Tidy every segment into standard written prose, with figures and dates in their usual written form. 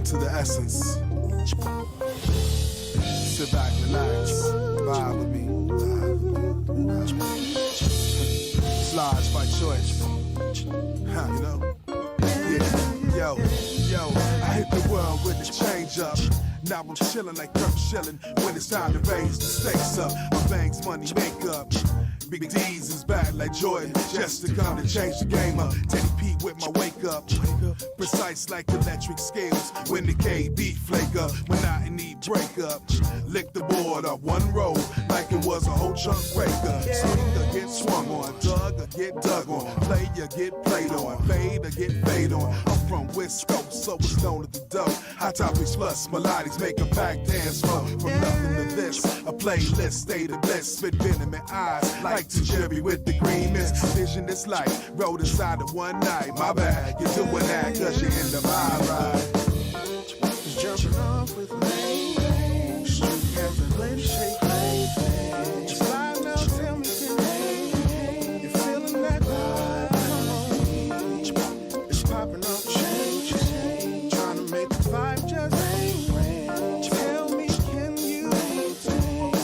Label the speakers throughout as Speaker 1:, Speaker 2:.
Speaker 1: to the essence. Sit back, relax, vibe with me. Slides by choice, you know? Yeah, yo, I hit the world with the change up. Now I'm chillin' like Kirk Schilling when it's time to raise the stakes up. My bank's money makeup. Big D's is back like Jordan, just to come to change the game up. Teddy P with my wake up, precise like electric scales. When the KB flake up, when I need break up. Lick the board up one roll like it was a whole chunk breaker. Swing or get swung on, dug or get dug on, play or get played on, fade or get fade on. I'm from West Coast, so it's known as the dope. Hot topics plus melodics make a pack dance flow. From nothing to this, a playlist, state of bliss, spit venom in eyes like to Jerry with the green mist. Vision is like rode inside of one night. My bad, you're doing that cause you're in the vibe ride.
Speaker 2: Just jumping off with me. Street got the lady shake. Just slide now, tell me can you feeling that vibe? Come on, it's popping up, change. Trying to make the vibe just tell me, can you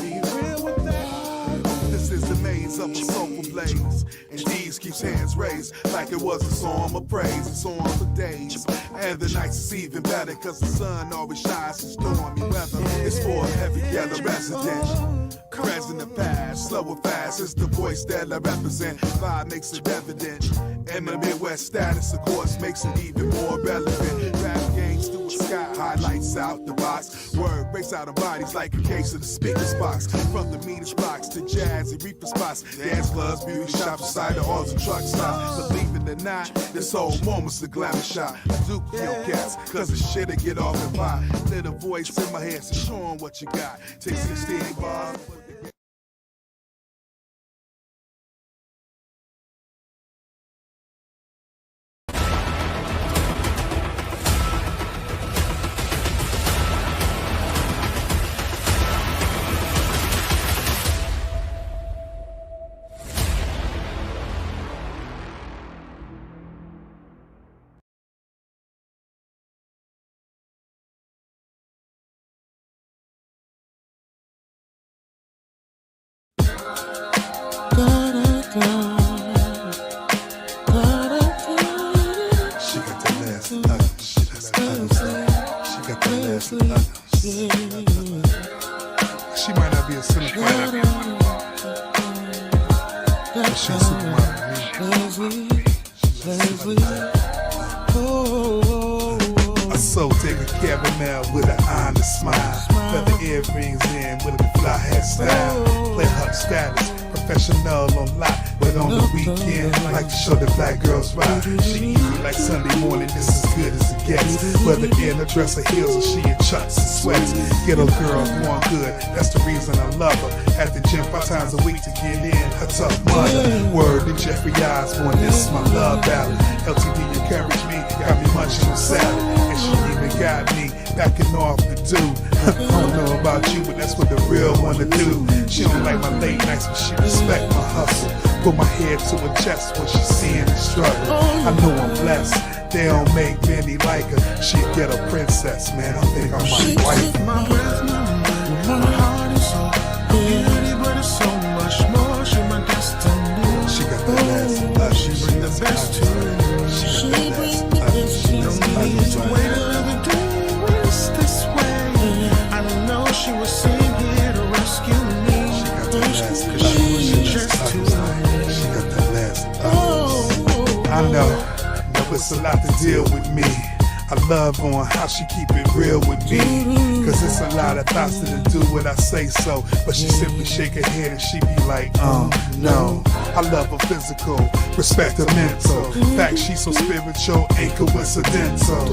Speaker 2: be real with that?
Speaker 1: This is the maze of a soulful blaze, and D's keeps hands raised like it was a song of praise. It's on for days, and the nights is even better cause the sun always shines in stormy weather. It's for a heavy yellow resident. Present and past, slow or fast, it's the voice that I represent. Vibe makes it evident, and my Midwest status, of course, makes it even more relevant. Rap games through the sky, highlights out the box. Word breaks out of bodies like a case of the speaker's box. From the meanest blocks to jazz and reaper spots, dance clubs, beauty shops, beside the halls and truck stops. Believe it or not, this whole moment's a glamour shot. I do kill cats, cause the shit'll get off the pot. Little voice in my head, so show 'em what you got. Take 16 bars. She might not be a cynical but she's super modern. I so taking care of now with an honest smile. Feather earrings in with a fly hairstyle. Play her status, professional on lock. But on the weekend, like to show the black girls ride. She easy like Sunday morning, this is good as it gets. Whether in a dress or heels or she in chucks and sweats. Ghetto girl going good, that's the reason I love her. At the gym 5 times a week to get in, her tough mother. Word to Jeffrey Osborne, this is my love ballad. LTD encouraged me, got me munching on salad. And she even got me backing off the dude. I don't know about you, but that's what the real wanna do. She don't like my late nights, but she respect my hustle. Put my head to her chest when she seeing the struggle. I know I'm blessed, they don't make many like her. She get a princess, man, I think I might wife.
Speaker 2: My breath, my heart is so beauty, but it's so much more. She my destiny.
Speaker 1: She got the best love,
Speaker 2: She bring the best to me.
Speaker 1: She got the best love.
Speaker 2: No need to wait another day when it's this way. I know she was sitting here to rescue me.
Speaker 1: She got the best, cause she was just too late. She got the last I know it's a lot to deal with me. I love on how she keep it real with me. Cause it's a lot of thoughts to do what I say so. But she simply shake her head and she be like, no. I love her physical, respect her mental. Fact, she's so spiritual, ain't coincidental.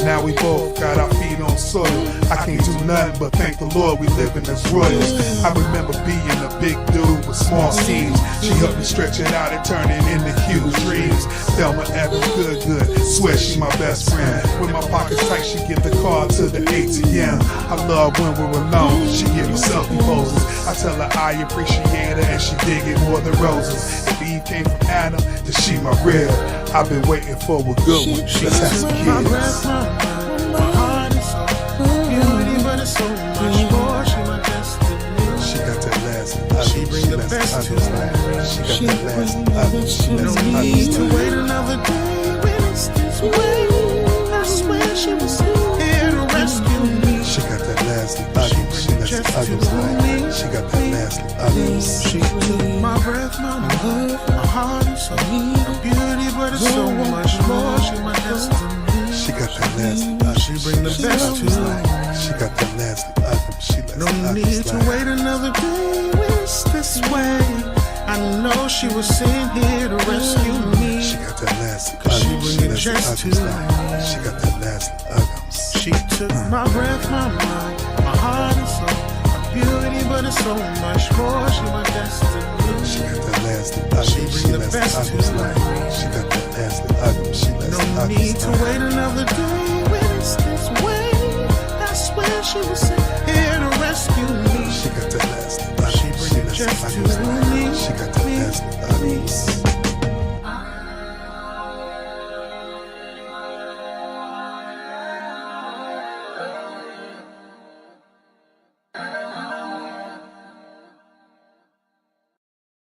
Speaker 1: Now we both got our feet on soil. I can't do nothing but thank the Lord we living as royals. I remember being a big dude with small schemes. She helped me stretch it out and turn it into huge dreams. Thelma Evans, good, swear she my best friend. When my pockets tight, she give the card to the ATM. I love when we're alone, she give me selfie poses. I tell her I appreciate her and she dig it more than roses. If Eve came from Adam, then she my rib. I've been waiting for a good one, let's have some kids.
Speaker 2: My heart is it's so much more. She my destiny.
Speaker 1: She got that last ugly.
Speaker 2: She bring the best to life.
Speaker 1: She got that last ugly. She
Speaker 2: No
Speaker 1: lets
Speaker 2: need
Speaker 1: others
Speaker 2: to
Speaker 1: life.
Speaker 2: wait another day when it's this way. I swear she was here to rescue me.
Speaker 1: She got that last ugly. She lets others life. She got that last ugly.
Speaker 2: She took my breath, my love, my heart and soul. Her beauty, but it's so much more. She my destiny.
Speaker 1: She got that last ugly.
Speaker 2: She bring the best to life.
Speaker 1: She got that last ugly. She lets
Speaker 2: No
Speaker 1: others
Speaker 2: need to
Speaker 1: life.
Speaker 2: wait another day when it's this way. I know she was sent here to rescue me.
Speaker 1: She got that last
Speaker 2: She
Speaker 1: ugly.
Speaker 2: bring
Speaker 1: She
Speaker 2: it
Speaker 1: lets
Speaker 2: just to
Speaker 1: others
Speaker 2: life.
Speaker 1: life. She got that last ugly.
Speaker 2: She took my breath, my mind, my heart and soul. My beauty, but it's so much more. She my destiny.
Speaker 1: She got that last ugly.
Speaker 2: She
Speaker 1: She
Speaker 2: bring the
Speaker 1: lets
Speaker 2: best
Speaker 1: others
Speaker 2: to
Speaker 1: life.
Speaker 2: life.
Speaker 1: She got that last ugly. She lets
Speaker 2: No
Speaker 1: others
Speaker 2: need to
Speaker 1: life.
Speaker 2: wait another day when it's this way. I swear she was sent here to rescue me.
Speaker 1: She got that last ugly.
Speaker 2: She bring it
Speaker 1: lets
Speaker 2: just to
Speaker 1: others life.
Speaker 2: me.
Speaker 1: She got that last ugly.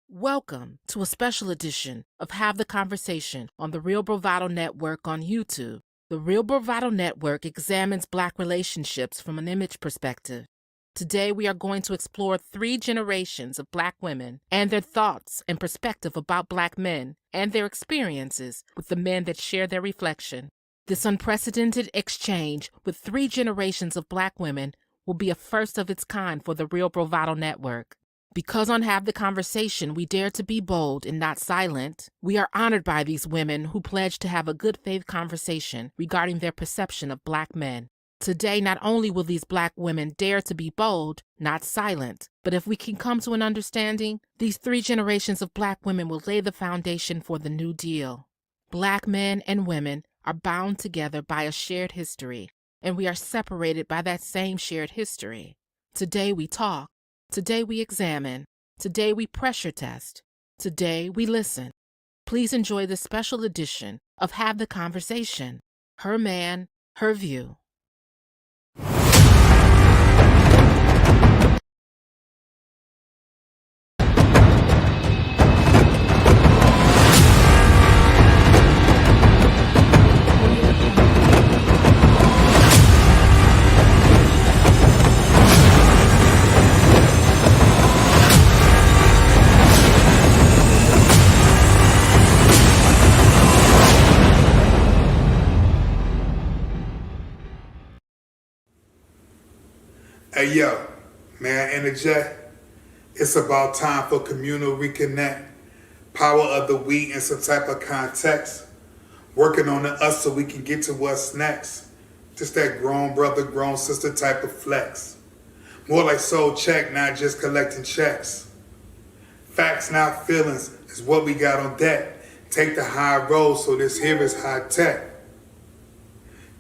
Speaker 3: Welcome to a special edition of Have the Conversation on the Real Bravado Network on YouTube. The Real Bravado Network examines Black relationships from an image perspective. Today we are going to explore 3 generations of Black women and their thoughts and perspective about Black men and their experiences with the men that share their reflection. This unprecedented exchange with 3 generations of Black women will be a first of its kind for the Real Bravado Network. Because on Have the Conversation we dare to be bold and not silent, we are honored by these women who pledge to have a good faith conversation regarding their perception of Black men. Today, not only will these Black women dare to be bold, not silent, but if we can come to an understanding, these 3 generations of Black women will lay the foundation for the New Deal. Black men and women are bound together by a shared history, and we are separated by that same shared history. Today we talk. Today we examine. Today we pressure test. Today we listen. Please enjoy this special edition of Have the Conversation. Her man, her view.
Speaker 1: Hey yo, may I interject? It's about time for communal reconnect. Power of the we in some type of context. Working on the us so we can get to what's next. Just that grown brother, grown sister type of flex. More like soul check, not just collecting checks. Facts, not feelings, is what we got on deck. Take the high road, so this here is high tech.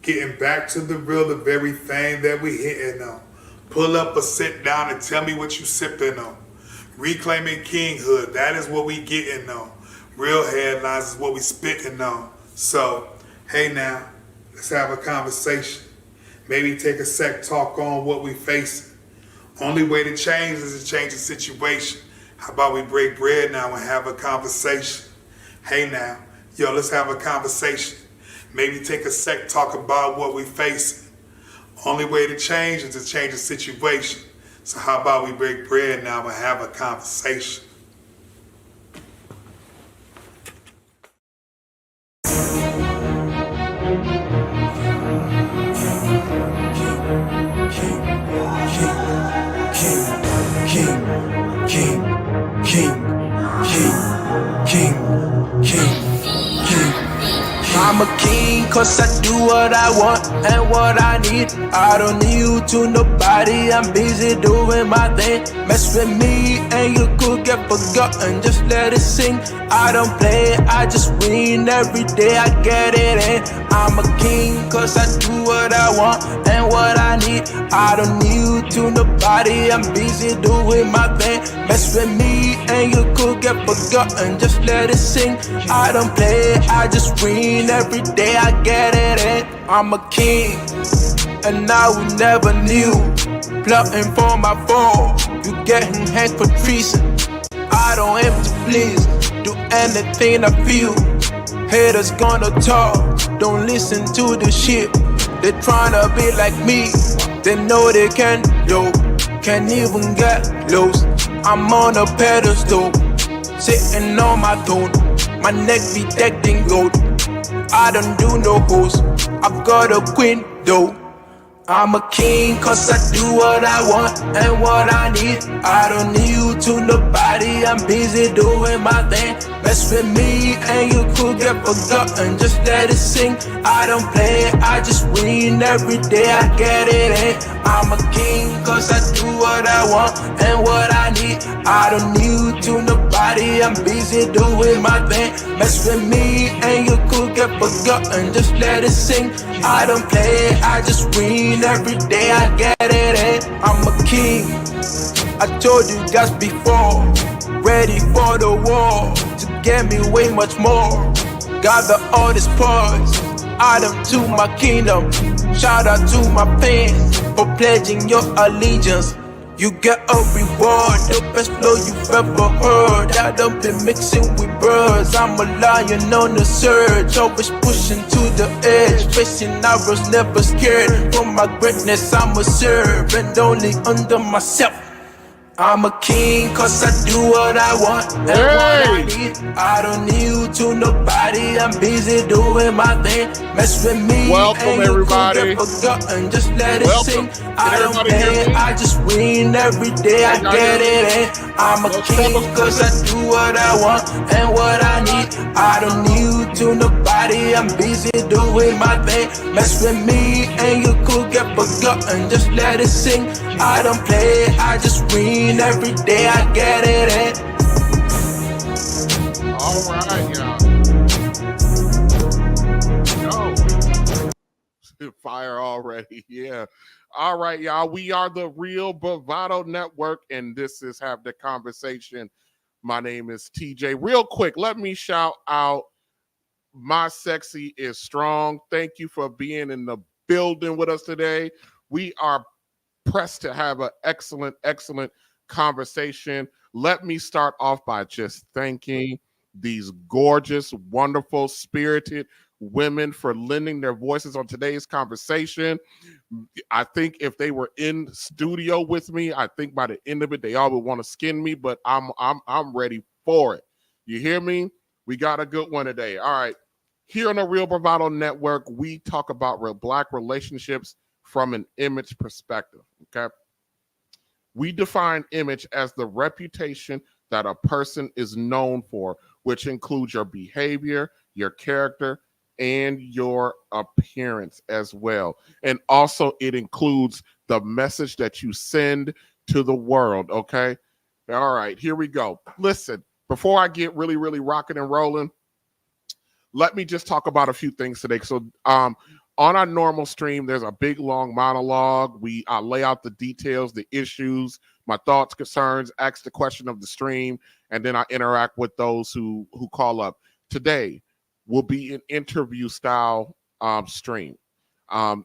Speaker 1: Getting back to the real, the very thing that we hitting on. Pull up or sit down and tell me what you sipping on. Reclaiming kinghood, that is what we getting on. Real headlines is what we spitting on. So, hey now, let's have a conversation. Maybe take a sec, talk on what we facing. Only way to change is to change the situation. How about we break bread now and have a conversation? Hey now, yo, let's have a conversation. Maybe take a sec, talk about what we facing. Only way to change is to change the situation. So how about we break bread now and have a conversation?
Speaker 4: I'm a king cause I do what I want and what I need. I don't need you to nobody, I'm busy doing my thing. Mess with me and you could get forgotten, just let it sing. I don't play, I just win every day, I get it in. I'm a king cause I do what I want and what I need. I don't need you to nobody, I'm busy doing my thing. Mess with me and you could get forgotten, just let it sing. I don't play, I just win every day, I get it in. I'm a king and I will never knew plotting for my fall. You getting hanged for treason. I don't aim to please, do anything I feel. Haters gonna talk, don't listen to the shit. They tryna be like me, they know they can, yo. Can't even get lost. I'm on a pedestal, sitting on my throne. My neck be decked in gold. I don't do no hoes, I've got a queen though. I'm a king cause I do what I want and what I need. I don't need you to nobody, I'm busy doing my thing. Mess with me and you could get forgotten, just let it sing. I don't play it, I just win every day, I get it in. I'm a king cause I do what I want and what I need. I don't need you to nobody, I'm busy doing my thing. Mess with me and you could get forgotten, just let it sing. I don't play it, I just win every day, I get it in. I'm a king, I told you guys before. Ready for the war, to get me way much more. Gather all these parts, add them to my kingdom. Shout out to my fans for pledging your allegiance. You get a reward, the best flow you've ever heard. I don't be mixing with birds, I'm a lion on the surge. Always pushing to the edge, facing arrows, never scared. For my greatness I'm a servant, only under myself. I'm a king cause I do what I want and what I need. I don't need you to nobody, I'm busy doing my thing. Mess with me
Speaker 5: Welcome,
Speaker 4: and you
Speaker 5: everybody.
Speaker 4: could get forgotten, just let it
Speaker 5: Welcome.
Speaker 4: sing.
Speaker 5: Can
Speaker 4: I don't
Speaker 5: everybody hear
Speaker 4: play,
Speaker 5: me?
Speaker 4: I just win every day, I
Speaker 5: Y'all
Speaker 4: get
Speaker 5: hear
Speaker 4: it in. I'm a
Speaker 5: Let's
Speaker 4: king
Speaker 5: tell us
Speaker 4: cause I do what I want and what I need. I don't need you to nobody, I'm busy doing my thing. Mess with me and you could get forgotten, just let it sing. I don't play, I just win every day, I get it in.
Speaker 5: All right, y'all. Yo. Fire already, yeah. All right, y'all. We are the Real Bravado Network, and this is Have the Conversation. My name is TJ. Real quick, let me shout out My Sexy is Strong. Thank you for being in the building with us today. We are pressed to have an excellent conversation. Let me start off by just thanking these gorgeous, wonderful, spirited women for lending their voices on today's conversation. I think if they were in studio with me, I think by the end of it, they all would want to skin me, but I'm ready for it. You hear me? We got a good one today. All right. Here on the Real Bravado Network, we talk about real Black relationships from an image perspective, okay? We define image as the reputation that a person is known for, which includes your behavior, your character, and your appearance as well. And also it includes the message that you send to the world, okay? All right, here we go. Listen, before I get really rocking and rolling, let me just talk about a few things today. So on our normal stream, there's a big long monologue. I lay out the details, the issues, my thoughts, concerns, ask the question of the stream, and then I interact with those who call up. Today will be an interview style stream.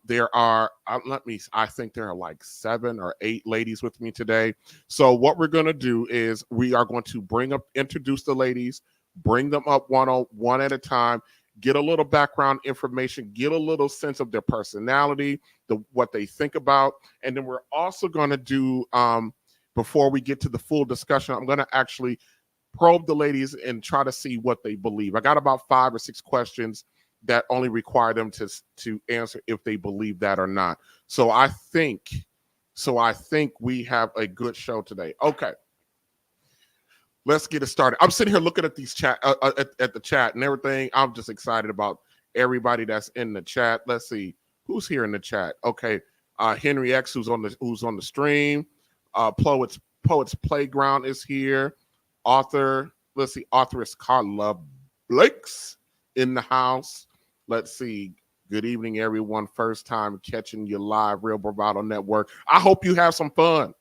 Speaker 5: There are, I think there are like 7 or 8 ladies with me today. So what we're going to do is we are going to introduce the ladies, bring them up one at a time, get a little background information, get a little sense of their personality, what they think about. And then we're also going to do, before we get to the full discussion, I'm going to actually probe the ladies and try to see what they believe. I got about 5 or 6 questions that only require them to answer if they believe that or not. So I think we have a good show today. Okay. Let's get it started. I'm sitting here looking at these chat at the chat and everything. I'm just excited about everybody that's in the chat. Let's see who's here in the chat. Okay, Henry X, who's on the stream. Poets Playground is here. Authoress Carla Blake's in the house. Let's see. Good evening, everyone. First time catching you live, Real Bravado Network. I hope you have some fun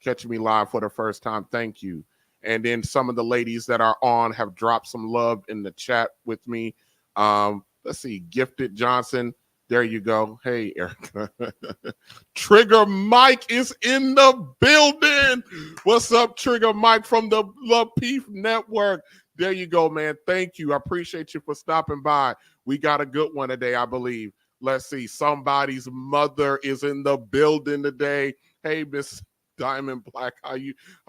Speaker 5: catching me live for the first time. Thank you. And then some of the ladies that are on have dropped some love in the chat with me. Let's see, Gifted Johnson. There you go. Hey, Erica. Trigger Mike is in the building. What's up, Trigger Mike from the Peef Network? There you go, man. Thank you. I appreciate you for stopping by. We got a good one today, I believe. Let's see. Somebody's mother is in the building today. Hey, Miss Diamond Black,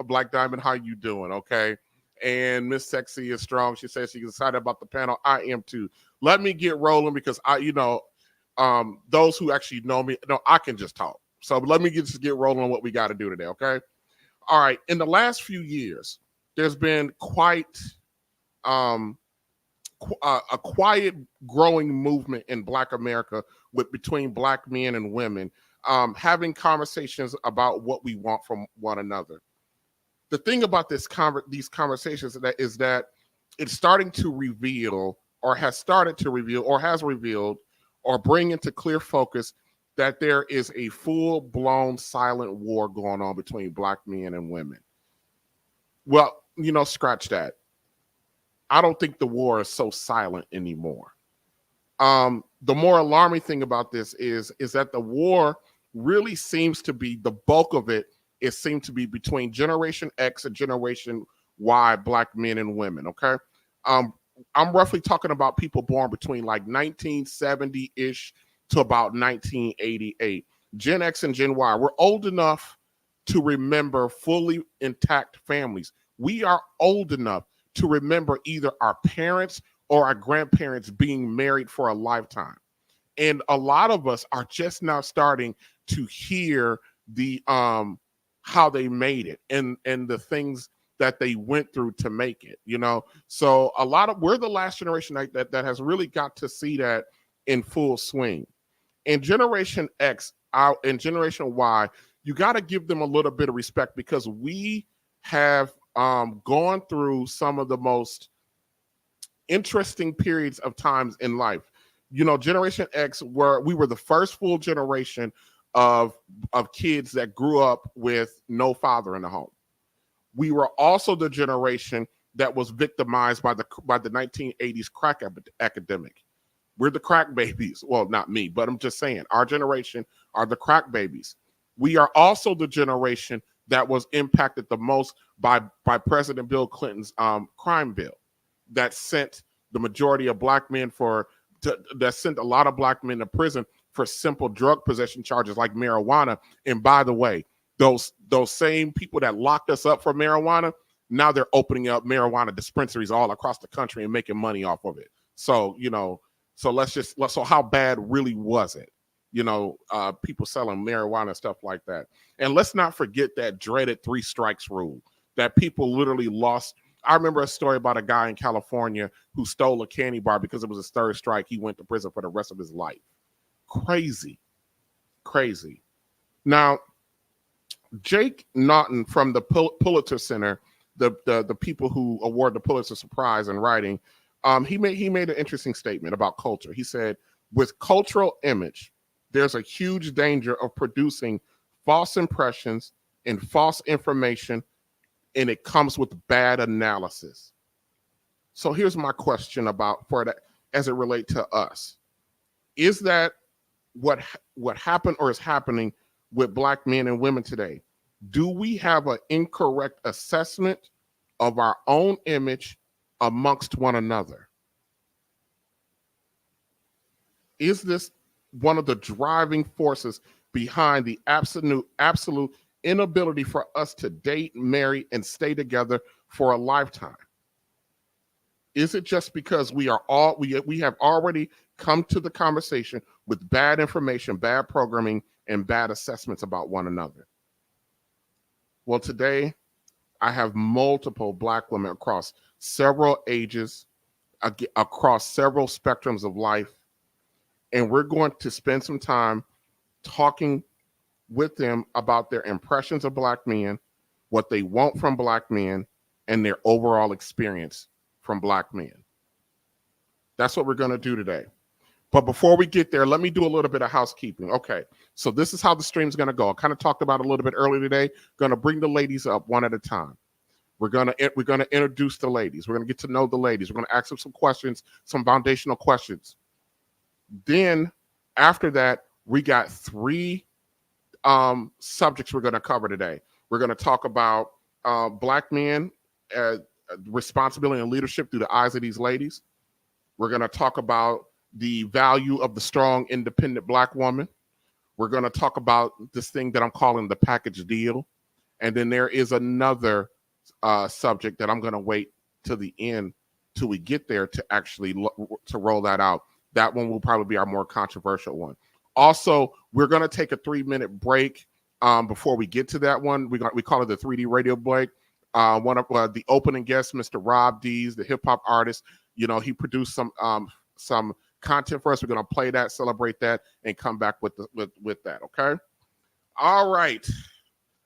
Speaker 5: Black Diamond, how you doing? Okay. And Miss Sexy is strong. She says she's excited about the panel. I am too. Let me get rolling because those who actually know me, I can just talk. So let me just get rolling on what we got to do today, okay? All right. In the last few years, there's been quite a quiet growing movement in Black America between Black men and women, having conversations about what we want from one another. The thing about these conversations is that it's starting to reveal, or has started to reveal, or has revealed, or bring into clear focus that there is a full-blown silent war going on between Black men and women. Well, scratch that. I don't think the war is so silent anymore. The more alarming thing about this is that the war really seems to be, the bulk of it seemed to be between Generation X and Generation Y Black men and women, okay? I'm roughly talking about people born between like 1970-ish to about 1988. Gen X and Gen Y, we're old enough to remember fully intact families. We are old enough to remember either our parents or our grandparents being married for a lifetime. And a lot of us are just now starting to hear the how they made it and the things that they went through to make it, So we're the last generation that has really got to see that in full swing. And Generation X and Generation Y, you got to give them a little bit of respect because we have gone through some of the most interesting periods of times in life. Generation X, we were the first full generation of kids that grew up with no father in the home. We were also the generation that was victimized by the 1980s crack epidemic. We're the crack babies. Well, not me, but I'm just saying our generation are the crack babies. We are also the generation that was impacted the most by President Bill Clinton's crime bill that sent the majority of Black men that sent a lot of Black men to prison for simple drug possession charges like marijuana. And by the way, those same people that locked us up for marijuana, now they're opening up marijuana dispensaries all across the country and making money off of it. So, so how bad really was it? People selling marijuana and stuff like that. And let's not forget that dreaded 3 strikes rule that people literally lost. I remember a story about a guy in California who stole a candy bar because it was his 3rd strike. He went to prison for the rest of his life. Crazy. Now, Jake Naughton from the Pulitzer Center, the people who award the Pulitzer Prize in writing, he made an interesting statement about culture. He said, with cultural image, there's a huge danger of producing false impressions and false information, and it comes with bad analysis. So here's my question for that as it relates to us. Is that what happened or is happening with Black men and women today? Do we have an incorrect assessment of our own image amongst one another? Is this one of the driving forces behind the absolute inability for us to date, marry, and stay together for a lifetime? Is it just because we have already come to the conversation with bad information, bad programming, and bad assessments about one another? Well, today I have multiple Black women across several ages, across several spectrums of life, and we're going to spend some time talking with them about their impressions of Black men, what they want from Black men, and their overall experience from Black men. That's what we're going to do today. But before we get there, let me do a little bit of housekeeping. Okay, so this is how the stream's going to go. I kind of talked about it a little bit earlier today. Going to bring the ladies up one at a time. We're going to introduce the ladies. We're going to get to know the ladies. We're going to ask them some questions, some foundational questions. Then After that, we got 3 subjects we're going to cover today. We're going to talk about Black men, responsibility and leadership through the eyes of these ladies. We're going to talk about the value of the strong, independent Black woman. We're going to talk about this thing that I'm calling the package deal. And then there is another subject that I'm going to wait till the end till we get there to actually to roll that out. That one will probably be our more controversial one. Also, we're going to take a 3-minute break before we get to that one. We call it the 3D radio break. One of the opening guests, Mr. Rob Dees, the hip hop artist, he produced some content for us. We're going to play that, celebrate that, and come back with that. Okay. All right.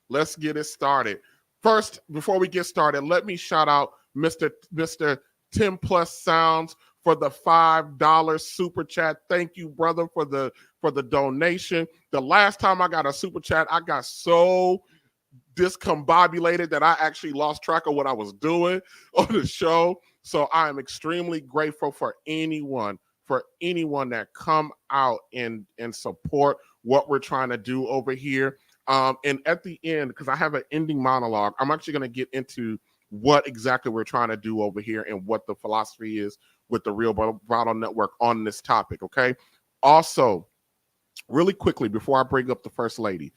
Speaker 5: Let's get it started. First, before we get started, let me shout out Mr. 10 Plus Sounds for the $5 super chat. Thank you, brother, for the donation. The last time I got a super chat, I got so discombobulated that I actually lost track of what I was doing on the show. So I am extremely grateful for anyone that come out and support what we're trying to do over here. And at the end, because I have an ending monologue, I'm actually going to get into what exactly we're trying to do over here and what the philosophy is with the Real Bravado Network on this topic, okay? Also, really quickly, before I bring up the First Lady,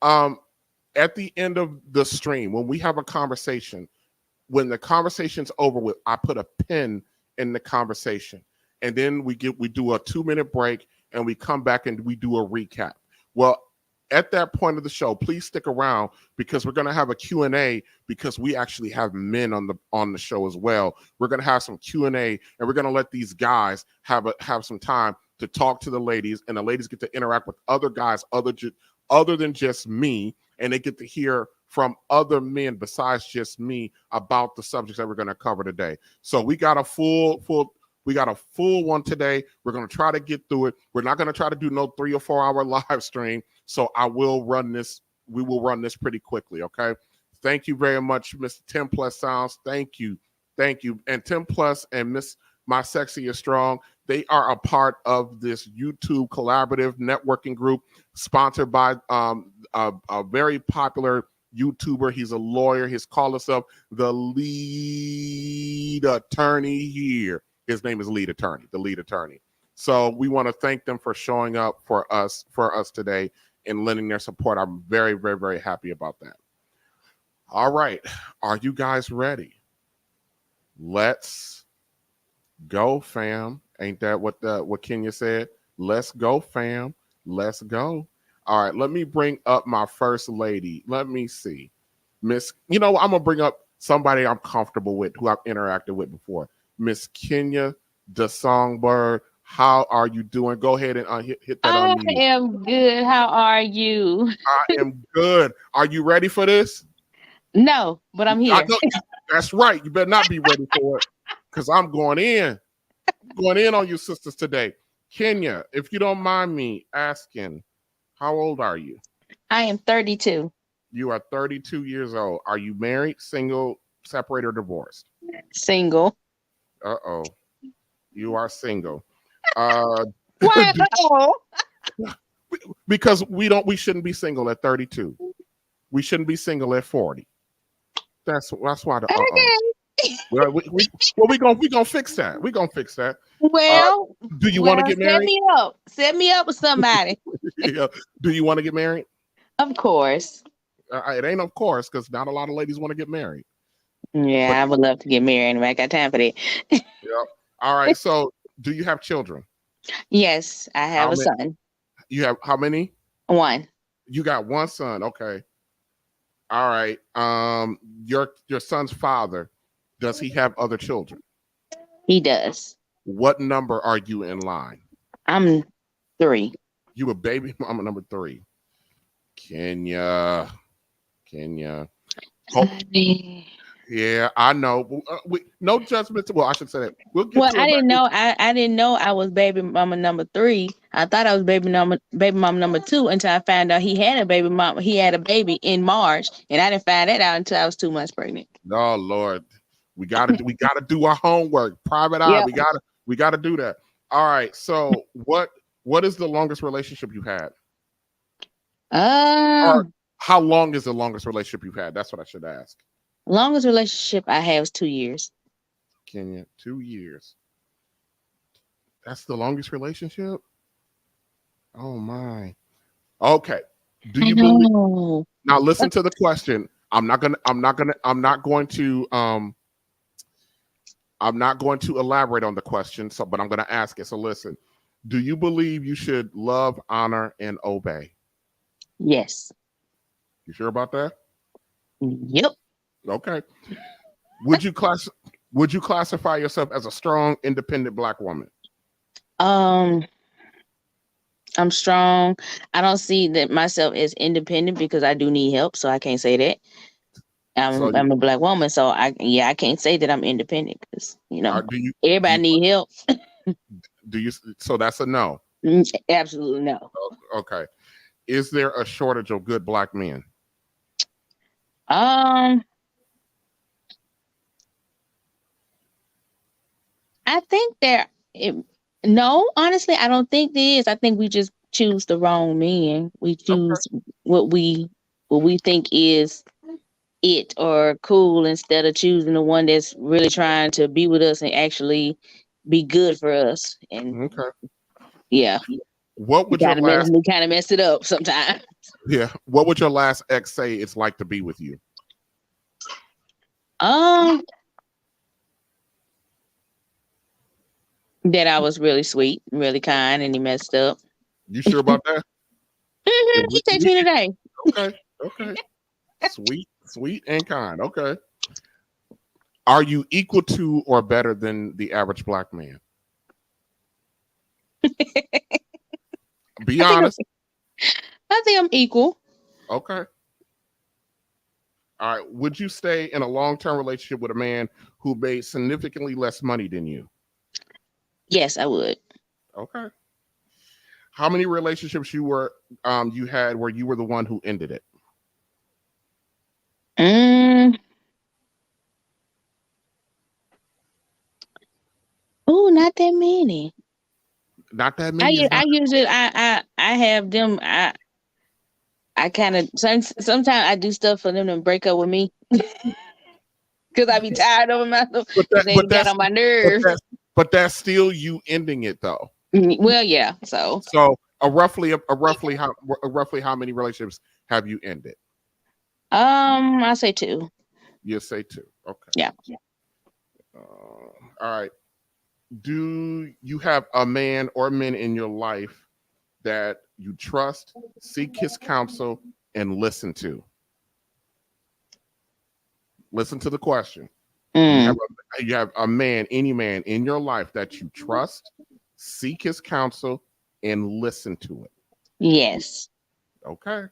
Speaker 5: at the end of the stream, when we have a conversation, when the conversation's over with, I put a pin in the conversation. And then we do a 2-minute break and we come back and we do a recap. Well, at that point of the show, please stick around because we're going to have a Q&A because we actually have men on the show as well. We're going to have some Q&A and we're going to let these guys have some time to talk to the ladies, and the ladies get to interact with other guys other than just me, and they get to hear from other men besides just me about the subjects that we're going to cover today. So we got a full one today. We're going to try to get through it. We're not going to try to do no 3 or 4 hour live stream. So we will run this pretty quickly. Okay. Thank you very much, Mr. 10 Plus Sounds. Thank you. And 10 Plus and Miss My Sexy is Strong, they are a part of this YouTube collaborative networking group sponsored by a very popular YouTuber. He's a lawyer. He's called himself the lead attorney here. His name is the lead attorney. So we want to thank them for showing up for us today and lending their support. I'm very, very, very happy about that. All right. Are you guys ready? Let's go, fam. Ain't that what Kenya said? Let's go, fam. Let's go. All right. Let me bring up my First Lady. Let me see. I'm going to bring up somebody I'm comfortable with, who I've interacted with before. Miss Kenya, the Songbird. How are you doing? Go ahead and hit that on me.
Speaker 6: I am good. How are you?
Speaker 5: I am good. Are you ready for this?
Speaker 6: No, but I'm here.
Speaker 5: That's right. You better not be ready for it because I'm going in. Going in on you sisters today. Kenya, if you don't mind me asking, how old are you?
Speaker 6: I am 32.
Speaker 5: You are 32 years old. Are you married, single, separated, or divorced?
Speaker 6: Single.
Speaker 5: Uh-oh. You are single.
Speaker 6: Why?
Speaker 5: Because we shouldn't be single at 32. We shouldn't be single at 40. That's why the
Speaker 6: Okay.
Speaker 5: Well, we gonna fix that. We gonna fix that.
Speaker 6: Well,
Speaker 5: do you want to get married?
Speaker 6: Set me up with somebody.
Speaker 5: Yeah. Do you want to get married?
Speaker 6: Of course.
Speaker 5: It ain't of course, because not a lot of ladies want to get married.
Speaker 6: Yeah,
Speaker 5: But,
Speaker 6: I would love to get married anyway. I got time for that.
Speaker 5: Yeah. All right. So, do you have children?
Speaker 6: Yes, I have a son.
Speaker 5: You have how many?
Speaker 6: One.
Speaker 5: You got one son. Okay. All right. Your son's father, does he have other children?
Speaker 6: He does.
Speaker 5: What number are you in line?
Speaker 6: I'm 3.
Speaker 5: You a baby mama number 3. Kenya. Oh, yeah, I know. No judgment. Well, I should say that. We'll get to
Speaker 6: I didn't know. I didn't know I was baby mama number 3. I thought I was baby mama number 2 until I found out he had a baby mama. He had a baby in March, and I didn't find that out until I was 2 months pregnant.
Speaker 5: Oh Lord, we gotta do our homework. Private eye.
Speaker 6: Yep.
Speaker 5: We gotta do that. All right. So what What is the longest relationship you had? Or
Speaker 6: Um,
Speaker 5: how long is the longest relationship you've had? That's what I should ask.
Speaker 6: Longest relationship I had was 2 years.
Speaker 5: Kenya, 2 years. That's the longest relationship? Oh my. Okay. Do
Speaker 6: I
Speaker 5: you believe
Speaker 6: know.
Speaker 5: now listen to the question. I'm not going to elaborate on the question, but I'm going to ask it. So listen. Do you believe you should love, honor, and obey?
Speaker 6: Yes.
Speaker 5: You sure about that?
Speaker 6: Yep.
Speaker 5: Okay. Would you classify yourself as a strong, independent Black woman?
Speaker 6: Um, I'm strong. I don't see that myself as independent because I do need help, so I can't say that.
Speaker 5: So
Speaker 6: I'm a Black woman, so I can't say that I'm independent because everybody need help.
Speaker 5: So that's a no.
Speaker 6: Absolutely no.
Speaker 5: Okay. Is there a shortage of good Black men?
Speaker 6: I think no, honestly, I don't think there is. I think we just choose the wrong men. We choose what we think is it or cool instead of choosing the one that's really trying to be with us and actually be good for us. And
Speaker 5: Okay.
Speaker 6: yeah,
Speaker 5: What would
Speaker 6: we
Speaker 5: your last
Speaker 6: kind of mess it up sometimes.
Speaker 5: What would your last ex say it's like to be with you?
Speaker 6: That I was really sweet, really kind, and he messed up.
Speaker 5: You sure about that?
Speaker 6: He texted me today.
Speaker 5: Okay. Sweet and kind. Okay. Are you equal to or better than the average Black man? Be honest.
Speaker 6: I think I'm equal.
Speaker 5: Okay. All right. Would you stay in a long-term relationship with a man who made significantly less money than you?
Speaker 6: Yes, I would.
Speaker 5: Okay. How many relationships you had where you were the one who ended it?
Speaker 6: Oh, not that many.
Speaker 5: Not that many.
Speaker 6: I usually I have them. I kind of sometimes I do stuff for them to break up with me because I be tired of them because they got on my nerves.
Speaker 5: But that's still you ending it though.
Speaker 6: Well, yeah. So
Speaker 5: roughly how many relationships have you ended?
Speaker 6: I say 2.
Speaker 5: You say 2. Okay.
Speaker 6: Yeah.
Speaker 5: All right. Do you have a man or men in your life that you trust, seek his counsel, and listen to? Listen to the question. You have a man, any man in your life that you trust, seek his counsel, and listen to it.
Speaker 6: Yes.
Speaker 5: Okay.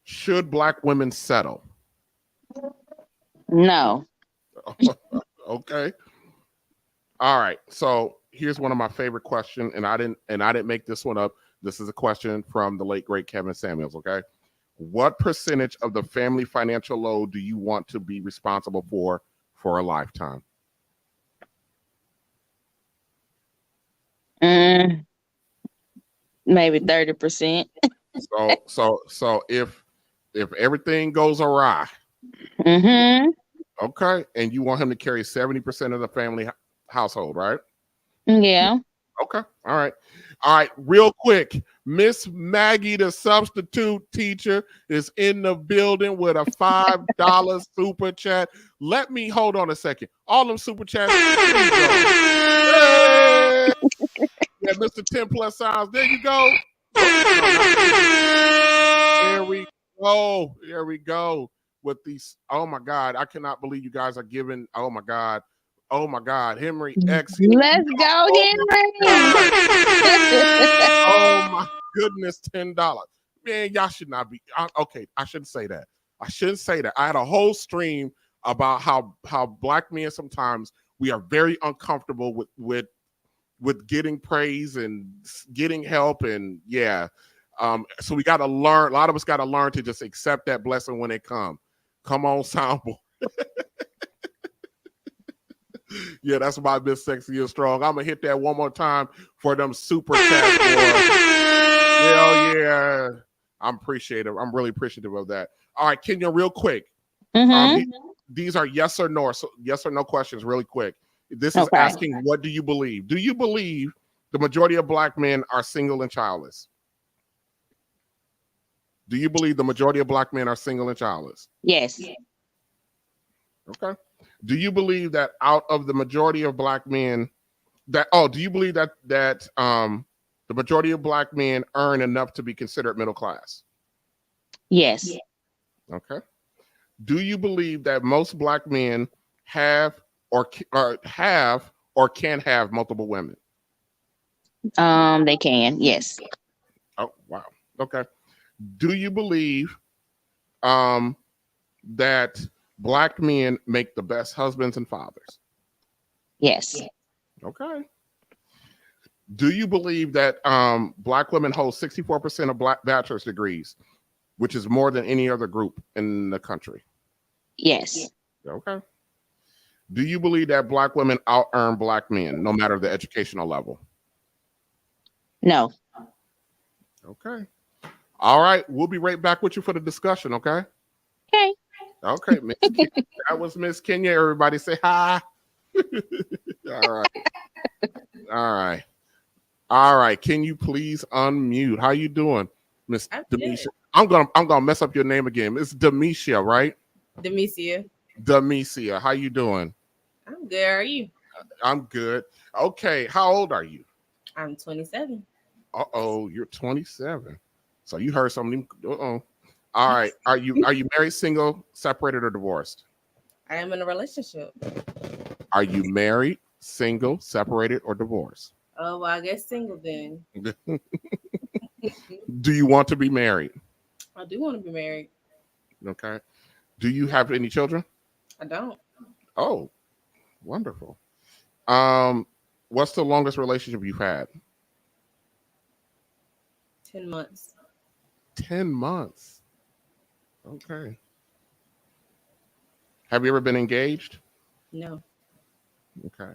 Speaker 5: Should Black women settle?
Speaker 6: No.
Speaker 5: Okay. All right. So here's one of my favorite questions, and I didn't make this one up. This is a question from the late great Kevin Samuels. Okay. What percentage of the family financial load do you want to be responsible for a lifetime?
Speaker 6: Maybe 30%.
Speaker 5: So if everything goes awry, okay, and you want him to carry 70% of the family household, right?
Speaker 6: Yeah.
Speaker 5: Okay. All right. Real quick, Miss Maggie, the substitute teacher, is in the building with a $5 super chat. Let me hold on a second. All them super chats. Hey! Yeah, Mr. 10 plus signs. There you go. There we go. With these. Oh my God. I cannot believe you guys are giving. Oh my God, Henry X.
Speaker 6: Let's go, Henry.
Speaker 5: Oh my goodness, $10. Man, y'all should not be. Okay, I shouldn't say that. I had a whole stream about how Black men sometimes we are very uncomfortable with getting praise and getting help, and yeah. So we got to learn. A lot of us got to learn to just accept that blessing when it comes. Come on, soundboard. Yeah, that's my Miss Sexy and Strong. I'm gonna hit that one more time for them super chats. Hell yeah. I'm appreciative. I'm really appreciative of that. All right, Kenya, real quick.
Speaker 6: Mm-hmm.
Speaker 5: These are yes or no, so yes or no questions, really quick. This is
Speaker 6: Okay.
Speaker 5: asking, what do you believe? Do you believe the majority of black men are single and childless? Do you believe the majority of black men are single and childless?
Speaker 6: Yes.
Speaker 5: Okay. Do you believe that out of the majority of black men do you believe that the majority of black men earn enough to be considered middle class?
Speaker 6: Yes.
Speaker 5: Okay. Do you believe that most black men have or can have multiple women?
Speaker 6: They can. Yes.
Speaker 5: Oh, wow. Okay. Do you believe that black men make the best husbands and fathers?
Speaker 6: Yes.
Speaker 5: Okay. Do you believe that black women hold 64% of black bachelor's degrees, which is more than any other group in the country?
Speaker 6: Yes.
Speaker 5: Okay. Do you believe that black women out earn black men, no matter the educational level?
Speaker 6: No.
Speaker 5: Okay. All right. We'll be right back with you for the discussion, okay?
Speaker 6: Okay.
Speaker 5: Okay. That was Miss Kenya. Everybody say hi. All right. All right. All right. Can you please unmute? How you doing, Miss Demisha? I'm gonna mess up your name again. It's Demisha, right? Demisha. How you doing?
Speaker 7: I'm good. How are you?
Speaker 5: I'm good. Okay. How old are you?
Speaker 7: I'm 27.
Speaker 5: Uh-oh, you're 27. So you heard something. Uh-oh. All right. Are you married, single, separated, or divorced?
Speaker 7: I am in a relationship.
Speaker 5: Are you married, single, separated, or divorced?
Speaker 7: Oh, well, I guess single then.
Speaker 5: Do you want to be married?
Speaker 7: I do want to be married.
Speaker 5: Okay. Do you have any children?
Speaker 7: I don't.
Speaker 5: Oh, wonderful. What's the longest relationship you've had?
Speaker 7: 10 months.
Speaker 5: 10 months. Okay. Have you ever been engaged?
Speaker 7: No.
Speaker 5: Okay.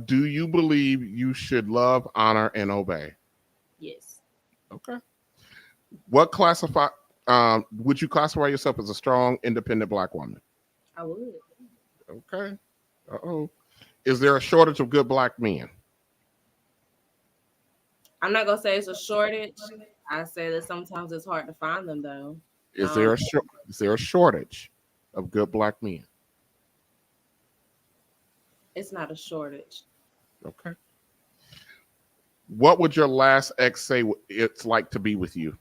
Speaker 5: Do you believe you should love, honor, and obey?
Speaker 7: Yes.
Speaker 5: Okay. Would you classify yourself as a strong, independent black woman?
Speaker 7: I would.
Speaker 5: Okay. Uh-oh. Is there a shortage of good black men?
Speaker 7: I'm not going to say it's a shortage. I say that sometimes it's hard to find them, though.
Speaker 5: Is there a shortage of good black men?
Speaker 7: It's not a shortage.
Speaker 5: Okay. What would your last ex say it's like to be with you?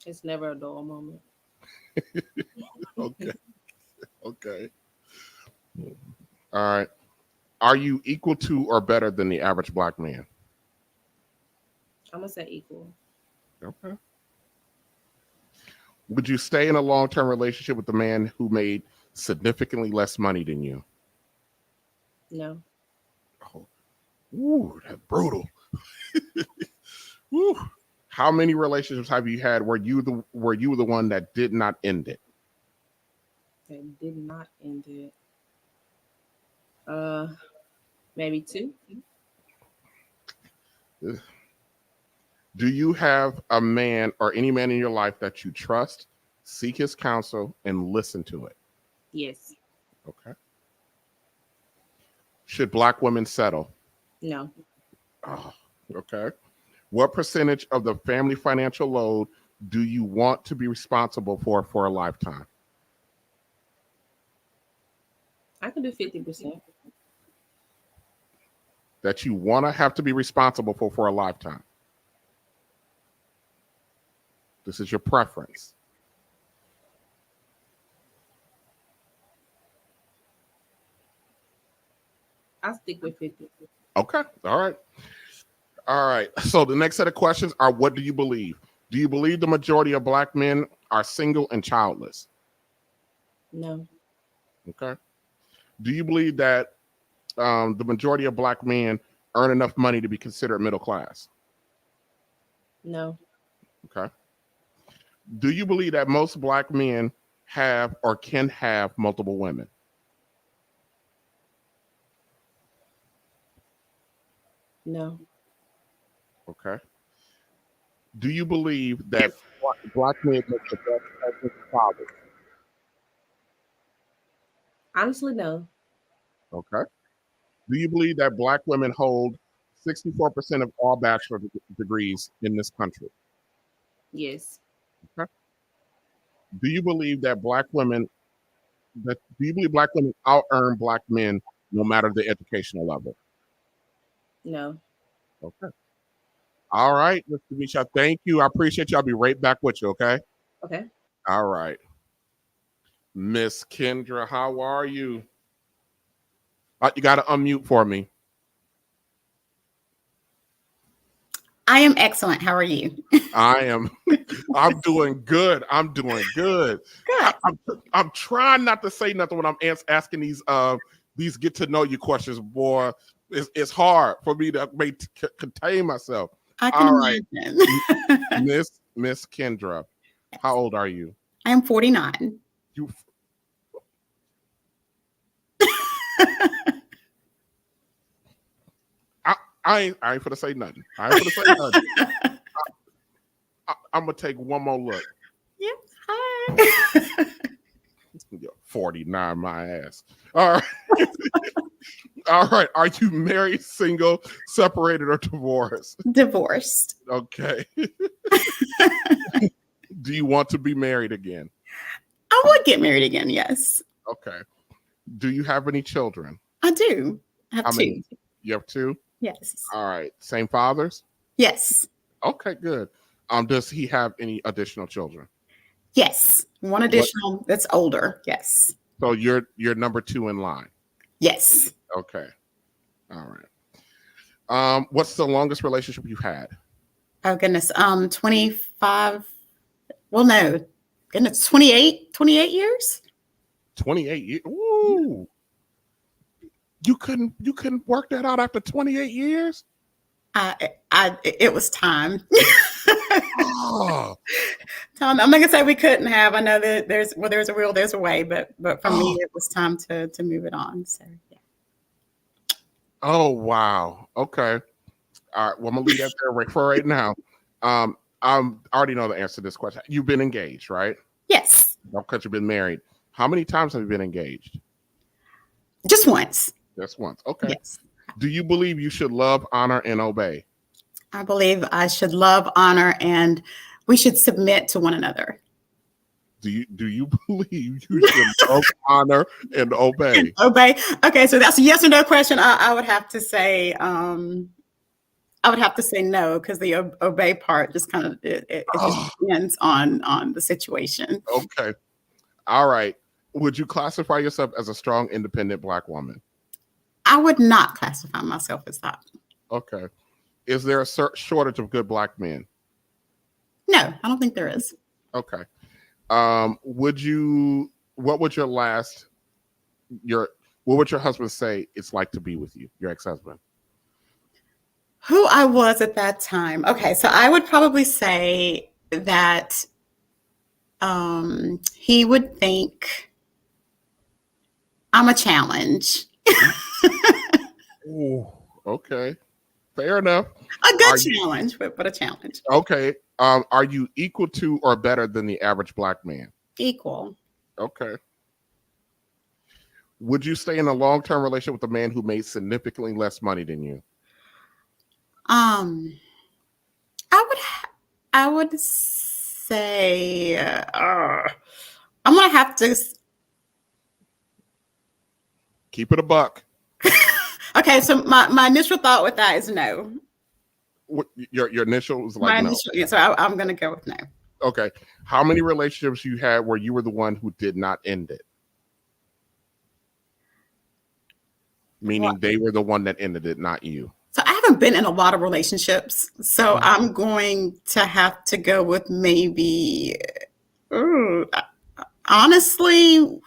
Speaker 7: It's never a dull moment.
Speaker 5: Okay. Okay. All right. Are you equal to or better than the average black man?
Speaker 7: I'm going to say equal.
Speaker 5: Okay. Would you stay in a long-term relationship with a man who made significantly less money than you?
Speaker 7: No.
Speaker 5: Oh. Ooh, that's brutal. Ooh. How many relationships have you had were you the one that did not end it?
Speaker 7: That did not end it. Maybe 2.
Speaker 5: Do you have a man or any man in your life that you trust, seek his counsel, and listen to it?
Speaker 7: Yes.
Speaker 5: Okay. Should black women settle?
Speaker 7: No.
Speaker 5: Oh, okay. What percentage of the family financial load do you want to be responsible for a lifetime?
Speaker 7: I can do 50%.
Speaker 5: That you want to have to be responsible for a lifetime? This is your preference.
Speaker 7: I'll stick with 50.
Speaker 5: Okay. All right. All right. So the next set of questions are, what do you believe? Do you believe the majority of black men are single and childless?
Speaker 7: No.
Speaker 5: Okay. Do you believe that the majority of black men earn enough money to be considered middle class?
Speaker 7: No.
Speaker 5: Okay. Do you believe that most black men have or can have multiple women?
Speaker 7: No.
Speaker 5: Okay. Do you believe that black men make the best husbands and fathers?
Speaker 7: Honestly, no.
Speaker 5: Okay. Do you believe that black women hold 64% of all bachelor degrees in this country?
Speaker 7: Yes.
Speaker 5: Okay. Do you believe that black women out earn black men no matter the educational level?
Speaker 7: No.
Speaker 5: Okay. All right, Mr. Misha, thank you. I appreciate you. I'll be right back with you, okay?
Speaker 7: Okay.
Speaker 5: All right. Miss Kendra, how are you? You got to unmute for me.
Speaker 8: I am excellent. How are you?
Speaker 5: I'm doing good. I'm doing good.
Speaker 8: Good.
Speaker 5: I'm trying not to say nothing when I'm asking these get to know you questions, boy. It's hard for me to contain myself.
Speaker 8: I can
Speaker 5: All right,
Speaker 8: imagine.
Speaker 5: Miss Kendra, how old are you?
Speaker 8: I am 49.
Speaker 5: You. I ain't gonna say nothing. I ain't gonna say nothing. I'm gonna take one more look.
Speaker 8: Yeah. Hi.
Speaker 5: 49, my ass. All right. All right. Are you married, single, separated, or divorced?
Speaker 8: Divorced.
Speaker 5: Okay. Do you want to be married again?
Speaker 8: I would get married again. Yes.
Speaker 5: Okay. Do you have any children?
Speaker 8: I do. I have
Speaker 5: How
Speaker 8: two.
Speaker 5: many? You have two?
Speaker 8: Yes.
Speaker 5: All right. Same fathers?
Speaker 8: Yes.
Speaker 5: Okay, good. Does he have any additional children?
Speaker 8: Yes. One additional that's older. Yes.
Speaker 5: So you're number 2 in line.
Speaker 8: Yes.
Speaker 5: Okay. All right. What's the longest relationship you've had?
Speaker 8: Oh goodness. 25. Well, no. Goodness, 28 years.
Speaker 5: 28 years. Ooh. You couldn't work that out after 28 years?
Speaker 8: It was time.
Speaker 5: Oh.
Speaker 8: Tom, I'm not gonna say we couldn't have. I know that there's a will, there's a way, but for me, it was time to move it on. So yeah.
Speaker 5: Oh wow. Okay. All right. Well, I'm gonna leave that there for right now. I already know the answer to this question. You've been engaged, right?
Speaker 8: Yes.
Speaker 5: Because you've been married. How many times have you been engaged?
Speaker 8: Just once.
Speaker 5: Just once. Okay.
Speaker 8: Yes.
Speaker 5: Do you believe you should love, honor, and obey?
Speaker 8: I believe I should love, honor, and we should submit to one another.
Speaker 5: Do you believe you should love, honor, and obey?
Speaker 8: Obey. Okay, so that's a yes or no question. I would have to say no, because the obey part just kind of it just depends on the situation.
Speaker 5: Okay. All right. Would you classify yourself as a strong, independent Black woman?
Speaker 8: I would not classify myself as that.
Speaker 5: Okay. Is there a shortage of good Black men?
Speaker 8: No, I don't think there is.
Speaker 5: Okay. What would your husband say it's like to be with you, your ex-husband?
Speaker 8: Who I was at that time. Okay, so I would probably say that he would think I'm a challenge.
Speaker 5: Ooh, okay. Fair enough.
Speaker 8: A good challenge, but a challenge.
Speaker 5: Okay. Are you equal to or better than the average Black man?
Speaker 8: Equal.
Speaker 5: Okay. Would you stay in a long-term relationship with a man who made significantly less money than you?
Speaker 8: I would say I'm gonna have to
Speaker 5: keep it a buck.
Speaker 8: Okay, so my initial thought with that is no.
Speaker 5: What, your initial was like no.
Speaker 8: Yeah, so I'm gonna go with no.
Speaker 5: Okay. How many relationships you had where you were the one who did not end it? Meaning they were the one that ended it, not you.
Speaker 8: So I haven't been in a lot of relationships. So I'm going to have to go with maybe, honestly,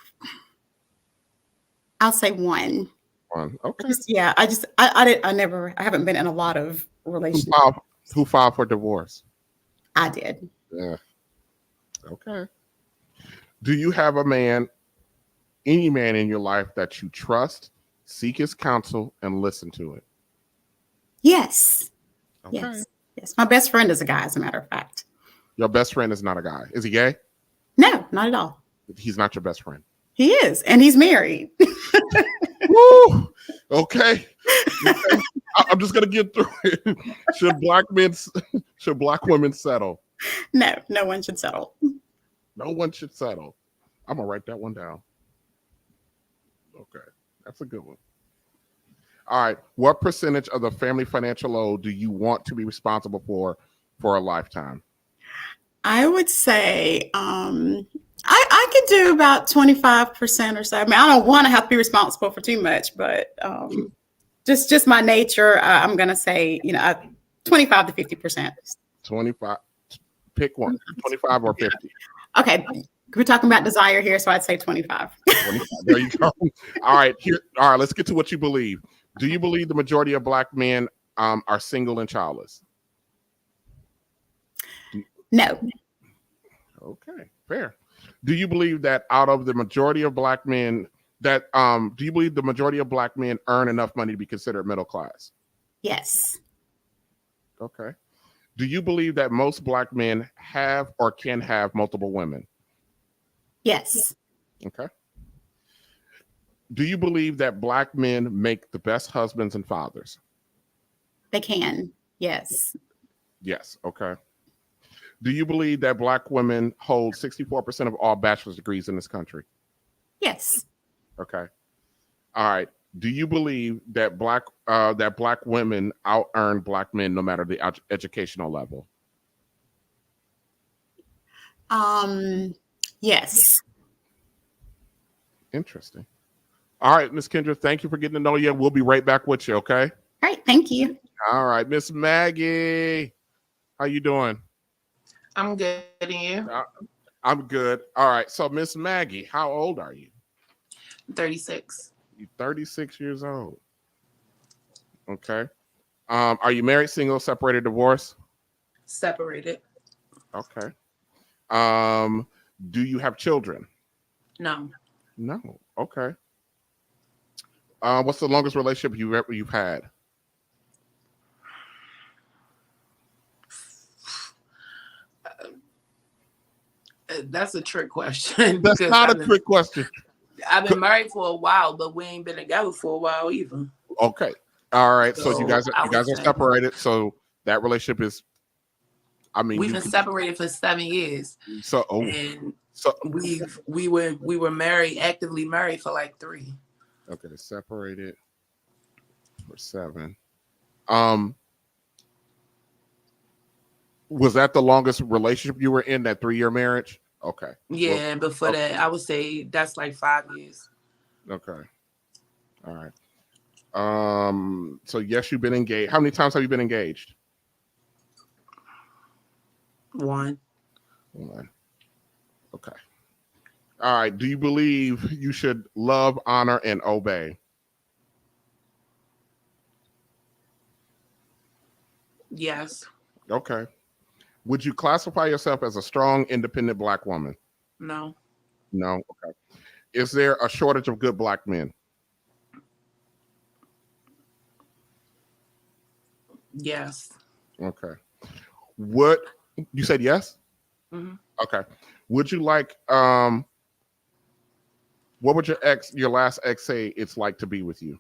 Speaker 8: I'll say one.
Speaker 5: One. Okay.
Speaker 8: I haven't been in a lot of relationships.
Speaker 5: Who filed for divorce?
Speaker 8: I did.
Speaker 5: Yeah. Okay. Do you have any man in your life that you trust, seek his counsel, and listen to it?
Speaker 8: Yes.
Speaker 5: Okay.
Speaker 8: Yes. My best friend is a guy, as a matter of fact.
Speaker 5: Your best friend is not a guy. Is he gay?
Speaker 8: No, not at all.
Speaker 5: He's not your best friend.
Speaker 8: He is, and he's married.
Speaker 5: Woo! Okay. I'm just gonna get through it. Should black women settle?
Speaker 8: No, no one should settle.
Speaker 5: No one should settle. I'm gonna write that one down. Okay, that's a good one. All right. What percentage of the family financial load do you want to be responsible for a lifetime?
Speaker 8: I would say I could do about 25% or so. I mean, I don't want to have to be responsible for too much, but just my nature, I'm going to say, 25 to 50%.
Speaker 5: 25. Pick one. 25 or 50.
Speaker 8: Okay. We're talking about desire here, so I'd say 25.
Speaker 5: 25. There you go. All right. All right. Let's get to what you believe. Do you believe the majority of black men are single and childless?
Speaker 8: No.
Speaker 5: Okay. Fair. Do you believe that out of the majority of black men do you believe the majority of black men earn enough money to be considered middle class?
Speaker 8: Yes.
Speaker 5: Okay. Do you believe that most black men have or can have multiple women?
Speaker 8: Yes.
Speaker 5: Okay. Do you believe that black men make the best husbands and fathers?
Speaker 8: They can. Yes.
Speaker 5: Yes. Okay. Do you believe that black women hold 64% of all bachelor's degrees in this country?
Speaker 8: Yes.
Speaker 5: Okay. All right. Do you believe that black women out earn black men no matter the educational level?
Speaker 8: Yes.
Speaker 5: Interesting. All right, Miss Kendra, thank you for getting to know you. We'll be right back with you, okay?
Speaker 8: All right, thank you.
Speaker 5: All right, Miss Maggie, how you doing?
Speaker 9: I'm good, and you?
Speaker 5: I'm good. All right, so Miss Maggie, how old are you?
Speaker 9: 36.
Speaker 5: You're 36 years old. Okay. Are you married, single, separated, divorced?
Speaker 9: Separated.
Speaker 5: Okay. Do you have children?
Speaker 9: No.
Speaker 5: No. Okay. What's the longest relationship you've had?
Speaker 9: That's a trick question.
Speaker 5: That's not a trick question.
Speaker 9: I've been married for a while, but we ain't been together for a while either.
Speaker 5: Okay. All right. So you guys are
Speaker 9: say,
Speaker 5: separated. So that relationship is. I mean,
Speaker 9: we've been separated for 7 years.
Speaker 5: And
Speaker 9: we were married, actively married for like 3.
Speaker 5: Okay, separated for 7. Was that the longest relationship you were in, that 3-year marriage? Okay.
Speaker 9: Yeah, and before that, I would say that's like 5 years.
Speaker 5: Okay. All right. So yes, you've been engaged. How many times have you been engaged?
Speaker 9: 1.
Speaker 5: Okay. All right. Do you believe you should love, honor, and obey?
Speaker 9: Yes.
Speaker 5: Okay. Would you classify yourself as a strong, independent black woman?
Speaker 9: No.
Speaker 5: No. Okay. Is there a shortage of good black men?
Speaker 9: Yes.
Speaker 5: Okay. What you said? Yes.
Speaker 9: Mm-hmm.
Speaker 5: Okay. Would you like? What would your last ex say it's like to be with you?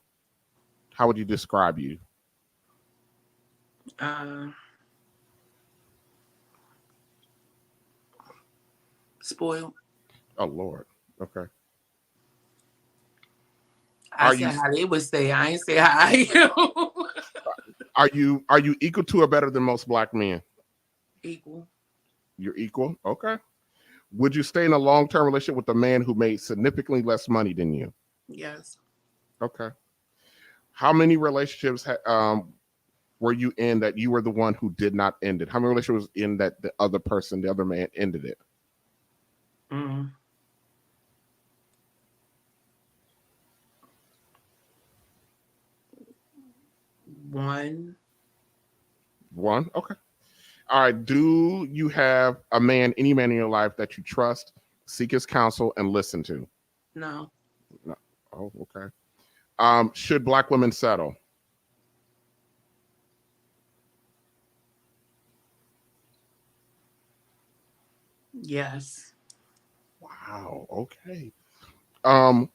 Speaker 5: How would you describe you?
Speaker 9: Spoiled.
Speaker 5: Oh Lord. Okay.
Speaker 9: I said how they would say. I ain't say how I am.
Speaker 5: Are you equal to or better than most black men?
Speaker 9: Equal.
Speaker 5: You're equal. Okay. Would you stay in a long-term relationship with a man who made significantly less money than you?
Speaker 9: Yes.
Speaker 5: Okay. How many relationships were you in that you were the one who did not end it? How many relationships in that the other man ended it?
Speaker 9: Mm. 1.
Speaker 5: 1. Okay. All right. Do you have any man in your life that you trust, seek his counsel, and listen to?
Speaker 9: No.
Speaker 5: Oh, okay. Should black women settle?
Speaker 9: Yes.
Speaker 5: Wow. Okay.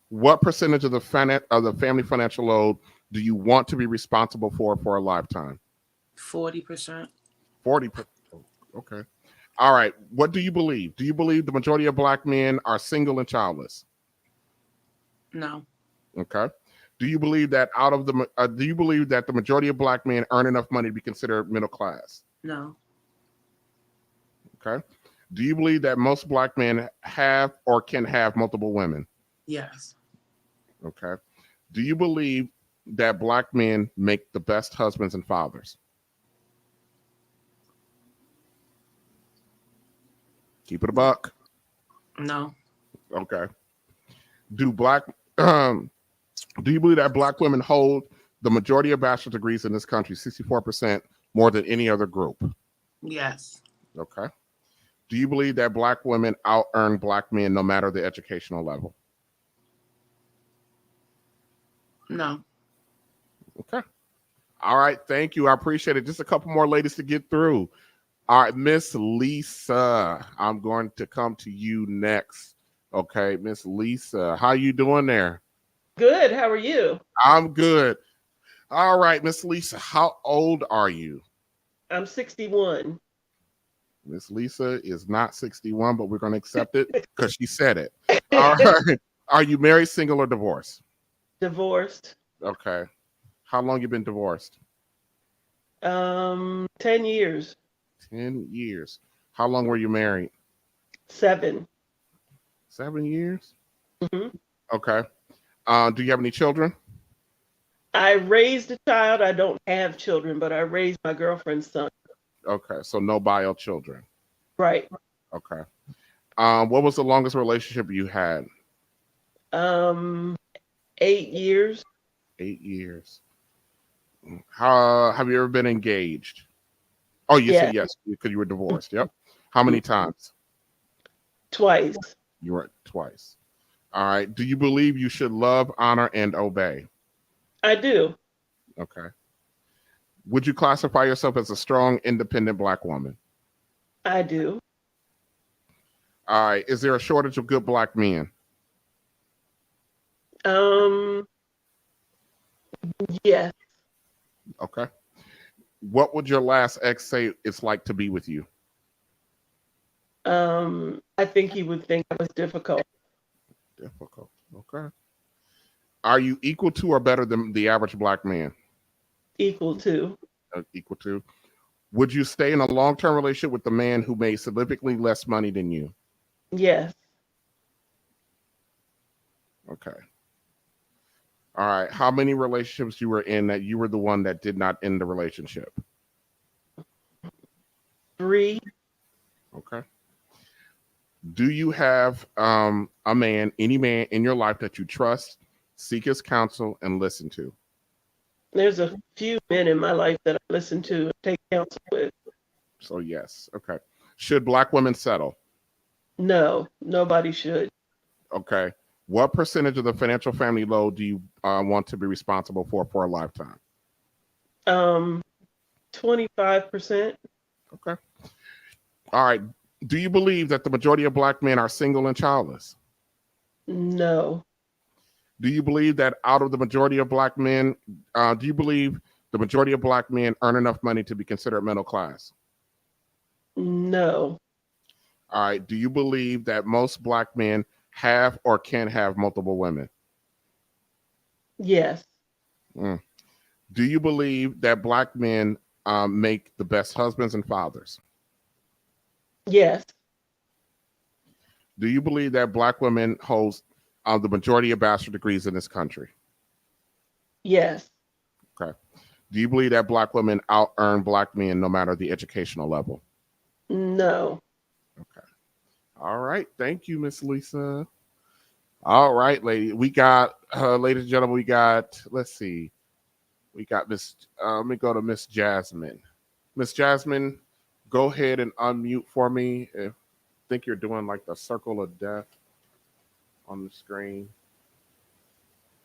Speaker 5: What percentage of the family financial load do you want to be responsible for a lifetime?
Speaker 9: 40%.
Speaker 5: 40%. Okay. All right. What do you believe? Do you believe the majority of black men are single and childless?
Speaker 9: No.
Speaker 5: Okay. Do you believe that do you believe that the majority of black men earn enough money to be considered middle class?
Speaker 9: No.
Speaker 5: Okay. Do you believe that most black men have or can have multiple women?
Speaker 9: Yes.
Speaker 5: Okay. Do you believe that black men make the best husbands and fathers? Keep it a buck.
Speaker 9: No.
Speaker 5: Okay. Do black do you believe that black women hold the majority of bachelor's degrees in this country, 64% more than any other group?
Speaker 9: Yes.
Speaker 5: Okay. Do you believe that black women out earn black men no matter the educational level?
Speaker 9: No.
Speaker 5: Okay. All right. Thank you. I appreciate it. Just a couple more ladies to get through. All right, Miss Lisa, I'm going to come to you next. Okay, Miss Lisa, how you doing there?
Speaker 10: Good. How are you?
Speaker 5: I'm good. All right, Miss Lisa, how old are you?
Speaker 10: I'm 61.
Speaker 5: Miss Lisa is not 61, but we're going to accept it because she said it. All right. Are you married, single, or divorced?
Speaker 10: Divorced.
Speaker 5: Okay. How long you been divorced?
Speaker 10: 10 years.
Speaker 5: 10 years. How long were you married?
Speaker 10: 7.
Speaker 5: 7 years?
Speaker 10: Mm-hmm.
Speaker 5: Okay. Do you have any children?
Speaker 10: I raised a child. I don't have children, but I raised my girlfriend's son.
Speaker 5: Okay, so no bio children.
Speaker 10: Right.
Speaker 5: Okay. What was the longest relationship you had?
Speaker 10: 8 years.
Speaker 5: 8 years. How have you ever been engaged? Oh, you
Speaker 10: Yeah.
Speaker 5: said yes because you were divorced. Yep. How many times?
Speaker 10: Twice.
Speaker 5: You were twice. All right. Do you believe you should love, honor, and obey?
Speaker 10: I do.
Speaker 5: Okay. Would you classify yourself as a strong, independent black woman?
Speaker 10: I do.
Speaker 5: All right. Is there a shortage of good black men?
Speaker 10: Yes.
Speaker 5: Okay. What would your last ex say it's like to be with you?
Speaker 10: I think he would think I was difficult.
Speaker 5: Difficult. Okay. Are you equal to or better than the average black man?
Speaker 10: Equal to.
Speaker 5: Equal to. Would you stay in a long-term relationship with the man who made significantly less money than you?
Speaker 10: Yes.
Speaker 5: Okay. All right. How many relationships you were in that you were the one that did not end the relationship?
Speaker 10: 3.
Speaker 5: Okay. Do you have a man, any man in your life that you trust, seek his counsel, and listen to?
Speaker 10: There's a few men in my life that I listen to and take counsel with.
Speaker 5: So yes. Okay. Should black women settle?
Speaker 10: No, nobody should.
Speaker 5: Okay. What percentage of the financial family load do you want to be responsible for a lifetime?
Speaker 10: 25%.
Speaker 5: Okay. All right. Do you believe that the majority of black men are single and childless?
Speaker 10: No.
Speaker 5: Do you believe that out of the majority of black men, do you believe the majority of black men earn enough money to be considered middle class?
Speaker 10: No.
Speaker 5: All right. Do you believe that most black men have or can have multiple women?
Speaker 10: Yes.
Speaker 5: Do you believe that black men make the best husbands and fathers?
Speaker 10: Yes.
Speaker 5: Do you believe that black women hold the majority of bachelor degrees in this country?
Speaker 10: Yes.
Speaker 5: Okay. Do you believe that black women out earn black men no matter the educational level?
Speaker 10: No.
Speaker 5: Okay. All right. Thank you, Miss Lisa. All right, lady. We got, ladies and gentlemen, we got, let's see. We got Miss, let me go to Miss Jasmine. Miss Jasmine, go ahead and unmute for me. I think you're doing like the circle of death on the screen.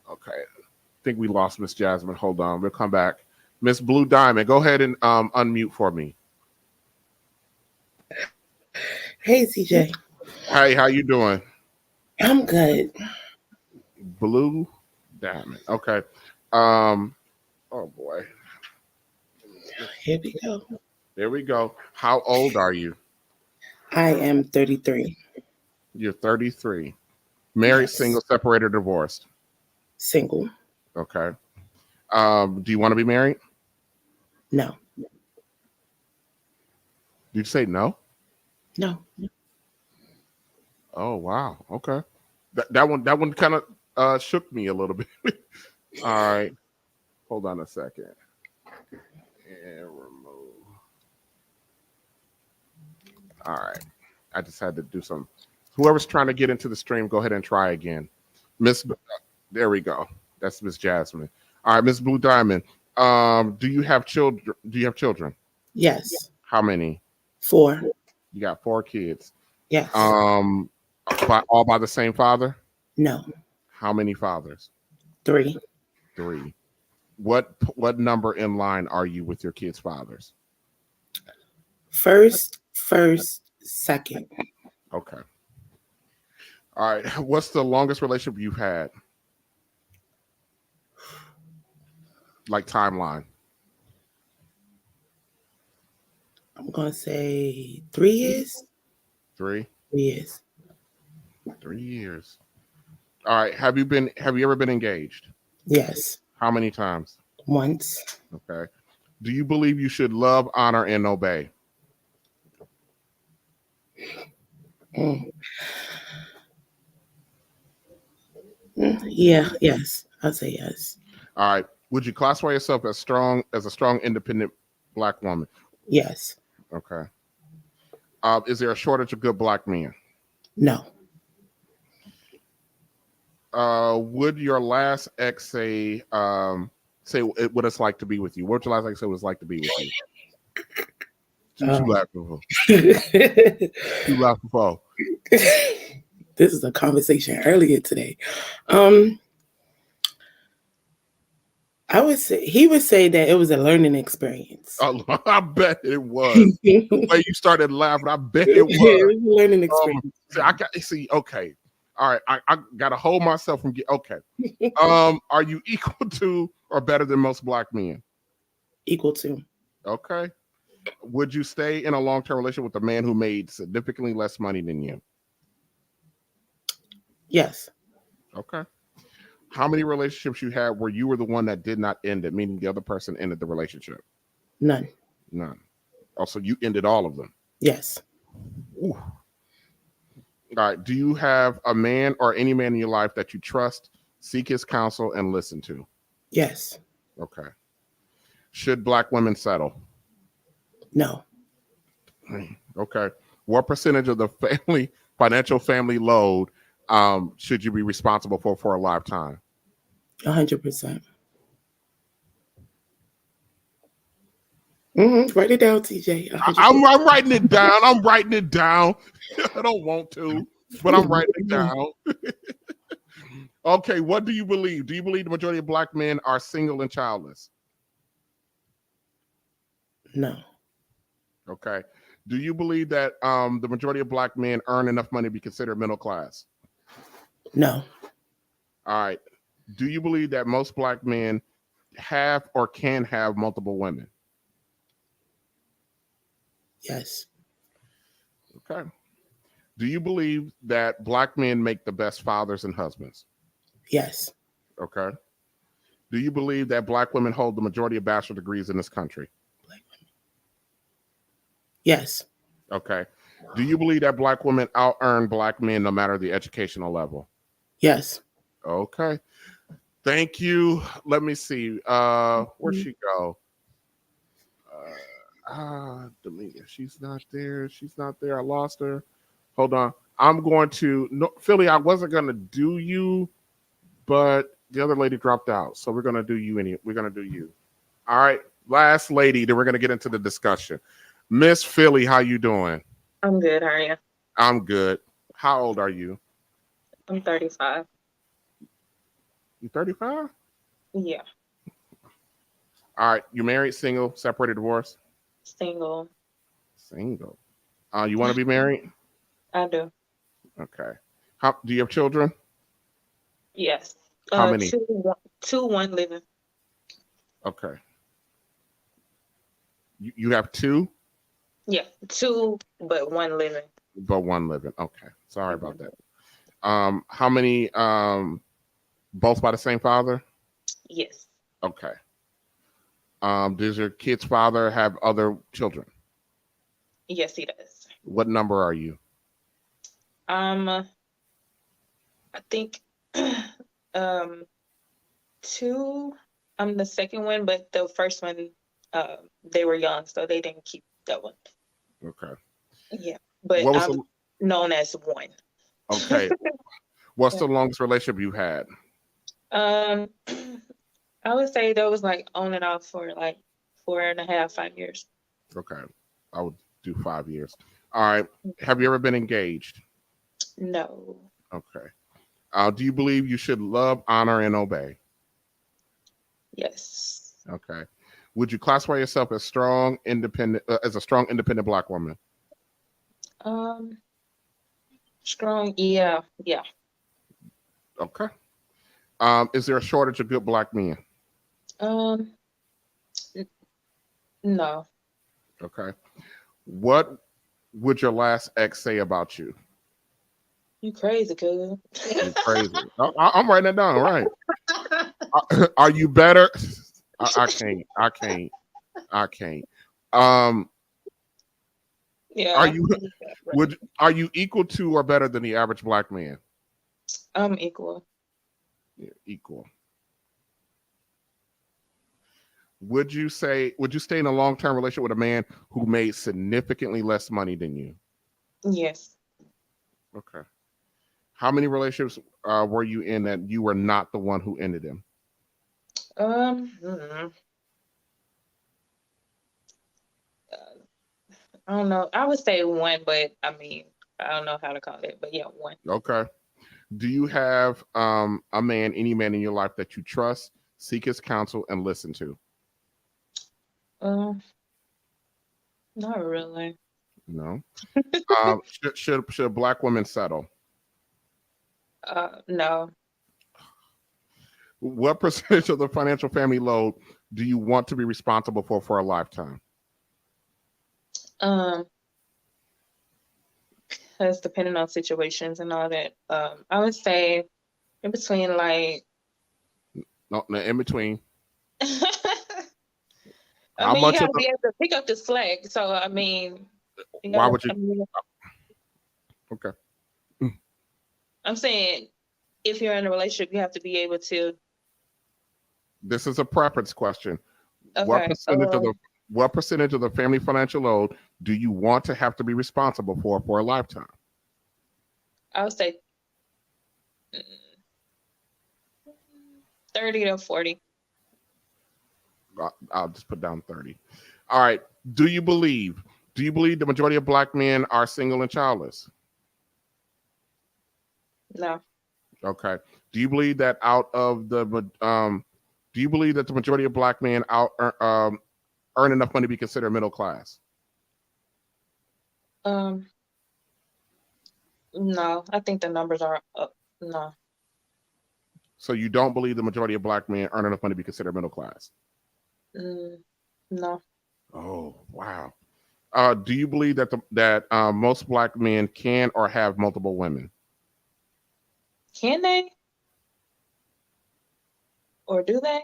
Speaker 5: Okay. I think we lost Miss Jasmine. Hold on. We'll come back. Miss Blue Diamond, go ahead and unmute for me.
Speaker 11: Hey, CJ.
Speaker 5: Hey, how you doing?
Speaker 11: I'm good.
Speaker 5: Blue Diamond. Okay. Um. Oh boy.
Speaker 11: Here we go.
Speaker 5: There we go. How old are you?
Speaker 11: I am 33.
Speaker 5: You're 33. Married,
Speaker 11: Yes.
Speaker 5: single, separated, divorced.
Speaker 11: Single.
Speaker 5: Okay. Do you want to be married?
Speaker 11: No.
Speaker 5: Did you say no?
Speaker 11: No.
Speaker 5: Oh wow. Okay. That one kind of shook me a little bit. All right. Hold on a second. And remove. All right. I just had to do some. Whoever's trying to get into the stream, go ahead and try again. Miss, there we go. That's Miss Jasmine. All right, Miss Blue Diamond. Do you have children? Do you have children?
Speaker 11: Yes.
Speaker 5: How many?
Speaker 11: 4.
Speaker 5: You got 4 kids.
Speaker 11: Yes.
Speaker 5: All by the same father?
Speaker 11: No.
Speaker 5: How many fathers?
Speaker 11: 3.
Speaker 5: 3. What number in line are you with your kids' fathers?
Speaker 11: First, second.
Speaker 5: Okay. All right. What's the longest relationship you've had? Like timeline.
Speaker 11: I'm going to say 3 years.
Speaker 5: 3?
Speaker 11: 3 years.
Speaker 5: 3 years. All right. Have you ever been engaged?
Speaker 11: Yes.
Speaker 5: How many times?
Speaker 11: Once.
Speaker 5: Okay. Do you believe you should love, honor, and obey?
Speaker 11: Yeah. Yes. I'll say yes.
Speaker 5: All right. Would you classify yourself as a strong, independent Black woman?
Speaker 11: Yes.
Speaker 5: Okay. Is there a shortage of good Black men?
Speaker 11: No.
Speaker 5: Would your last ex say what it's like to be with you? What would your last ex say what it's like to be with you? You laughing for? You laughing for?
Speaker 11: This is a conversation earlier today. I would say he would say that it was a learning experience.
Speaker 5: Oh, I bet it was. The way you started laughing, I bet it was.
Speaker 11: It was a learning experience.
Speaker 5: Okay. All right. I gotta hold myself from okay. Are you equal to or better than most Black men?
Speaker 11: Equal to.
Speaker 5: Okay. Would you stay in a long-term relationship with a man who made significantly less money than you?
Speaker 11: Yes.
Speaker 5: Okay. How many relationships you had where you were the one that did not end it, meaning the other person ended the relationship?
Speaker 11: None.
Speaker 5: None. Also, you ended all of them?
Speaker 11: Yes.
Speaker 5: Ooh. All right. Do you have a man or any man in your life that you trust, seek his counsel, and listen to?
Speaker 11: Yes.
Speaker 5: Okay. Should Black women settle?
Speaker 11: No.
Speaker 5: Okay. What percentage of the financial family load should you be responsible for a lifetime?
Speaker 11: 100%. Write it down, TJ.
Speaker 5: I'm writing it down. I'm writing it down. I don't want to, but I'm writing it down. Okay, what do you believe? Do you believe the majority of Black men are single and childless?
Speaker 11: No.
Speaker 5: Okay. Do you believe that the majority of Black men earn enough money to be considered middle class?
Speaker 11: No.
Speaker 5: All right. Do you believe that most Black men have or can have multiple women?
Speaker 11: Yes.
Speaker 5: Okay. Do you believe that Black men make the best fathers and husbands?
Speaker 11: Yes.
Speaker 5: Okay. Do you believe that Black women hold the majority of bachelor degrees in this country?
Speaker 11: Yes.
Speaker 5: Okay. Do you believe that Black women out-earn Black men no matter the educational level?
Speaker 11: Yes.
Speaker 5: Okay. Thank you. Let me see. Where'd she go? Dominga. She's not there. She's not there. I lost her. Hold on. I'm going to Philly. I wasn't going to do you, but the other lady dropped out. So we're going to do you We're going to do you. All right. Last lady. Then we're going to get into the discussion. Miss Philly, how you doing?
Speaker 12: I'm good. How are you?
Speaker 5: I'm good. How old are you?
Speaker 12: I'm 35.
Speaker 5: You 35?
Speaker 12: Yeah.
Speaker 5: All right. You married, single, separated, divorced?
Speaker 12: Single.
Speaker 5: Single. You want to be married?
Speaker 12: I do.
Speaker 5: Okay. How do you have children?
Speaker 12: Yes.
Speaker 5: How many?
Speaker 12: One living.
Speaker 5: Okay. You have two,
Speaker 12: Yeah, two, but one living.
Speaker 5: but one living. Okay. Sorry about that. How many? Both by the same father?
Speaker 12: Yes.
Speaker 5: Okay. Does your kid's father have other children?
Speaker 12: Yes, he does.
Speaker 5: What number are you?
Speaker 12: I think two. I'm the second one, but the first one, they were young, so they didn't keep that one.
Speaker 5: Okay.
Speaker 12: Yeah, but
Speaker 5: What was
Speaker 12: I'm
Speaker 5: the
Speaker 12: known as one.
Speaker 5: okay? What's the longest relationship you had?
Speaker 12: Um, I would say that was like on and off for like 4.5, 5 years.
Speaker 5: Okay. I would do 5 years. All right. Have you ever been engaged?
Speaker 12: No.
Speaker 5: Okay. Do you believe you should love, honor, and obey?
Speaker 12: Yes.
Speaker 5: Okay. Would you classify yourself as strong, independent, as a strong, independent Black woman?
Speaker 12: Um, Strong. Yeah. Yeah.
Speaker 5: Okay. Is there a shortage of good Black men?
Speaker 12: Um, no.
Speaker 5: Okay. What would your last ex say about you?
Speaker 12: You crazy, cuz.
Speaker 5: You're crazy. I'm writing that down. Right. Are you better? I can't. I can't. I can't.
Speaker 12: Yeah.
Speaker 5: Are you are you equal to or better than the average Black man?
Speaker 12: I'm equal.
Speaker 5: Yeah, equal. Would you stay in a long-term relationship with a man who made significantly less money than you?
Speaker 12: Yes.
Speaker 5: Okay. How many relationships were you in that you were not the one who ended them?
Speaker 12: I don't know. I would say one, but I mean, I don't know how to call it, but yeah, one.
Speaker 5: Okay. Do you have any man in your life that you trust, seek his counsel, and listen to?
Speaker 12: Not really.
Speaker 5: No. Should Black women settle?
Speaker 12: No.
Speaker 5: What percentage of the financial family load do you want to be responsible for a lifetime?
Speaker 12: Because depending on situations and all that, I would say in between like.
Speaker 5: No, in between.
Speaker 12: I mean, you have to be able to pick up the slack. So I mean,
Speaker 5: why would you? Okay.
Speaker 12: I'm saying if you're in a relationship, you have to be able to.
Speaker 5: This is a preference question.
Speaker 12: Okay.
Speaker 5: What percentage of the family financial load do you want to have to be responsible for a lifetime?
Speaker 12: I would say 30 to 40.
Speaker 5: I'll just put down 30. All right. Do you believe the majority of Black men are single and childless?
Speaker 12: No.
Speaker 5: Okay. Do you believe that do you believe that the majority of Black men earn enough money to be considered middle class?
Speaker 12: No, I think the numbers are up. No.
Speaker 5: So you don't believe the majority of Black men earn enough money to be considered middle class?
Speaker 12: No.
Speaker 5: Oh, wow. Do you believe that most Black men can or have multiple women?
Speaker 12: Can they? Or do they?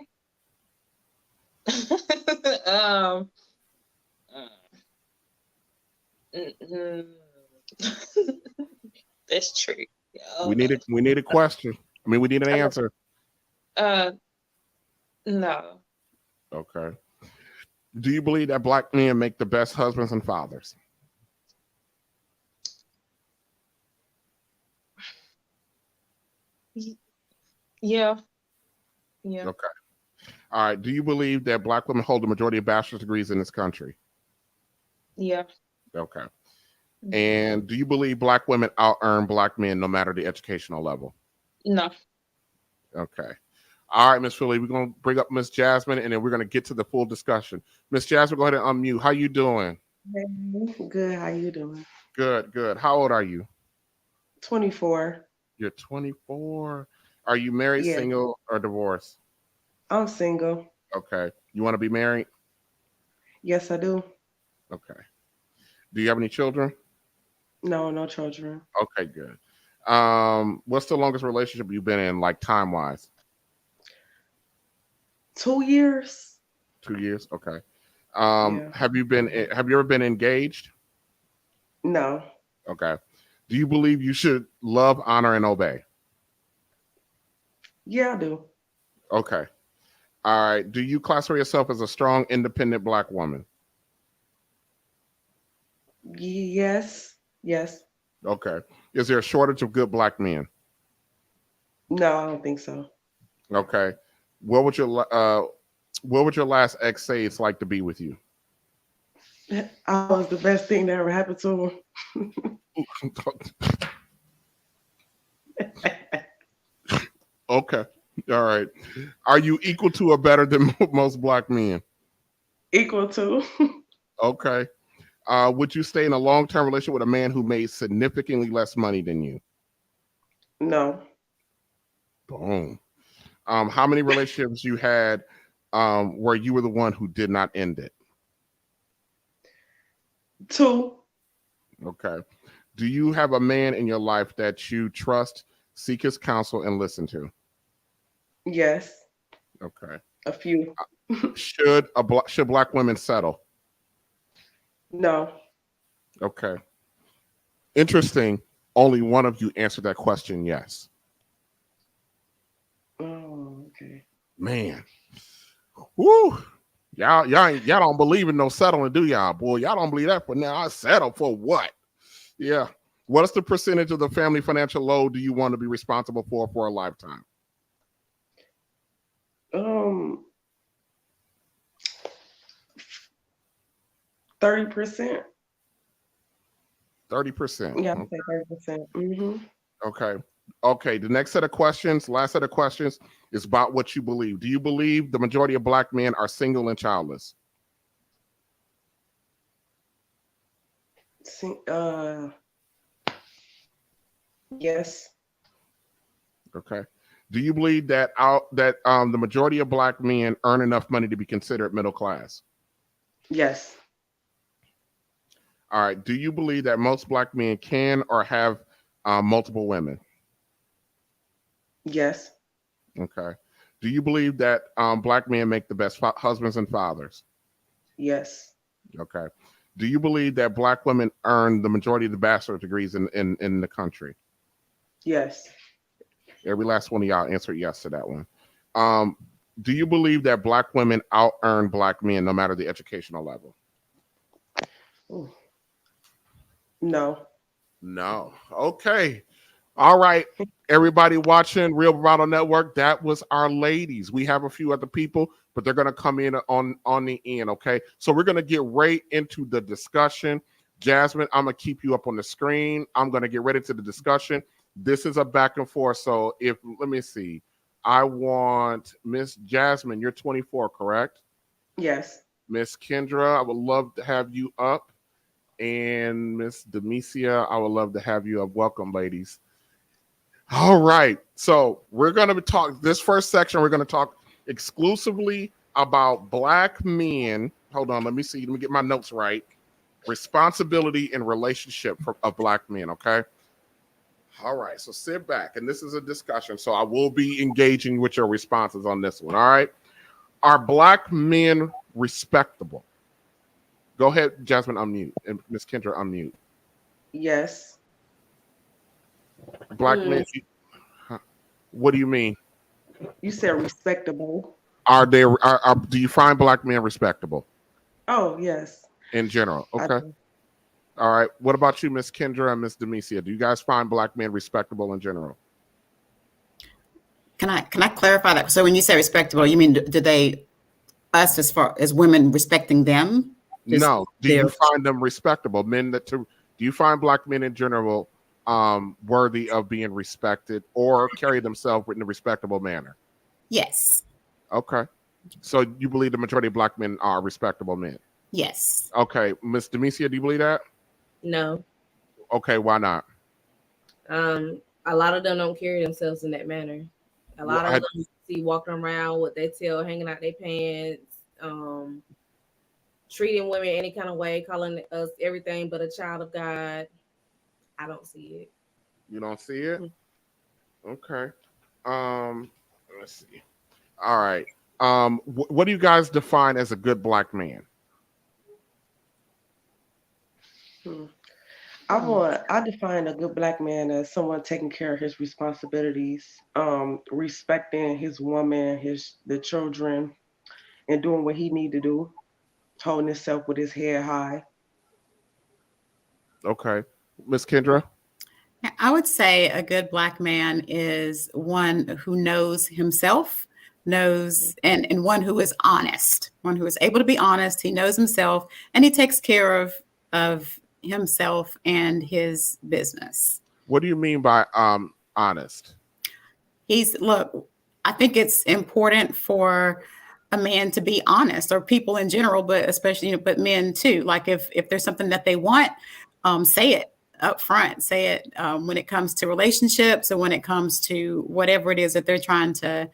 Speaker 12: That's true.
Speaker 5: We need a question. I mean, we need an answer.
Speaker 12: No.
Speaker 5: Okay. Do you believe that Black men make the best husbands and fathers?
Speaker 12: Yeah.
Speaker 5: Okay. All right. Do you believe that Black women hold the majority of bachelor's degrees in this country?
Speaker 12: Yeah.
Speaker 5: Okay. And do you believe Black women out-earn Black men no matter the educational level?
Speaker 12: No.
Speaker 5: Okay. All right, Miss Philly, we're going to bring up Miss Jasmine, and then we're going to get to the full discussion. Miss Jasmine, go ahead and unmute. How you doing?
Speaker 13: Good. How you doing?
Speaker 5: Good. How old are you?
Speaker 13: 24.
Speaker 5: You're 24. Are you married,
Speaker 13: Yeah.
Speaker 5: single, or divorced?
Speaker 13: I'm single.
Speaker 5: Okay. You want to be married?
Speaker 13: Yes, I do.
Speaker 5: Okay. Do you have any children?
Speaker 13: No, no children.
Speaker 5: Okay, good. What's the longest relationship you've been in, like time-wise?
Speaker 13: 2 years.
Speaker 5: 2 years? Okay.
Speaker 13: Yeah.
Speaker 5: Have you ever been engaged?
Speaker 13: No.
Speaker 5: Okay. Do you believe you should love, honor, and obey?
Speaker 13: Yeah, I do.
Speaker 5: Okay. All right. Do you classify yourself as a strong, independent Black woman?
Speaker 13: Yes. Yes.
Speaker 5: Okay. Is there a shortage of good Black men?
Speaker 13: No, I don't think so.
Speaker 5: Okay. What would your last ex say it's like to be with you?
Speaker 13: I was the best thing that ever happened to him.
Speaker 5: Okay. All right. Are you equal to or better than most Black men?
Speaker 13: Equal to.
Speaker 5: Okay. Would you stay in a long-term relationship with a man who made significantly less money than you?
Speaker 13: No.
Speaker 5: Boom. How many relationships you had where you were the one who did not end it?
Speaker 13: 2.
Speaker 5: Okay. Do you have a man in your life that you trust, seek his counsel, and listen to?
Speaker 13: Yes.
Speaker 5: Okay.
Speaker 13: A few.
Speaker 5: Should Black women settle?
Speaker 13: No.
Speaker 5: Okay. Interesting. Only one of you answered that question yes.
Speaker 13: Oh, okay.
Speaker 5: Man. Woo. Y'all don't believe in no settling, do y'all? Boy, y'all don't believe that for now. I settle for what? Yeah. What is the percentage of the family financial load do you want to be responsible for a lifetime?
Speaker 13: 30%.
Speaker 5: 30%.
Speaker 13: Yeah, I'd say 30%. Mm-hmm.
Speaker 5: Okay. Okay. The next set of questions, last set of questions, is about what you believe. Do you believe the majority of Black men are single and childless?
Speaker 13: Yes.
Speaker 5: Okay. Do you believe that the majority of Black men earn enough money to be considered middle class?
Speaker 13: Yes.
Speaker 5: All right. Do you believe that most Black men can or have multiple women?
Speaker 13: Yes.
Speaker 5: Okay. Do you believe that Black men make the best husbands and fathers?
Speaker 13: Yes.
Speaker 5: Okay. Do you believe that Black women earn the majority of the bachelor's degrees in the country?
Speaker 13: Yes.
Speaker 5: Every last one of y'all answered yes to that one. Do you believe that Black women out earn Black men no matter the educational level?
Speaker 13: Ooh. No.
Speaker 5: No. Okay. All right. Everybody watching Real Bravado Network, that was our ladies. We have a few other people, but they're going to come in on the end, okay? So we're going to get right into the discussion. Jasmine, I'm going to keep you up on the screen. I'm going to get ready to the discussion. This is a back and forth. So let me see. I want Miss Jasmine, you're 24, correct?
Speaker 13: Yes.
Speaker 5: Miss Kendra, I would love to have you up. And Miss Demesia, I would love to have you up. Welcome, ladies. All right. So we're going to talk this first section. We're going to talk exclusively about Black men. Hold on. Let me see. Let me get my notes right. Responsibility and relationship of Black men. Okay. All right. So sit back. And this is a discussion. So I will be engaging with your responses on this one. All right. Are Black men respectable? Go ahead, Jasmine, unmute. And Miss Kendra, unmute.
Speaker 13: Yes.
Speaker 5: Black men. What do you mean?
Speaker 13: You said respectable.
Speaker 5: Do you find Black men respectable?
Speaker 13: Oh, yes.
Speaker 5: In general. Okay. All right. What about you, Miss Kendra and Miss Demesia? Do you guys find Black men respectable in general?
Speaker 8: Can I clarify that? So when you say respectable, you mean do they us as far as women respecting them?
Speaker 5: No. Do you find them respectable? Do you find Black men in general worthy of being respected or carry themselves in a respectable manner?
Speaker 8: Yes.
Speaker 5: Okay. So you believe the majority of Black men are respectable men?
Speaker 8: Yes.
Speaker 5: Okay. Miss Demesia, do you believe that?
Speaker 7: No.
Speaker 5: Okay. Why not?
Speaker 7: A lot of them don't carry themselves in that manner. A lot of them you see walking around with their tail hanging out their pants, treating women any kind of way, calling us everything but a child of God. I don't see it.
Speaker 5: You don't see it? Okay. Let's see. All right. What do you guys define as a good black man?
Speaker 13: I define a good black man as someone taking care of his responsibilities, respecting his woman, the children, and doing what he need to do, holding himself with his head high.
Speaker 5: Okay. Miss Kendra?
Speaker 8: I would say a good black man is one who knows himself, and one who is honest, one who is able to be honest. He knows himself and he takes care of himself and his business.
Speaker 5: What do you mean by honest?
Speaker 8: I think it's important for a man to be honest, or people in general, but especially, but men too. Like if there's something that they want, say it up front, say it when it comes to relationships, or when it comes to whatever it is that they're trying to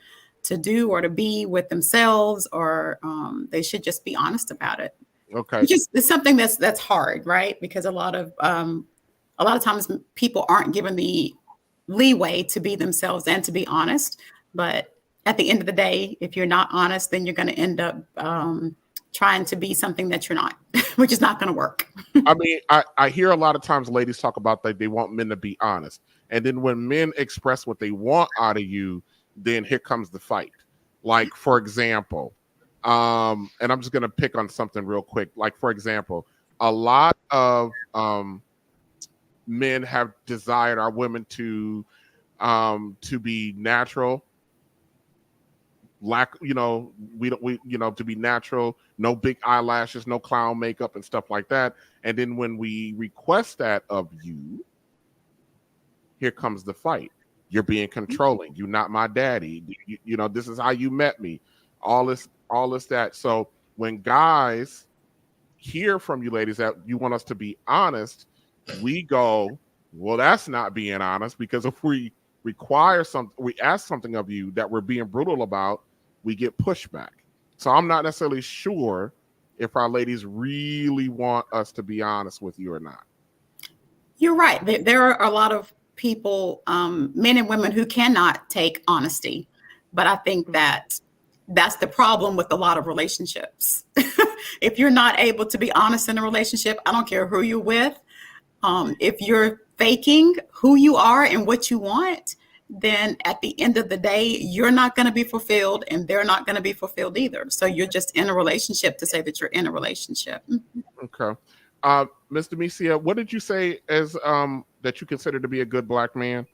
Speaker 8: do or to be with themselves, or they should just be honest about it.
Speaker 5: Okay.
Speaker 8: It's something that's hard, right? Because a lot of times people aren't given the leeway to be themselves and to be honest. But at the end of the day, if you're not honest, then you're going to end up trying to be something that you're not, which is not going to work.
Speaker 5: I mean, I hear a lot of times ladies talk about that they want men to be honest. And then when men express what they want out of you, then here comes the fight. Like, for example, and I'm just going to pick on something real quick. Like, for example, a lot of men have desired our women to be natural. To be natural, no big eyelashes, no clown makeup and stuff like that. And then when we request that of you, here comes the fight. You're being controlling. You're not my daddy. This is how you met me. All this that. So when guys hear from you ladies that you want us to be honest, we go, well, that's not being honest, because if we ask something of you that we're being brutal about, we get pushback. So I'm not necessarily sure if our ladies really want us to be honest with you or not.
Speaker 8: You're right. There are a lot of people, men and women, who cannot take honesty. But I think that's the problem with a lot of relationships. If you're not able to be honest in a relationship, I don't care who you're with. If you're faking who you are and what you want, then at the end of the day, you're not going to be fulfilled and they're not going to be fulfilled either. So you're just in a relationship to say that you're in a relationship.
Speaker 5: Okay. Mr. Misia, what did you say as that you consider to be a good black man?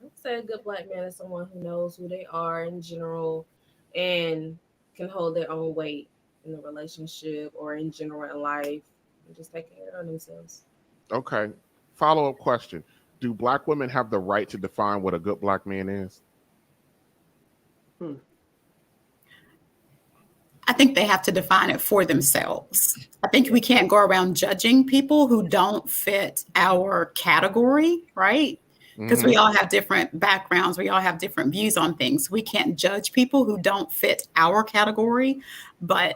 Speaker 7: I'd say a good black man is someone who knows who they are in general and can hold their own weight in a relationship or in general in life, and just take care of themselves.
Speaker 5: Okay. Follow-up question. Do black women have the right to define what a good black man is?
Speaker 8: I think they have to define it for themselves. I think we can't go around judging people who don't fit our category, right? Because we all have different backgrounds. We all have different views on things. We can't judge people who don't fit our category, but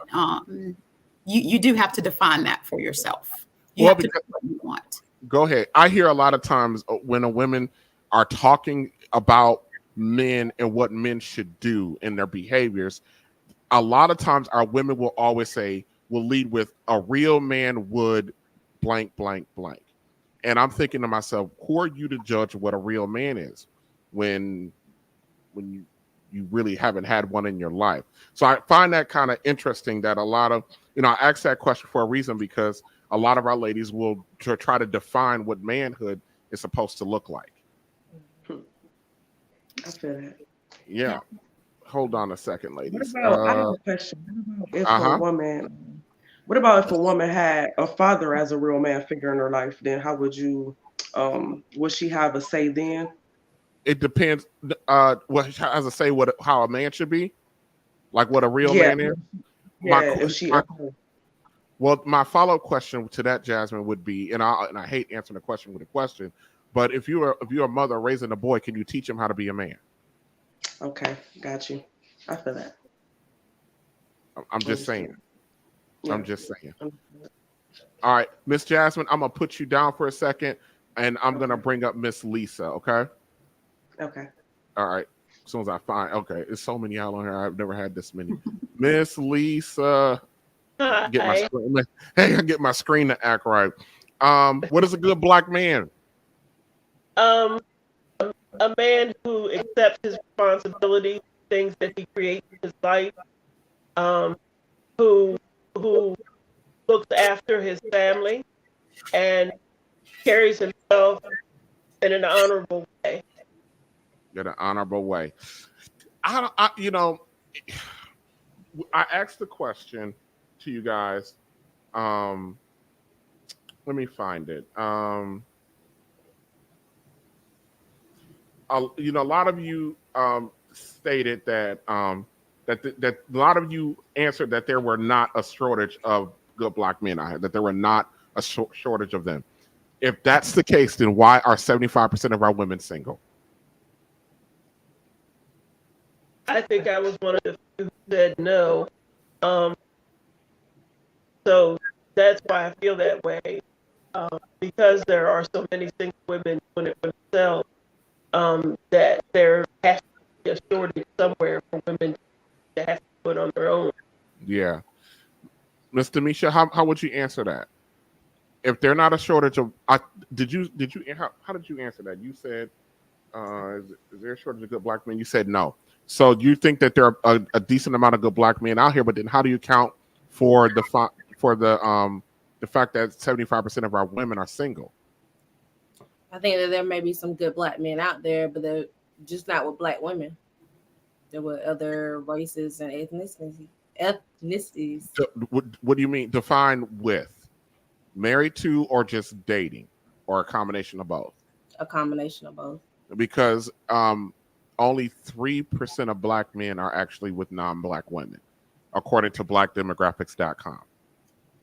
Speaker 8: you do have to define that for yourself. You have to know what you want.
Speaker 5: Go ahead. I hear a lot of times when women are talking about men and what men should do in their behaviors, a lot of times our women will always say, will lead with, a real man would blank, blank, blank. And I'm thinking to myself, who are you to judge what a real man is when you really haven't had one in your life? So I find that kind of interesting that a lot of, I asked that question for a reason, because a lot of our ladies will try to define what manhood is supposed to look like.
Speaker 13: I feel that.
Speaker 5: Yeah. Hold on a second, ladies.
Speaker 13: I have a question. What about if a woman had a father as a real man figure in her life? Then how would you, would she have a say then?
Speaker 5: It depends. What has a say how a man should be, like what a real man is. Well, my follow-up question to that, Jasmine, would be, and I hate answering the question with a question, But if you're a mother raising a boy, can you teach him how to be a man?
Speaker 13: Okay, got you. I feel that.
Speaker 5: I'm just saying.
Speaker 13: Yeah.
Speaker 5: I'm just saying. All right, Miss Jasmine, I'm gonna put you down for a second, and I'm gonna bring up Miss Lisa. Okay.
Speaker 13: Okay.
Speaker 5: All right. As soon as I find, okay, there's so many out on here. I've never had this many. Miss Lisa, get my
Speaker 10: Hi.
Speaker 5: screen. Hey, I get my screen to act right. What is a good black man?
Speaker 10: A man who accepts his responsibility, things that he creates in his life, who looks after his family and carries himself in an honorable way.
Speaker 5: In an honorable way. I asked the question to you guys. Let me find it. A lot of you stated that that a lot of you answered that there were not a shortage of good black men out here, that there were not a shortage of them. If that's the case, then why are 75% of our women single?
Speaker 10: I think I was one of the few who said no. So that's why I feel that way. Because there are so many single women doing it for themselves, that there has to be a shortage somewhere for women to have to put on their own.
Speaker 5: Yeah. Mr. Misha, how would you answer that? If they're not a shortage of, how did you answer that? You said, is there a shortage of good black men? You said no. So you think that there are a decent amount of good black men out here, but then how do you account for the fact that 75% of our women are single?
Speaker 7: I think that there may be some good black men out there, but they're just not with black women. They're with other races and ethnicities.
Speaker 5: What do you mean? Define with married to or just dating or a combination of both?
Speaker 7: A combination of both.
Speaker 5: Because only 3% of black men are actually with non-black women, according to blackdemographics.com,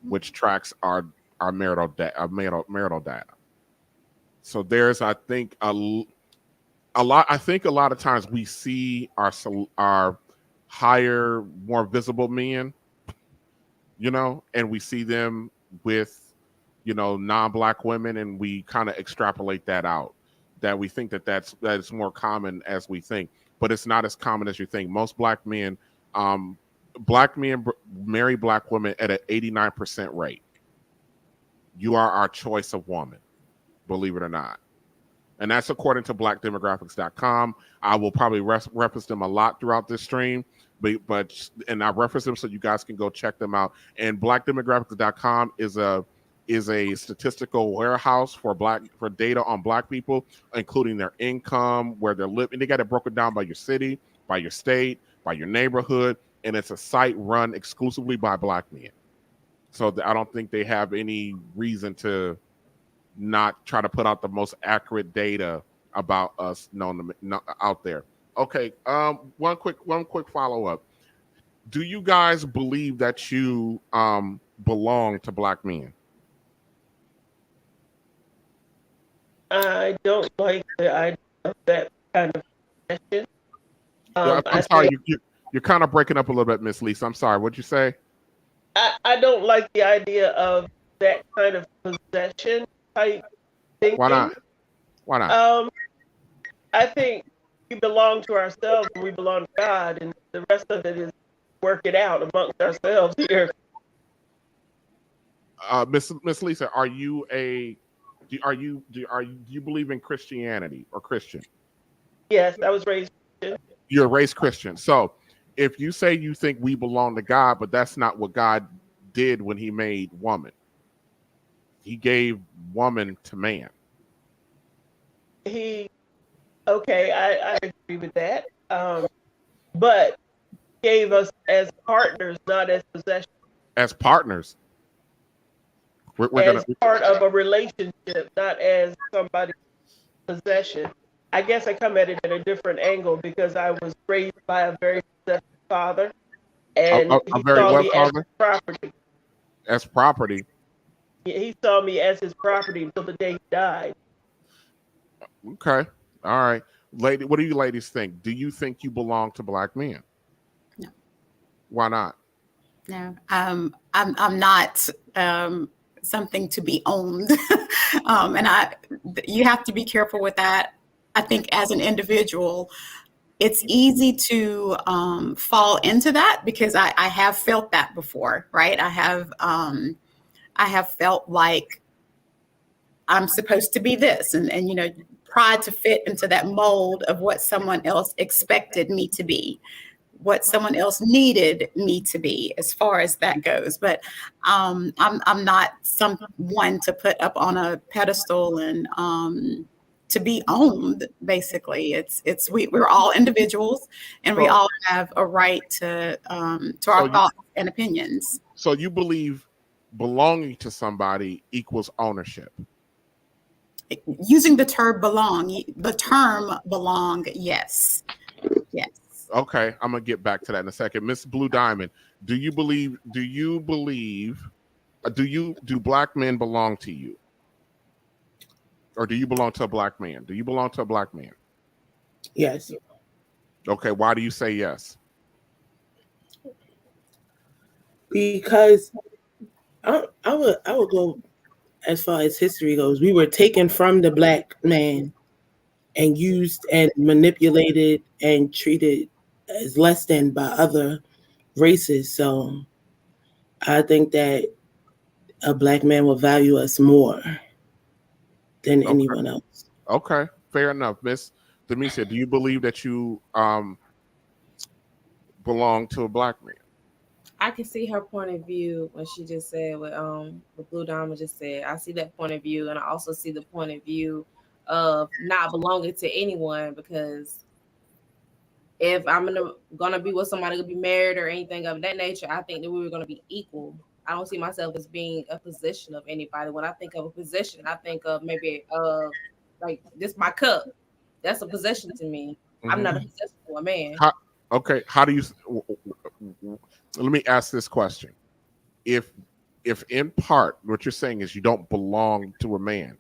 Speaker 5: which tracks our marital data. So there's, I think, a lot. I think a lot of times we see our higher, more visible men, and we see them with, non-black women, and we kind of extrapolate that out. That we think that's more common as we think, but it's not as common as you think. Most black men marry black women at an 89% rate. You are our choice of woman, believe it or not. And that's according to blackdemographics.com. I will probably reference them a lot throughout this stream, but I reference them so you guys can go check them out. And blackdemographics.com is a statistical warehouse for data on black people, including their income, where they're living. They got it broken down by your city, by your state, by your neighborhood, and it's a site run exclusively by black men. So I don't think they have any reason to not try to put out the most accurate data about us out there. Okay, one quick follow up. Do you guys believe that you belong to black men?
Speaker 10: I don't like the idea of that kind of question.
Speaker 5: I'm sorry, you're kind of breaking up a little bit, Miss Lisa. I'm sorry. What'd you say?
Speaker 10: I don't like the idea of that kind of possession type thinking.
Speaker 5: Why not?
Speaker 10: I think we belong to ourselves and we belong to God, and the rest of it is work it out amongst ourselves here.
Speaker 5: Miss Lisa, do you believe in Christianity or Christian?
Speaker 10: Yes, I was raised Christian.
Speaker 5: You're raised Christian. So if you say you think we belong to God, but that's not what God did when he made woman. He gave woman to man.
Speaker 10: I agree with that. But gave us as partners, not as possession.
Speaker 5: As partners. We're
Speaker 10: as part of a relationship, not as somebody's possession. I guess I come at it at a different angle because I was raised by a very possessive father, and he saw me as his property.
Speaker 5: As property.
Speaker 10: He saw me as his property until the day he died.
Speaker 5: Okay. All right. Lady, what do you ladies think? Do you think you belong to black men?
Speaker 8: No.
Speaker 5: Why not?
Speaker 8: No, I'm not something to be owned, and you have to be careful with that. I think as an individual, it's easy to fall into that because I have felt that before, right? I have felt like I'm supposed to be this, and tried to fit into that mold of what someone else expected me to be, what someone else needed me to be as far as that goes. But I'm not someone to put up on a pedestal and to be owned. Basically, we're all individuals and we
Speaker 5: So,
Speaker 8: all have a right to
Speaker 5: so
Speaker 8: our
Speaker 5: you,
Speaker 8: thoughts and opinions.
Speaker 5: so you believe belonging to somebody equals ownership?
Speaker 8: Using the term belong, yes. Yes.
Speaker 5: Okay, I'm gonna get back to that in a second. Miss Blue Diamond, do black men belong to you? Or do you belong to a black man? Do you belong to a black man?
Speaker 11: Yes.
Speaker 5: Okay, why do you say yes?
Speaker 11: Because I would go as far as history goes. We were taken from the black man and used and manipulated and treated as less than by other races. So I think that a black man will value us more than
Speaker 5: Okay,
Speaker 11: anyone else.
Speaker 5: okay, fair enough. Miss Demesia, do you believe that you belong to a black man?
Speaker 7: I can see her point of view when she just said what Blue Diamond just said. I see that point of view, and I also see the point of view of not belonging to anyone, because if I'm gonna be with somebody to be married or anything of that nature, I think that we were gonna be equal. I don't see myself as being a position of anybody. When I think of a position, I think of maybe like this my cup. That's a possession to me. I'm not a
Speaker 5: Mm-hmm.
Speaker 7: possession to a man.
Speaker 5: Okay, how do you? Let me ask this question: If in part what you're saying is you don't belong to a man,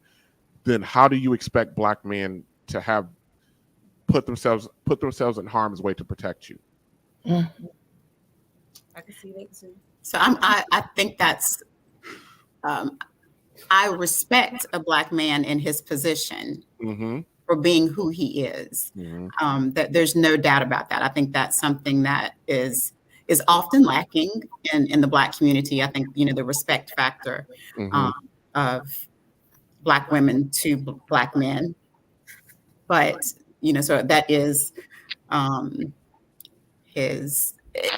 Speaker 5: then how do you expect black men to have put themselves in harm's way to protect you?
Speaker 11: Mm.
Speaker 7: I can see that too.
Speaker 8: So I think that's I respect a black man in his position
Speaker 5: Mm-hmm.
Speaker 8: for being who he is.
Speaker 5: Mm-hmm.
Speaker 8: That there's no doubt about that. I think that's something that is often lacking in the black community. I think the respect factor
Speaker 5: Mm-hmm.
Speaker 8: of black women to black men, but so that is his.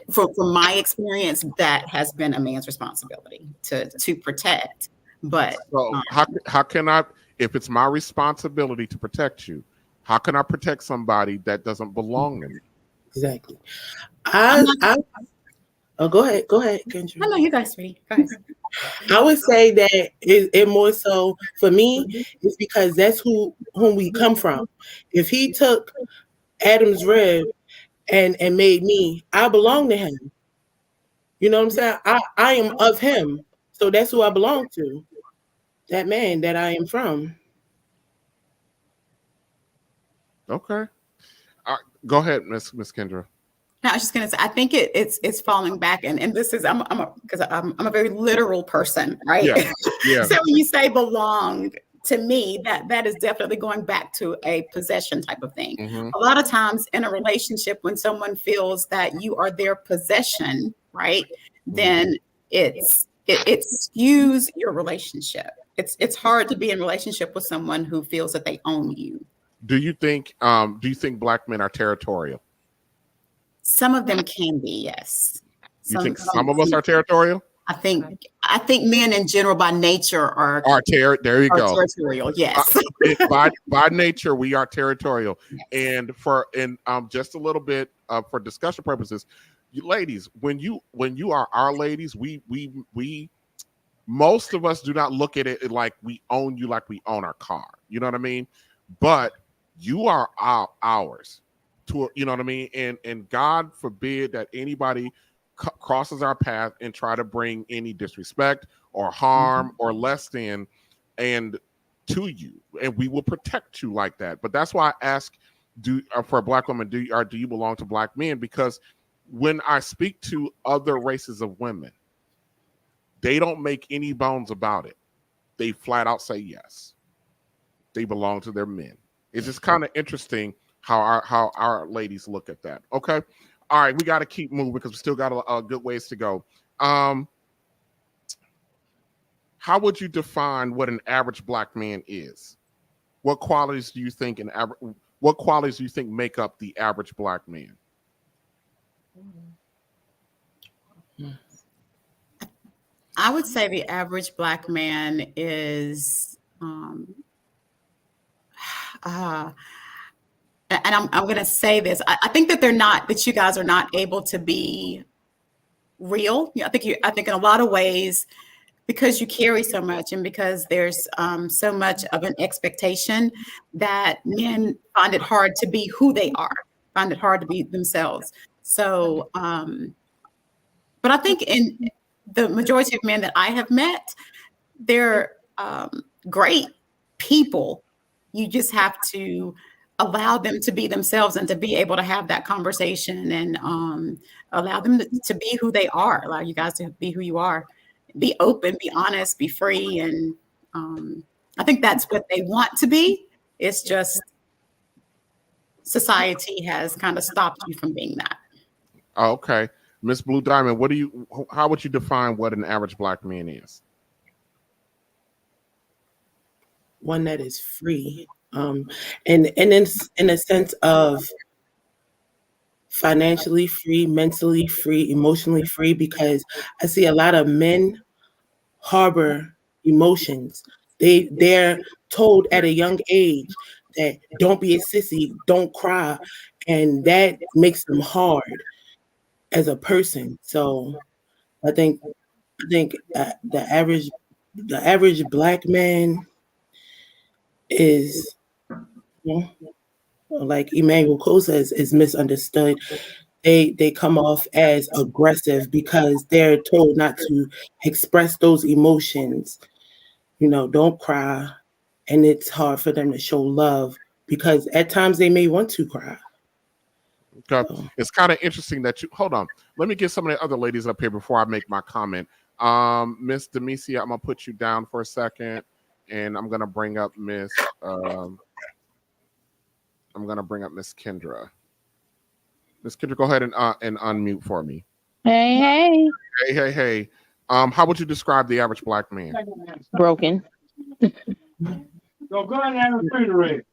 Speaker 8: From my experience, that has been a man's responsibility to protect. But
Speaker 5: So how can I, if it's my responsibility to protect you, how can I protect somebody that doesn't belong to me?
Speaker 11: Exactly.
Speaker 8: I'm not.
Speaker 11: Oh, go ahead, Kendra.
Speaker 8: I know you guys, sweetie. Go ahead.
Speaker 11: I would say that it more so for me is because that's whom we come from. If he took Adam's rib and made me, I belong to him. You know what I'm saying? I am of him. So that's who I belong to. That man that I am from.
Speaker 5: Okay. Go ahead, Miss Kendra.
Speaker 8: No, I was just gonna say, I think it's falling back, and this is because I'm a very literal person, right?
Speaker 5: Yeah. Yeah.
Speaker 8: So when you say belong, to me, that is definitely going back to a possession type of thing.
Speaker 5: Mm-hmm.
Speaker 8: A lot of times in a relationship, when someone feels that you are their possession, right, then it skews your relationship. It's hard to be in relationship with someone who feels that they own you.
Speaker 5: Do you think black men are territorial?
Speaker 8: Some of them can be, yes.
Speaker 5: You think some of us are territorial?
Speaker 8: I think men in general by nature are
Speaker 5: there you go.
Speaker 8: territorial. Yes.
Speaker 5: By nature, we are territorial.
Speaker 8: Yes.
Speaker 5: And just a little bit for discussion purposes, you ladies, when you are our ladies, we most of us do not look at it like we own you, like we own our car. You know what I mean? But you are ours. You know what I mean? And God forbid that anybody crosses our path and try to bring any disrespect or harm or less than. And to you, and we will protect you like that. But that's why I ask, for a black woman, do you belong to black men? Because when I speak to other races of women, they don't make any bones about it. They flat out say yes. They belong to their men. It's just kind of interesting how our ladies look at that. Okay. All right, we got to keep moving because we still got a good ways to go. How would you define what an average black man is? What qualities do you think make up the average black man?
Speaker 8: I would say the average black man is, and I'm going to say this. I think that you guys are not able to be real. I think in a lot of ways, because you carry so much and because there's so much of an expectation, that men find it hard to be who they are, find it hard to be themselves. So, but I think in the majority of men that I have met, they're great people. You just have to allow them to be themselves and to be able to have that conversation and allow them to be who they are. Allow you guys to be who you are. Be open, be honest, be free. And I think that's what they want to be. It's just society has kind of stopped you from being that.
Speaker 5: Oh, okay. Miss Blue Diamond, how would you define what an average black man is?
Speaker 11: One that is free. And in a sense of financially free, mentally free, emotionally free, because I see a lot of men harbor emotions. They're told at a young age that don't be a sissy, don't cry, and that makes them hard as a person. So I think the average black man is, like Emmanuel Cole says, is misunderstood. They come off as aggressive because they're told not to express those emotions. Don't cry, and it's hard for them to show love because at times they may want to cry.
Speaker 5: Okay. It's kind of interesting that hold on. Let me get some of the other ladies up here before I make my comment. Miss Demesia, I'm gonna put you down for a second, and I'm gonna bring up Miss Kendra. Miss Kendra, go ahead and unmute for me.
Speaker 6: Hey.
Speaker 5: Hey. How would you describe the average black man?
Speaker 6: Broken.
Speaker 2: Go in there and refrigerator.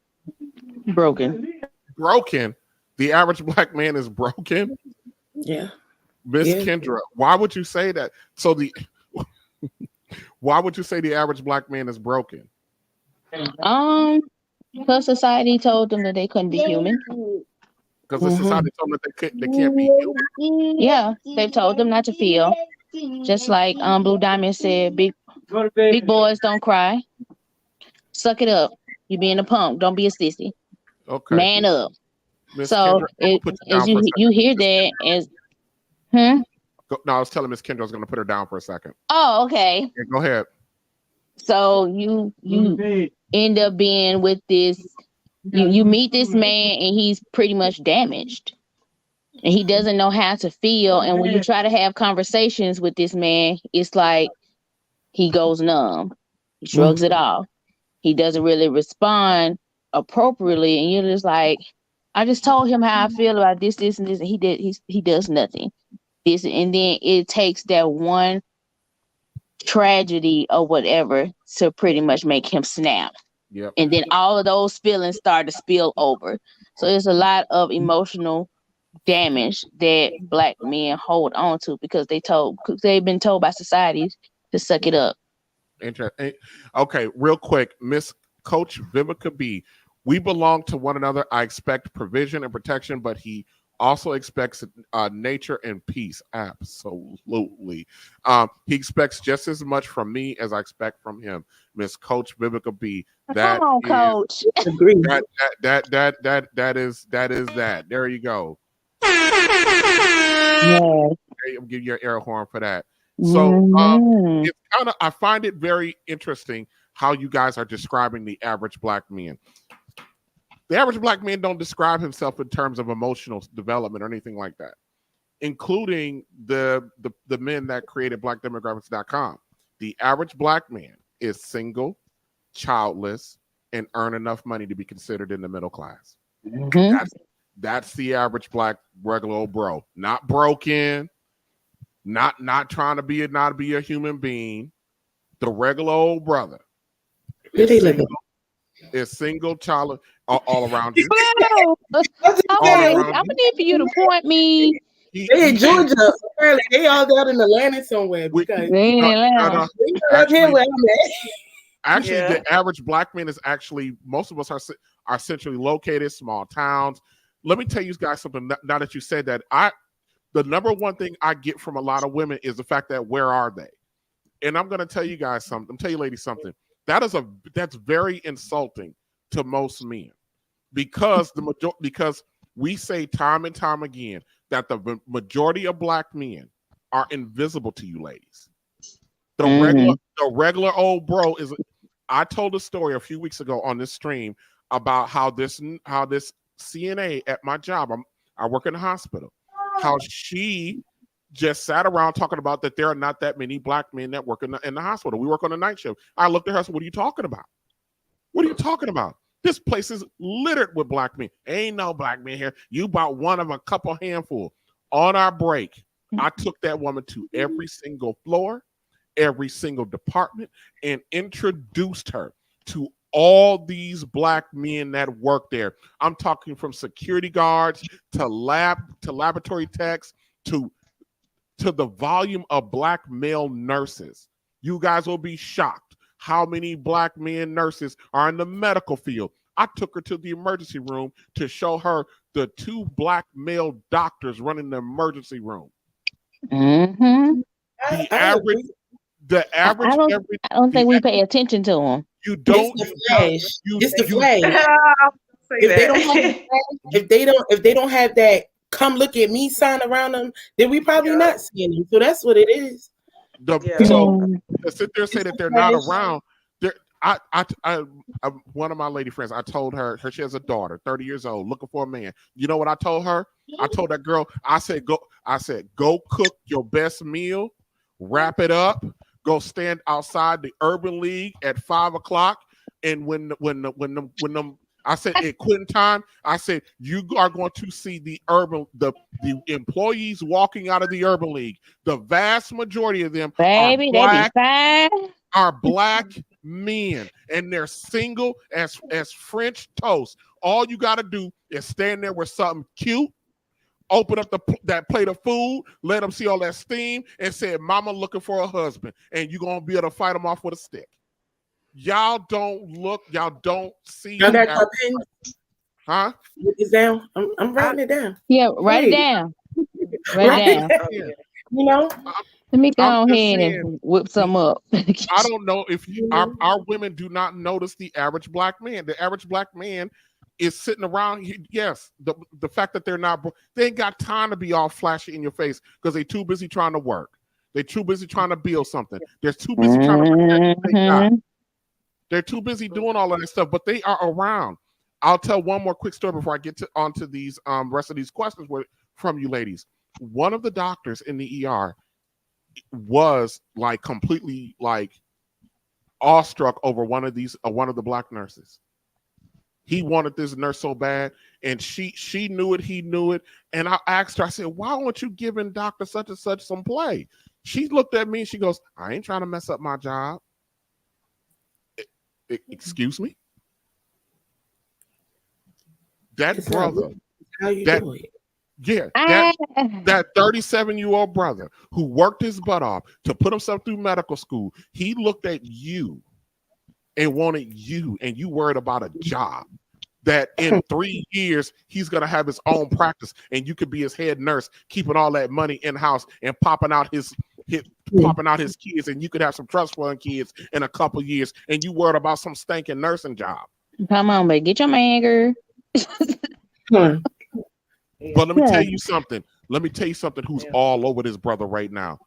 Speaker 6: Broken.
Speaker 5: The average black man is broken?
Speaker 11: Yeah.
Speaker 5: Miss Kendra, why would you say that? Why would you say the average black man is broken?
Speaker 6: Because society told them that they couldn't be human.
Speaker 5: Because the society told them that they can't be human?
Speaker 6: Yeah, they've told them not to feel. Just like Blue Diamond said, big boys don't cry. Suck it up. You being a punk. Don't be a sissy.
Speaker 5: Okay.
Speaker 6: Man up.
Speaker 5: Ms.
Speaker 6: So
Speaker 5: Kendra,
Speaker 6: as you hear that as
Speaker 5: No, I was telling Miss Kendra I was going to put her down for a second.
Speaker 6: Oh, okay.
Speaker 5: Yeah, go ahead.
Speaker 6: So you end up being with this. You meet this man and he's pretty much damaged, and he doesn't know how to feel. And when you try to have conversations with this man, it's like he goes numb. He shrugs it off. He doesn't really respond appropriately, and you're just like, I just told him how I feel about this, and this, and he does nothing. And then it takes that one tragedy or whatever to pretty much make him snap.
Speaker 5: Yep.
Speaker 6: And then all of those feelings start to spill over. So there's a lot of emotional damage that black men hold on to because they've been told by society to suck it up.
Speaker 5: Interesting. Okay, real quick, Miss Coach Vivica B. We belong to one another. I expect provision and protection, but he also expects nature and peace. Absolutely. He expects just as much from me as I expect from him. Miss Coach Vivica B.
Speaker 6: Come on, Coach.
Speaker 5: That is that. There you go.
Speaker 6: Yes.
Speaker 5: I'll give you an air horn for that. So it's I find it very interesting how you guys are describing the average black man. The average black man don't describe himself in terms of emotional development or anything like that, including the men that created blackdemographics.com. The average black man is single, childless, and earn enough money to be considered in the middle class.
Speaker 6: Mm-hmm.
Speaker 5: That's the average black regular old bro. Not broken, not trying to be a human being. The regular old brother is single, child, all around you.
Speaker 6: Bro, I'm gonna need for you to point me.
Speaker 11: They in Georgia. Apparently, they all down in Atlanta somewhere because
Speaker 6: they in Atlanta.
Speaker 5: Actually, the average black man is actually, most of us are centrally located, small towns. Let me tell you guys something. Now that you said that, the number one thing I get from a lot of women is the fact that where are they? And I'm going to tell you guys something. I'm tell you ladies something. That's very insulting to most men, because because we say time and time again that the majority of black men are invisible to you ladies. The regular old bro is. I told a story a few weeks ago on this stream about how this CNA at my job, I work in a hospital, how she just sat around talking about that there are not that many black men that work in the hospital. We work on a night shift. I looked at her and said, what are you talking about? What are you talking about? This place is littered with black men. Ain't no black men here. You bought one of a couple handful. On our break, I took that woman to every single floor, every single department, and introduced her to all these black men that work there. I'm talking from security guards to laboratory techs to the volume of black male nurses. You guys will be shocked how many black men nurses are in the medical field. I took her to the emergency room to show her the 2 black male doctors running the emergency room.
Speaker 6: Mm-hmm.
Speaker 5: The average.
Speaker 6: I don't think we pay attention to them.
Speaker 5: You don't.
Speaker 11: It's the flash. If they don't have that come look at me sign around them, then we probably not seeing them. So that's what it is.
Speaker 5: So to sit there and say that they're not around. One of my lady friends, I told her she has a daughter, 30 years old, looking for a man. You know what I told her? I told that girl, I said, go cook your best meal, wrap it up, go stand outside the Urban League at 5:00. And when I said at quitting time, I said you are going to see the employees walking out of the Urban League. The vast majority of them are black men, and they're single as French toast. All you got to do is stand there with something cute, open up that plate of food, let them see all that steam, and say, "Mama looking for a husband," and you're gonna be able to fight them off with a stick. Y'all don't see.
Speaker 11: Y'all got your pen?
Speaker 5: Huh?
Speaker 11: It's down. I'm writing it down.
Speaker 6: Yeah, write it down. Write it down.
Speaker 11: You know.
Speaker 6: Let me go ahead and whip some up.
Speaker 5: I don't know if our women do not notice the average black man. The average black man is sitting around. Yes, the fact that they ain't got time to be all flashy in your face because they too busy trying to work. They're too busy trying to build something. They're too busy trying to protect what they got. They're too busy doing all of that stuff, but they are around. I'll tell one more quick story before I get onto these rest of these questions from you ladies. One of the doctors in the ER was like completely like awestruck over one of the black nurses. He wanted this nurse so bad, and she knew it, he knew it. And I asked her, I said, why aren't you giving Dr. Such and Such some play? She looked at me and she goes, I ain't trying to mess up my job. Excuse me? That brother,
Speaker 11: how you do it?
Speaker 5: Yeah, that 37-year-old brother who worked his butt off to put himself through medical school, he looked at you and wanted you, and you worried about a job that in 3 years he's gonna have his own practice, and you could be his head nurse, keeping all that money in house and popping out his kids, and you could have some trust fund kids in a couple years, and you worried about some stinking nursing job.
Speaker 6: Come on, baby, get your man, girl.
Speaker 5: But let me tell you something. Who's all over this brother right now.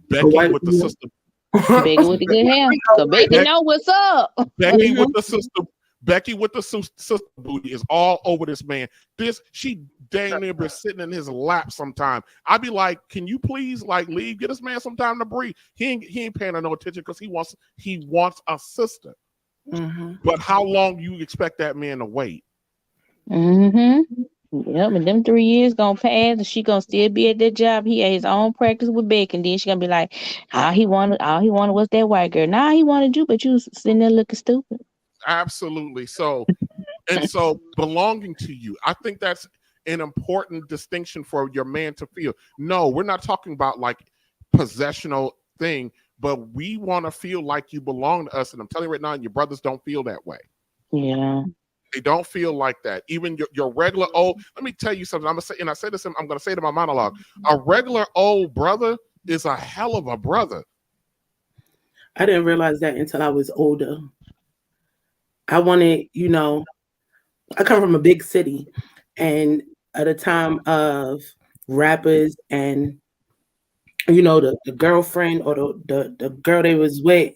Speaker 5: Becky with the sister.
Speaker 6: Becky with the good hair. So Becky know what's up.
Speaker 5: Becky with the sister. Becky with the sister booty is all over this man. She dang near be sitting in his lap sometime. I'd be like, can you please like leave? Get this man some time to breathe. He ain't paying her no attention because he wants a sister.
Speaker 11: Mm-hmm.
Speaker 5: But how long do you expect that man to wait?
Speaker 6: Mm-hmm. Yep, and them 3 years gonna pass, and she gonna still be at that job. He had his own practice with Becky, and then she gonna be like, all he wanted was that white girl. Nah, he wanted you, but you was sitting there looking stupid.
Speaker 5: Absolutely. So belonging to you, I think that's an important distinction for your man to feel. No, we're not talking about like possessional thing, but we want to feel like you belong to us. And I'm telling you right now, your brothers don't feel that way.
Speaker 6: Yeah.
Speaker 5: They don't feel like that. Even your regular old, let me tell you something. I'm gonna say to my monologue. A regular old brother is a hell of a brother.
Speaker 11: I didn't realize that until I was older. I wanted, I come from a big city, and at a time of rappers and the girlfriend or the girl they was with,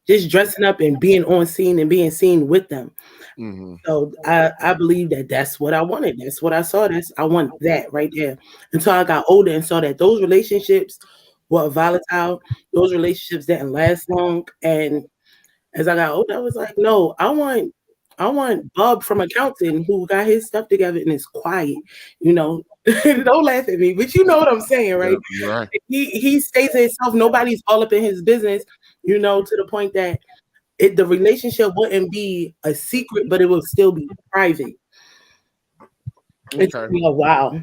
Speaker 11: just dressing up and being on scene and being seen with them.
Speaker 5: Mm-hmm.
Speaker 11: So I believe that that's what I wanted. That's what I saw. I want that right there. Until I got older and saw that those relationships were volatile. Those relationships didn't last long. And as I got older, I was like, no, I want Bob from accounting who got his stuff together and is quiet. Don't laugh at me, but you know what I'm saying, right?
Speaker 5: Yeah, right.
Speaker 11: He stays to himself. Nobody's all up in his business, to the point that the relationship wouldn't be a secret, but it would still be private.
Speaker 5: Okay.
Speaker 11: It took me a while.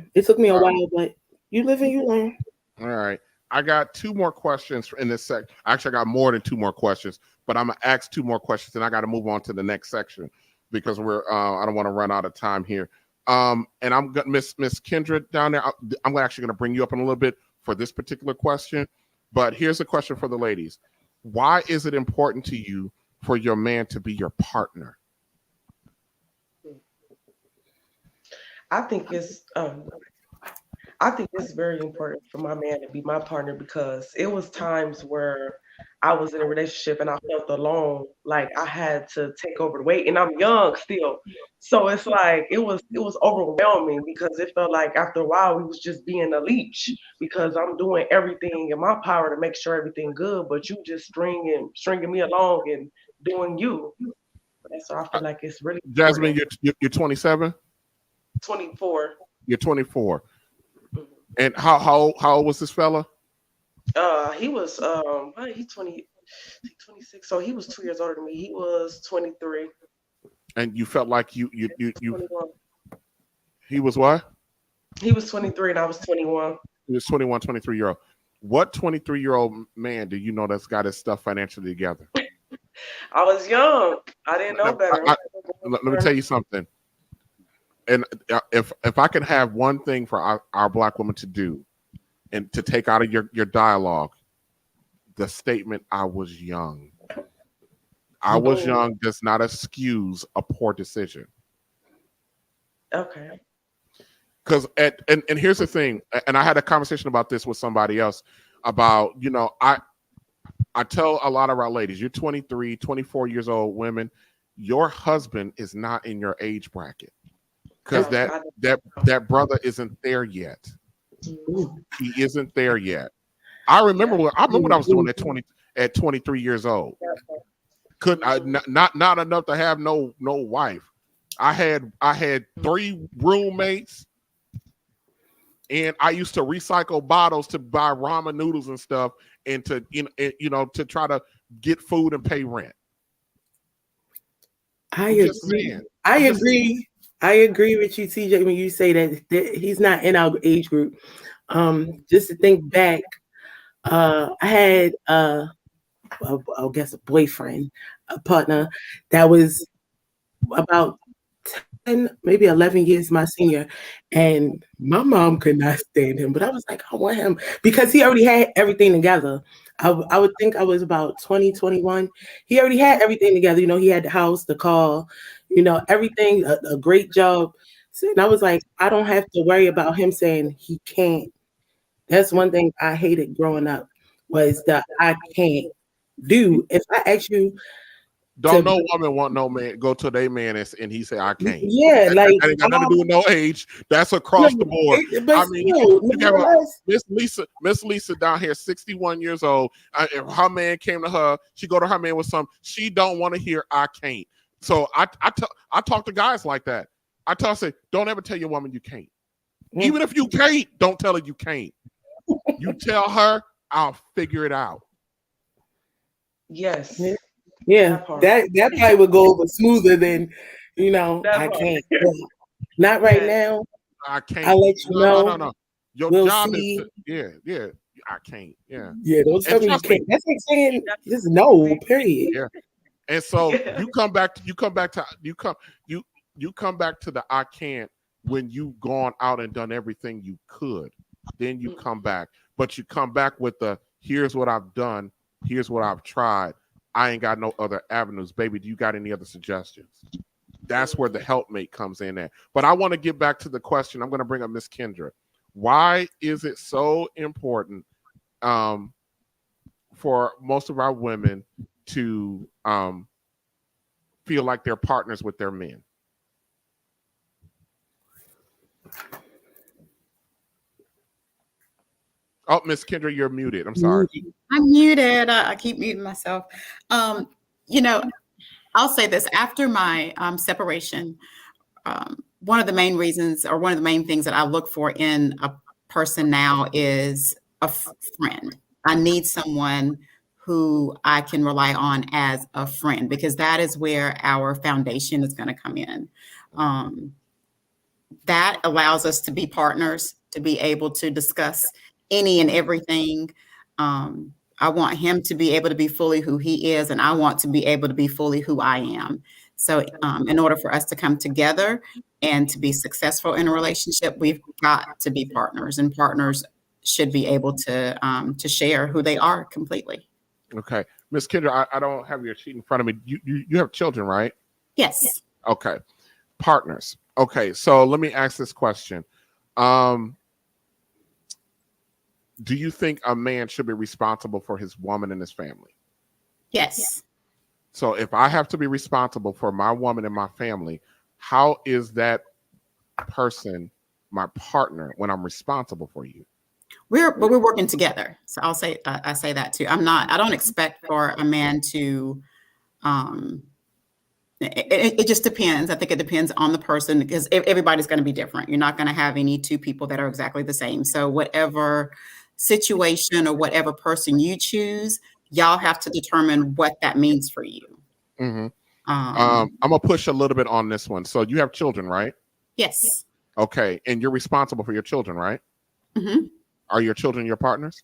Speaker 11: But you live and you learn.
Speaker 5: All right. I got two more questions in this section. Actually, I got more than two more questions, but I'm gonna ask two more questions, and I got to move on to the next section because I don't want to run out of time here. And I'm gonna Miss Kendra down there. I'm actually gonna bring you up in a little bit for this particular question. But here's a question for the ladies: why is it important to you for your man to be your partner?
Speaker 13: I think it's very important for my man to be my partner because it was times where I was in a relationship and I felt alone, like I had to take over the weight, and I'm young still, so it's like it was overwhelming because it felt like after a while we was just being a leech because I'm doing everything in my power to make sure everything good, but you just stringing me along and doing you. And so I feel like it's really
Speaker 5: Jasmine,
Speaker 13: important.
Speaker 5: you're 27.
Speaker 13: 24.
Speaker 5: You're 24. And how old was this fella?
Speaker 13: He was he's 26, so he was 2 years older than me. He was 23.
Speaker 5: And you felt like you
Speaker 13: 21.
Speaker 5: He was what?
Speaker 13: He was 23 and I was 21.
Speaker 5: He was 21, 23-year-old. What 23-year-old man do you know that's got his stuff financially together?
Speaker 13: I was young. I didn't know better.
Speaker 5: Let me tell you something. And if I can have one thing for our Black women to do and to take out of your dialogue, the statement, I was young. I was young does not excuse a poor decision.
Speaker 13: Okay.
Speaker 5: Because and here's the thing, and I had a conversation about this with somebody else about, I tell a lot of our ladies, you're 23, 24 years old women, your husband is not in your age bracket. Because that brother isn't there yet. He isn't there yet. I remember what I was doing at 23 years old. Not enough to have no wife. I had 3 roommates, and I used to recycle bottles to buy ramen noodles and stuff, and to to try to get food and pay rent.
Speaker 11: I agree with you, TJ, when you say that he's not in our age group. Just to think back, I had I guess a boyfriend, a partner that was about 10, maybe 11 years my senior, and my mom could not stand him, but I was like, I want him because he already had everything together. I would think I was about 20, 21. He already had everything together. He had the house, the car, everything, a great job. So, and I was like, I don't have to worry about him saying he can't. That's one thing I hated growing up. was the I can't do. If I ask you
Speaker 5: Don't
Speaker 11: to,
Speaker 5: no woman want no man go to their man and he say I can't.
Speaker 11: yeah, like
Speaker 5: That ain't got nothing to do with no age. That's across the board.
Speaker 11: but
Speaker 5: I mean,
Speaker 11: still,
Speaker 5: you have
Speaker 11: nevertheless,
Speaker 5: Miss Lisa down here, 61 years old. If her man came to her, she go to her man with some. She don't want to hear I can't. So I talk to guys like that. I say, don't ever tell your woman you can't. Even if you can't, don't tell her you can't. You tell her, I'll figure it out.
Speaker 13: Yes.
Speaker 11: yeah, that probably would go over smoother than, I
Speaker 10: part.
Speaker 11: can't. Not right now.
Speaker 5: I can't.
Speaker 11: I'll let you know.
Speaker 5: No. Your
Speaker 11: We'll
Speaker 5: job
Speaker 11: see.
Speaker 5: is yeah. I can't. Yeah.
Speaker 11: Yeah, don't tell
Speaker 5: And
Speaker 11: me you
Speaker 5: trust me,
Speaker 11: can't. That's like saying just no, period.
Speaker 5: yeah. And so you come back to the I can't when you've gone out and done everything you could. Then you come back. But you come back with the here's what I've done, here's what I've tried. I ain't got no other avenues. Baby, do you got any other suggestions? That's where the helpmate comes in at. But I want to get back to the question. I'm going to bring up Miss Kendra. Why is it so important for most of our women to feel like they're partners with their men? Oh, Miss Kendra, you're muted. I'm sorry.
Speaker 8: I'm muted. I keep muting myself. I'll say this. After my separation, one of the main reasons or one of the main things that I look for in a person now is a friend. I need someone who I can rely on as a friend, because that is where our foundation is going to come in. That allows us to be partners, to be able to discuss any and everything. I want him to be able to be fully who he is, and I want to be able to be fully who I am. So in order for us to come together and to be successful in a relationship, we've got to be partners, and partners should be able to share who they are completely.
Speaker 5: Okay. Miss Kendra, I don't have your sheet in front of me. You have children, right?
Speaker 8: Yes.
Speaker 5: Okay. Partners. Okay. So let me ask this question. Do you think a man should be responsible for his woman and his family?
Speaker 8: Yes.
Speaker 5: So if I have to be responsible for my woman and my family, how is that person my partner when I'm responsible for you?
Speaker 8: We're working together. So I say that too. I don't expect for a man to, it just depends. I think it depends on the person, because everybody's going to be different. You're not going to have any two people that are exactly the same. So whatever situation or whatever person you choose, y'all have to determine what that means for you.
Speaker 5: Mm-hmm. I'm gonna push a little bit on this one. So you have children, right?
Speaker 8: Yes.
Speaker 5: Okay, and you're responsible for your children, right?
Speaker 8: Mm-hmm.
Speaker 5: Are your children your partners?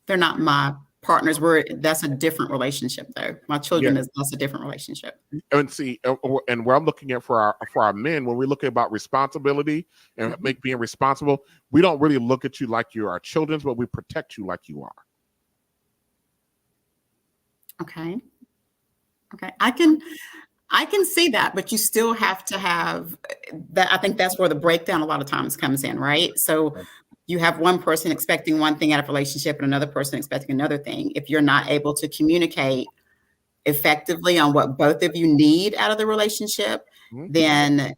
Speaker 8: They're not my partners. That's a different relationship, though. My children that's a different relationship.
Speaker 5: And see, and where I'm looking at for our men, when we look about responsibility and being responsible, we don't really look at you like you're our children, but we protect you like you are.
Speaker 8: Okay. I can see that, but you still have to have that. I think that's where the breakdown a lot of times comes in, right? So you have one person expecting one thing out of a relationship and another person expecting another thing. If you're not able to communicate effectively on what both of you need out of the relationship, then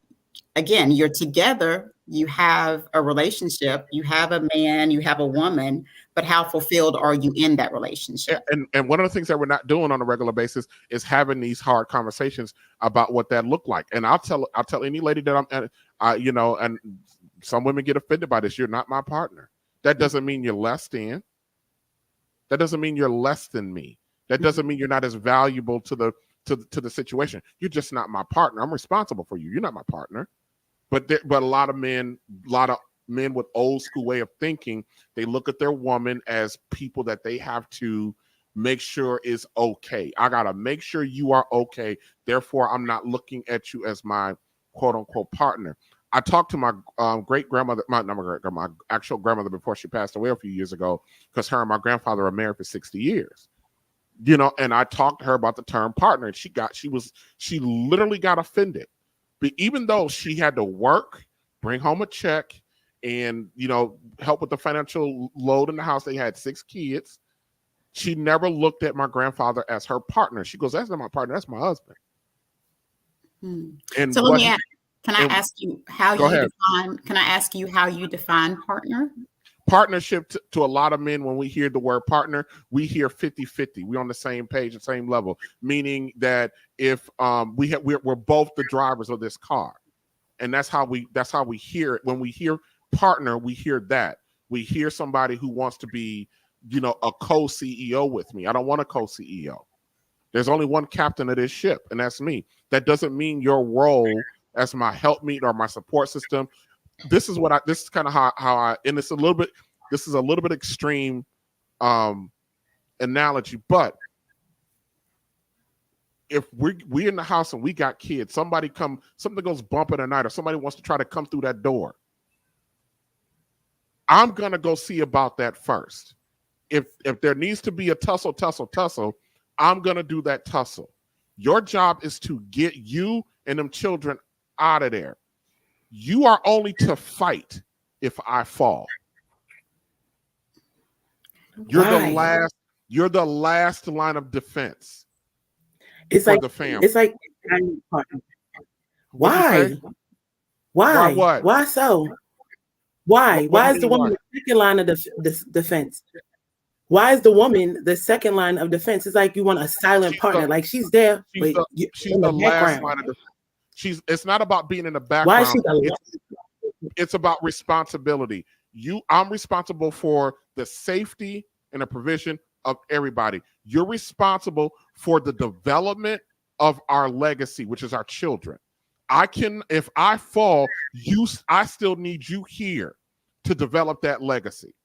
Speaker 8: again, you're together, you have a relationship, you have a man, you have a woman, but how fulfilled are you in that relationship?
Speaker 5: And one of the things that we're not doing on a regular basis is having these hard conversations about what that looked like. And I'll tell any lady that and some women get offended by this. You're not my partner. That doesn't mean you're less than. That doesn't mean you're less than me. That doesn't mean you're not as valuable to the situation. You're just not my partner. I'm responsible for you. You're not my partner. But a lot of men with old school way of thinking, they look at their woman as people that they have to make sure is okay. I got to make sure you are okay. Therefore, I'm not looking at you as my quote unquote partner. I talked to my great grandmother, my actual grandmother before she passed away a few years ago, because her and my grandfather were married for 60 years. And I talked to her about the term partner, and she literally got offended. But even though she had to work, bring home a check, and help with the financial load in the house. They had 6 kids. She never looked at my grandfather as her partner. She goes, "That's not my partner. That's my husband." And
Speaker 8: so let me ask, can I ask you how
Speaker 5: go
Speaker 8: you
Speaker 5: ahead.
Speaker 8: define? Can I ask you how you define partner?
Speaker 5: Partnership to a lot of men, when we hear the word partner, we hear 50-50. We're on the same page, the same level, meaning that if we're both the drivers of this car, and that's how we hear it. When we hear partner, we hear that. We hear somebody who wants to be, a co-CEO with me. I don't want a co-CEO. There's only one captain of this ship, and that's me. That doesn't mean your role as my helpmeet or my support system. This is kind of how I, and this is a little bit extreme analogy, but if we in the house and we got kids, something goes bump in the night, or somebody wants to try to come through that door, I'm gonna go see about that first. If there needs to be a tussle, I'm gonna do that tussle. Your job is to get you and them children out of there. You are only to fight if I fall. You're the last line of defense.
Speaker 11: It's
Speaker 5: for
Speaker 11: like
Speaker 5: the family.
Speaker 11: It's like why?
Speaker 5: Why what?
Speaker 11: Why so? Why? Why is the woman the second line of defense? Why is the woman the second line of defense? It's like you want a silent partner. Like she's there,
Speaker 5: she's
Speaker 11: but
Speaker 5: she's
Speaker 11: in
Speaker 5: the
Speaker 11: the
Speaker 5: last
Speaker 11: background.
Speaker 5: line of defense. It's not about being in the background.
Speaker 11: Why is she the
Speaker 5: it's about responsibility. I'm responsible for the safety and the provision of everybody. You're responsible for the development of our legacy, which is our children. If I fall, I still need you here to develop that legacy.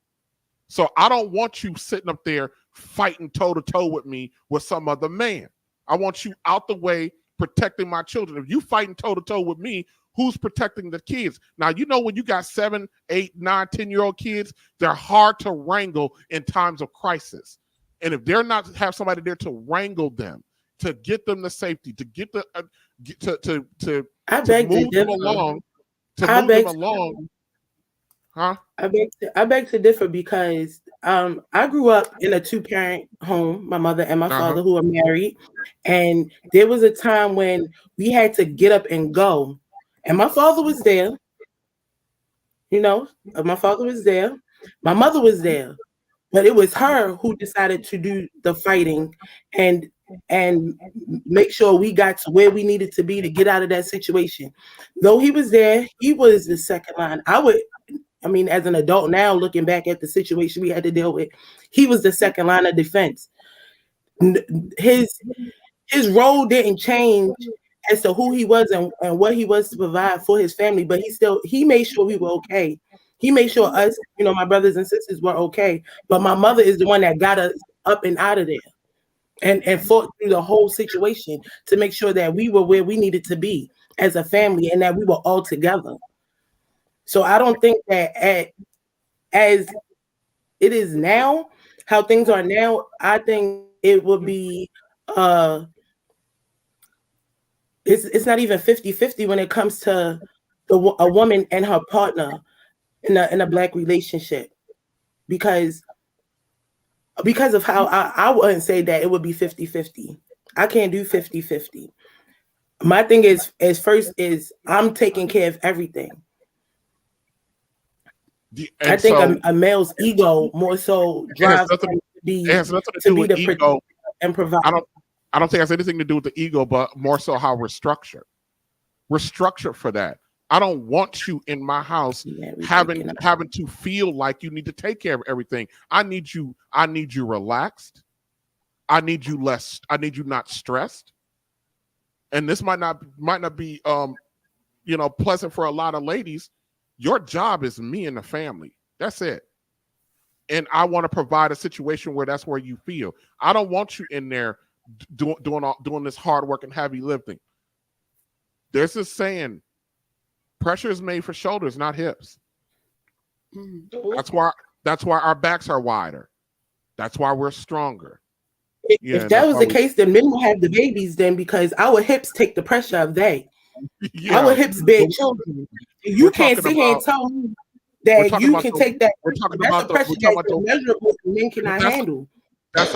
Speaker 5: So I don't want you sitting up there fighting toe to toe with me with some other man. I want you out the way protecting my children. If you fighting toe to toe with me, who's protecting the kids? Now, when you got 7, 8, 9, 10-year-old kids, they're hard to wrangle in times of crisis. And if they're not have somebody there to wrangle them, to get them the safety, to get the to move them along, huh?
Speaker 11: I beg to differ because I grew up in a 2-parent home, my mother and my father, who were married, and there was a time when we had to get up and go, and my father was there. My father was there, my mother was there, but it was her who decided to do the fighting and make sure we got to where we needed to be to get out of that situation. Though he was there, he was the second line. As an adult now, looking back at the situation we had to deal with, he was the second line of defense. His role didn't change as to who he was and what he was to provide for his family, but he made sure we were okay. He made sure us, my brothers and sisters were okay. But my mother is the one that got us up and out of there and fought through the whole situation to make sure that we were where we needed to be as a family and that we were all together. So I don't think that as it is now, how things are now, I think it would be it's not even 50-50 when it comes to a woman and her partner in a Black relationship, because of how I wouldn't say that it would be 50-50. I can't do 50-50. My thing is I'm taking care of everything. I think a male's ego more so drives him to be the
Speaker 5: ego
Speaker 11: and provide.
Speaker 5: I don't think it has anything to do with the ego, but more so how we're structured. We're structured for that. I don't want you in my house having to feel like you need to take care of everything. I need you relaxed. I need you not stressed. And this might not be pleasant for a lot of ladies. Your job is me and the family. That's it. And I want to provide a situation where that's where you feel. I don't want you in there doing this hard work and heavy lifting. There's this saying, pressure is made for shoulders, not hips. That's why our backs are wider. That's why we're stronger.
Speaker 11: If that was the case, then men will have the babies then, because our hips take the pressure of they. Our hips bear children. You can't sit here and tell me that you can take that.
Speaker 5: We're talking
Speaker 11: That's
Speaker 5: about
Speaker 11: a pressure that is measurable men cannot handle.
Speaker 5: That's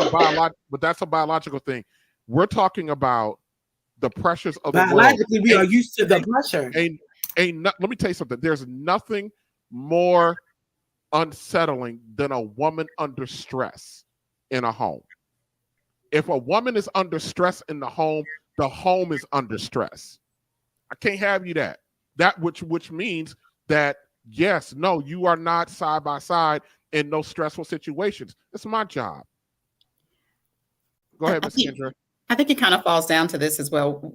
Speaker 5: a biological thing. We're talking about the pressures of the world.
Speaker 11: Biologically, we are used to the pressure.
Speaker 5: Let me tell you something. There's nothing more unsettling than a woman under stress in a home. If a woman is under stress in the home is under stress. I can't have you that which means that yes, no, you are not side by side in those stressful situations. It's my job. Go ahead, Ms. Kendra.
Speaker 8: I think it kind of falls down to this as well.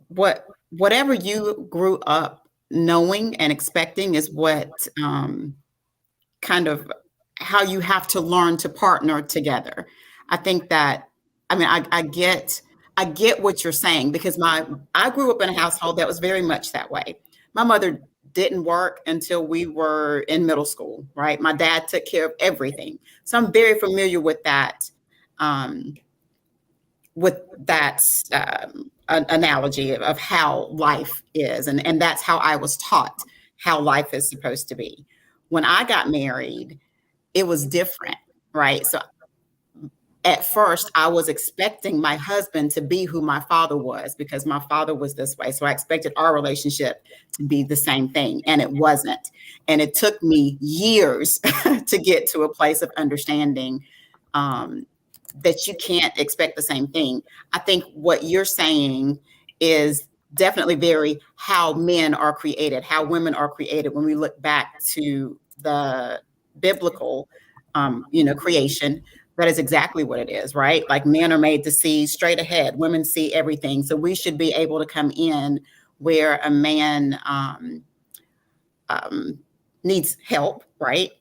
Speaker 8: Whatever you grew up knowing and expecting is what kind of how you have to learn to partner together. I think that, I mean, I get what you're saying, because I grew up in a household that was very much that way. My mother didn't work until we were in middle school, right? My dad took care of everything. So I'm very familiar with that. Analogy of how life is. And that's how I was taught how life is supposed to be. When I got married, it was different, right? So at first I was expecting my husband to be who my father was, because my father was this way. So I expected our relationship to be the same thing, and it wasn't. And it took me years to get to a place of understanding that you can't expect the same thing. I think what you're saying is definitely very how men are created, how women are created. When we look back to the biblical, creation, that is exactly what it is, right? Like, men are made to see straight ahead, women see everything. So we should be able to come in where a man needs help, right?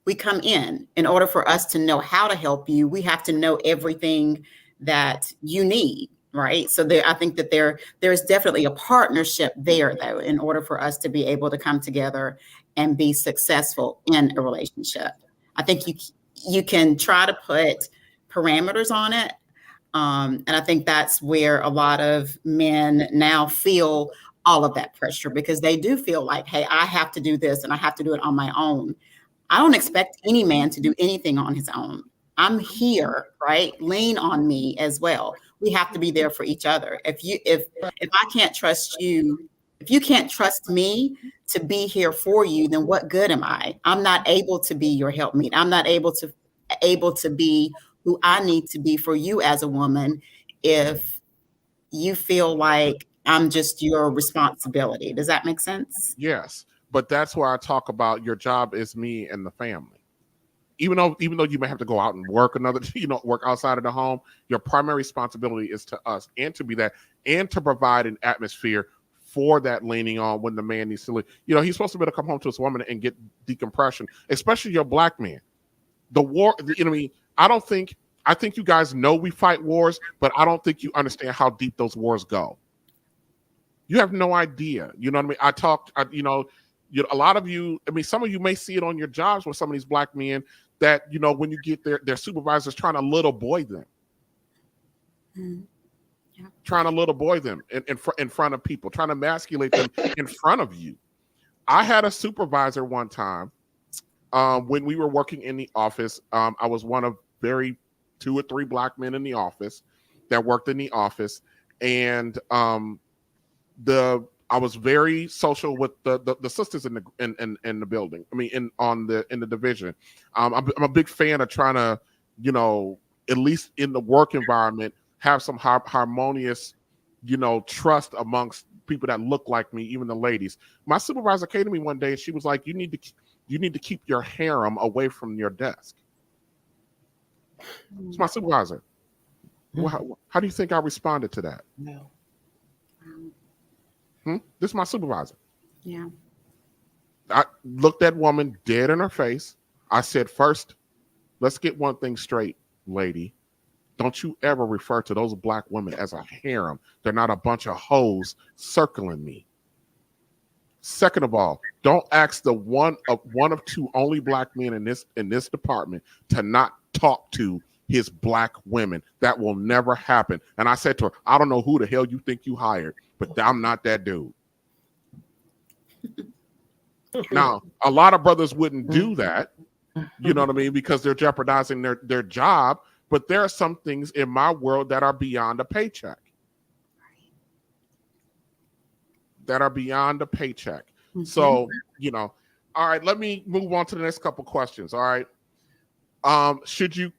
Speaker 8: We come in order for us to know how to help you. We have to know everything that you need, right? So I think that there's definitely a partnership there, though, in order for us to be able to come together and be successful in a relationship. I think you can try to put parameters on it. And I think that's where a lot of men now feel all of that pressure, because they do feel like, hey, I have to do this and I have to do it on my own. I don't expect any man to do anything on his own. I'm here, right? Lean on me as well. We have to be there for each other. If I can't trust you, if you can't trust me to be here for you, then what good am I? I'm not able to be your helpmeet. I'm not able to be who I need to be for you as a woman if you feel like I'm just your responsibility. Does that make sense?
Speaker 5: Yes. But that's where I talk about your job is me and the family. Even though you may have to go out and work work outside of the home, your primary responsibility is to us, and to be that, and to provide an atmosphere for that leaning on when the man needs to leave. He's supposed to be able to come home to his woman and get decompression, especially your black man. The war, I think you guys know we fight wars, but I don't think you understand how deep those wars go. You have no idea. You know what I mean? A lot of you, some of you may see it on your jobs with some of these black men that, when you get their supervisors trying to little boy them. Mm-hmm. Yeah. Trying to little boy them in front of people, trying to emasculate them in front of you. I had a supervisor one time when we were working in the office. I was one of 2 or 3 black men in the office that worked in the office. And I was very social with the sisters in the building. In the division. I'm a big fan of trying to, at least in the work environment, have some harmonious, trust amongst people that look like me, even the ladies. My supervisor came to me one day and she was like, "You need to keep your harem away from your desk." It's my supervisor. Mm-hmm. How do you think I responded to that?
Speaker 11: No.
Speaker 5: This is my supervisor.
Speaker 8: Yeah.
Speaker 5: I looked that woman dead in her face. I said, "First, let's get one thing straight, lady. Don't you ever refer to those black women as a harem. They're not a bunch of hoes circling me. Second of all, don't ask the one of 2 only black men in this department to not talk to his black women. That will never happen." And I said to her, "I don't know who the hell you think you hired, but I'm not that dude." Now, a lot of brothers wouldn't do that, you know what I mean, because they're jeopardizing their job. But there are some things in my world that are beyond a paycheck. That are beyond a paycheck. So, you know, all right, let me move on to the next couple questions. All right. Should you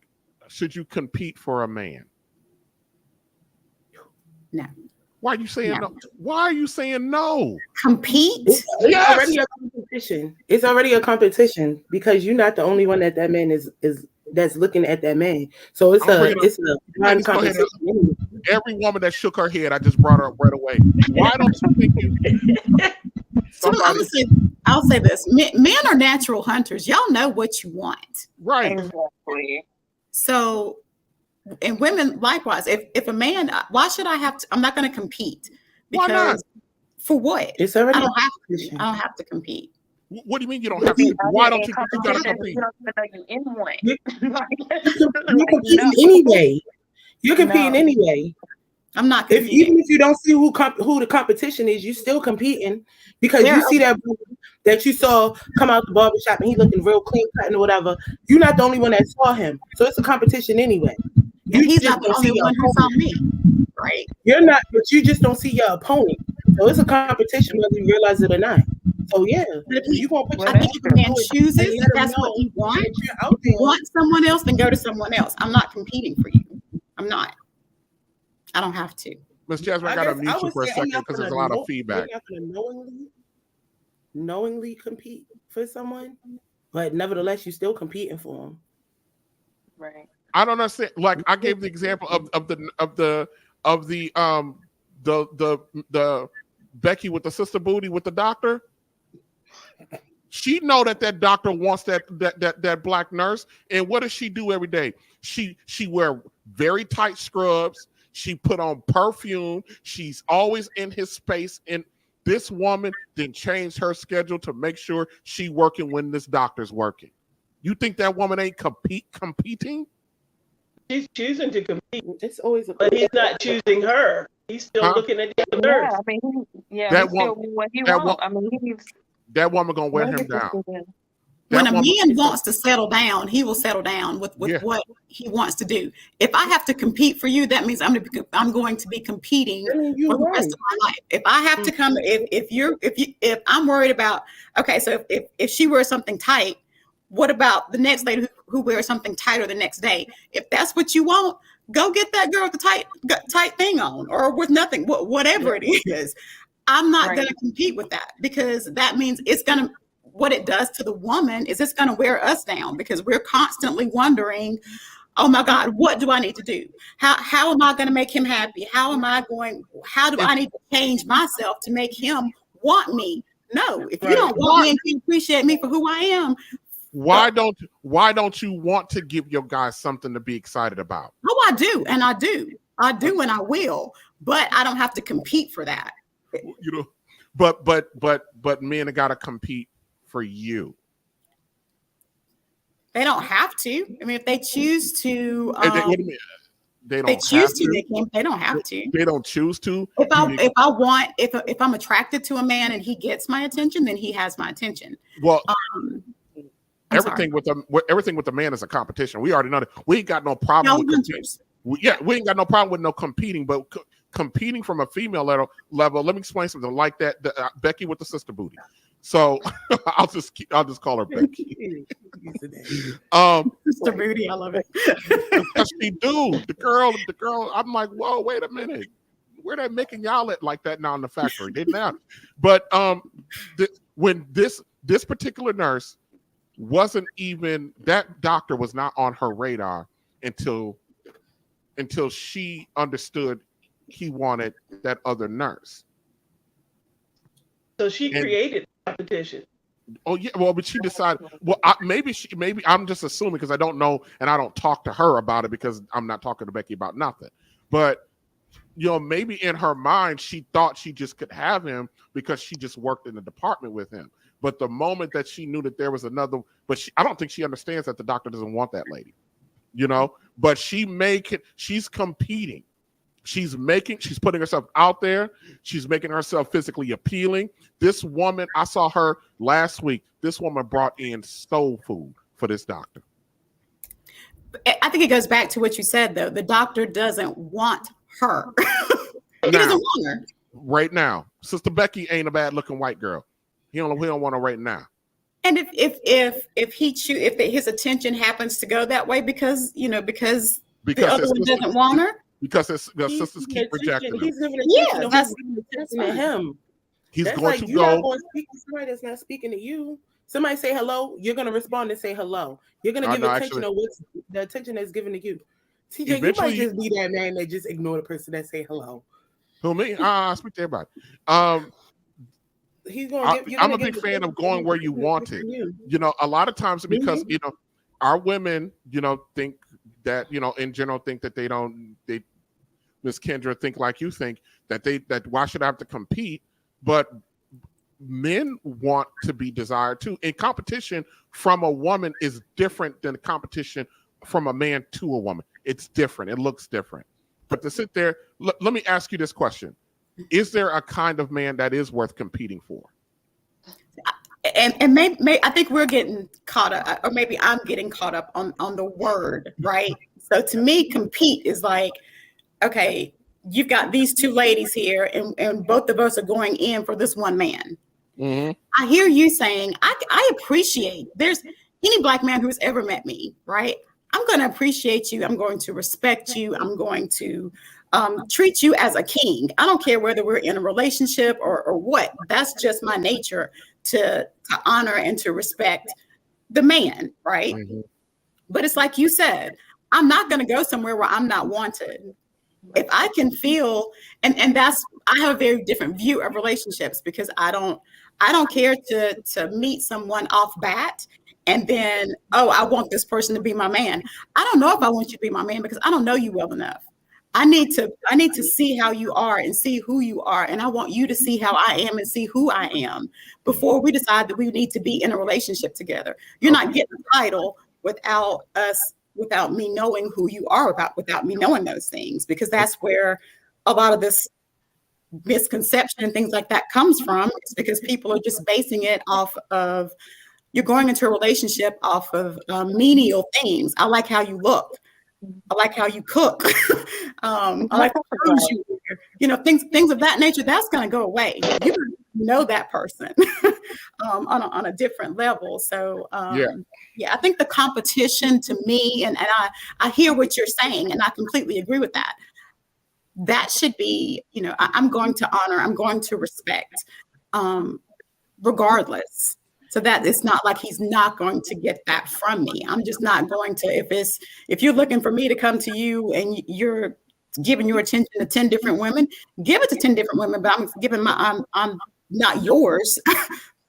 Speaker 5: compete for a man?
Speaker 8: No.
Speaker 5: Why are you saying no? Why are you saying no?
Speaker 8: Compete?
Speaker 11: It's already a competition. It's already a competition because you're not the only one that man is that's looking at that man. So it's a blind competition.
Speaker 5: Every woman that shook her head, I just brought her up right away. Why don't you think
Speaker 8: I'll say this: men are natural hunters. Y'all know what you want,
Speaker 5: right?
Speaker 12: Exactly.
Speaker 8: So, and women likewise. If a man, why should I have to? I'm not going to compete. Because,
Speaker 5: why not?
Speaker 8: For what?
Speaker 11: It's already.
Speaker 8: I don't have to compete.
Speaker 5: What do you mean you don't have to? Why don't you think you gotta compete?
Speaker 12: You don't even know you in one.
Speaker 11: You're competing anyway. You're competing anyway.
Speaker 8: I'm not
Speaker 11: even if you don't see who the competition is, you still competing because you see that you saw come out the barbershop and he looking real clean cut or whatever. You're not the only one that saw him, so it's a competition anyway.
Speaker 8: And he's not the only one who saw me, right?
Speaker 11: You're not, but you just don't see your opponent. So it's a competition whether you realize it or not. So yeah, you gonna put
Speaker 8: I think if a man chooses, that's what he wants. If you want someone else, then go to someone else. I'm not competing for you. I'm not. I don't have to.
Speaker 5: Miss Jasmine, I gotta mute you for a second because there's a lot of feedback.
Speaker 11: You're not gonna knowingly compete for someone, but nevertheless, you're still competing for them.
Speaker 12: Right.
Speaker 5: I don't understand. Like I gave the example of the Becky with the sister booty with the doctor. She know that doctor wants that black nurse, and what does she do every day? She wear very tight scrubs. She put on perfume. She's always in his space. And this woman then changed her schedule to make sure she working when this doctor's working. You think that woman ain't competing?
Speaker 10: She's choosing to compete.
Speaker 11: It's always
Speaker 10: but he's not choosing her. He's still looking at the other nurse.
Speaker 12: I mean,
Speaker 5: that woman gonna wear him down.
Speaker 8: When a man wants to settle down, he will settle down with what he wants to do. If I have to compete for you, that means I'm going to be competing for the rest of my life. If I have to come, if I'm worried about, okay, so if she wears something tight, what about the next lady who wears something tighter the next day? If that's what you want, go get that girl with the tight thing on, or with nothing, whatever it is. I'm not going to compete with that because that means what it does to the woman is it's going to wear us down because we're constantly wondering, oh my God, what do I need to do? How am I going to make him happy? How do I need to change myself to make him want me? No, if you don't want me and you appreciate me for who I am.
Speaker 5: Why don't you want to give your guys something to be excited about?
Speaker 8: Oh, I do. And I will, but I don't have to compete for that.
Speaker 5: You know, but men have got to compete for you.
Speaker 8: They don't have to. I mean, if they choose to,
Speaker 5: they don't
Speaker 8: have to.
Speaker 5: They don't choose to.
Speaker 8: If I'm attracted to a man and he gets my attention, then he has my attention.
Speaker 5: Well, everything with the man is a competition. We already know that. We ain't got no problem with we ain't got no problem with no competing, but competing from a female level. Let me explain something like that. Becky with the sister booty. So I'll just call her Becky.
Speaker 8: Sister booty, I love it.
Speaker 5: She do the girl. I'm like, whoa, wait a minute. Where they making y'all at like that now in the factory? Didn't that? But when this particular nurse wasn't even, that doctor was not on her radar until she understood he wanted that other nurse.
Speaker 10: So she created competition.
Speaker 5: Oh yeah, well, but she decided. Well, maybe I'm just assuming because I don't know and I don't talk to her about it because I'm not talking to Becky about nothing. But maybe in her mind she thought she just could have him because she just worked in the department with him. But the moment that she knew that there was another, I don't think she understands that the doctor doesn't want that lady. But she's competing. She's putting herself out there. She's making herself physically appealing. This woman, I saw her last week. This woman brought in soul food for this doctor.
Speaker 8: I think it goes back to what you said, though. The doctor doesn't want her. He doesn't want her.
Speaker 5: Right now, Sister Becky ain't a bad looking white girl. He don't want her right now.
Speaker 8: And if his attention happens to go that way because the other one doesn't want her,
Speaker 5: because the sisters keep rejecting him.
Speaker 11: He's giving attention to him.
Speaker 5: He's
Speaker 11: that's
Speaker 5: going
Speaker 11: like,
Speaker 5: to
Speaker 11: you're
Speaker 5: go.
Speaker 11: not going to speak to somebody that's not speaking to you. Somebody say hello, you're going to respond and say hello. You're going to give attention to what's the attention that's given to you. TJ, you might just be that man that just ignore the person that say hello.
Speaker 5: Who, me? I speak to everybody.
Speaker 11: He's going.
Speaker 5: I'm a big fan of going where you want it. You know, a lot of times because our women, think that in general think that they Miss Kendra think like you think that why should I have to compete? But men want to be desired too. And competition from a woman is different than competition from a man to a woman. It's different. It looks different. But to sit there, let me ask you this question. Is there a kind of man that is worth competing for?
Speaker 8: And maybe I think we're getting caught up, or maybe I'm getting caught up on the word, right? So to me, compete is like, okay, you've got these two ladies here, and both of us are going in for this one man.
Speaker 5: Mm-hmm.
Speaker 8: I hear you saying, I appreciate, there's any black man who's ever met me, right? I'm going to appreciate you. I'm going to respect you. I'm going to treat you as a king. I don't care whether we're in a relationship or what. That's just my nature to honor and to respect the man, right?
Speaker 5: Mm-hmm.
Speaker 8: But it's like you said, I'm not going to go somewhere where I'm not wanted. If I can feel, and that's, I have a very different view of relationships because I don't care to meet someone off bat and then, I want this person to be my man. I don't know if I want you to be my man because I don't know you well enough. I need to see how you are and see who you are. And I want you to see how I am and see who I am before we decide that we need to be in a relationship together. You're not getting a title without me knowing who you are, without me knowing those things, because that's where a lot of this misconception and things like that comes from. It's because people are just basing it off of, you're going into a relationship off of menial things. I like how you look. I like how you cook. I like the clothes you wear. Things of that nature. That's going to go away. You know that person on a different level. So I think the competition to me, and I hear what you're saying, and I completely agree with that. That should be, I'm going to honor, I'm going to respect, regardless. So that it's not like he's not going to get that from me. I'm just not going to, if you're looking for me to come to you and you're giving your attention to 10 different women, give it to 10 different women, but I'm not yours.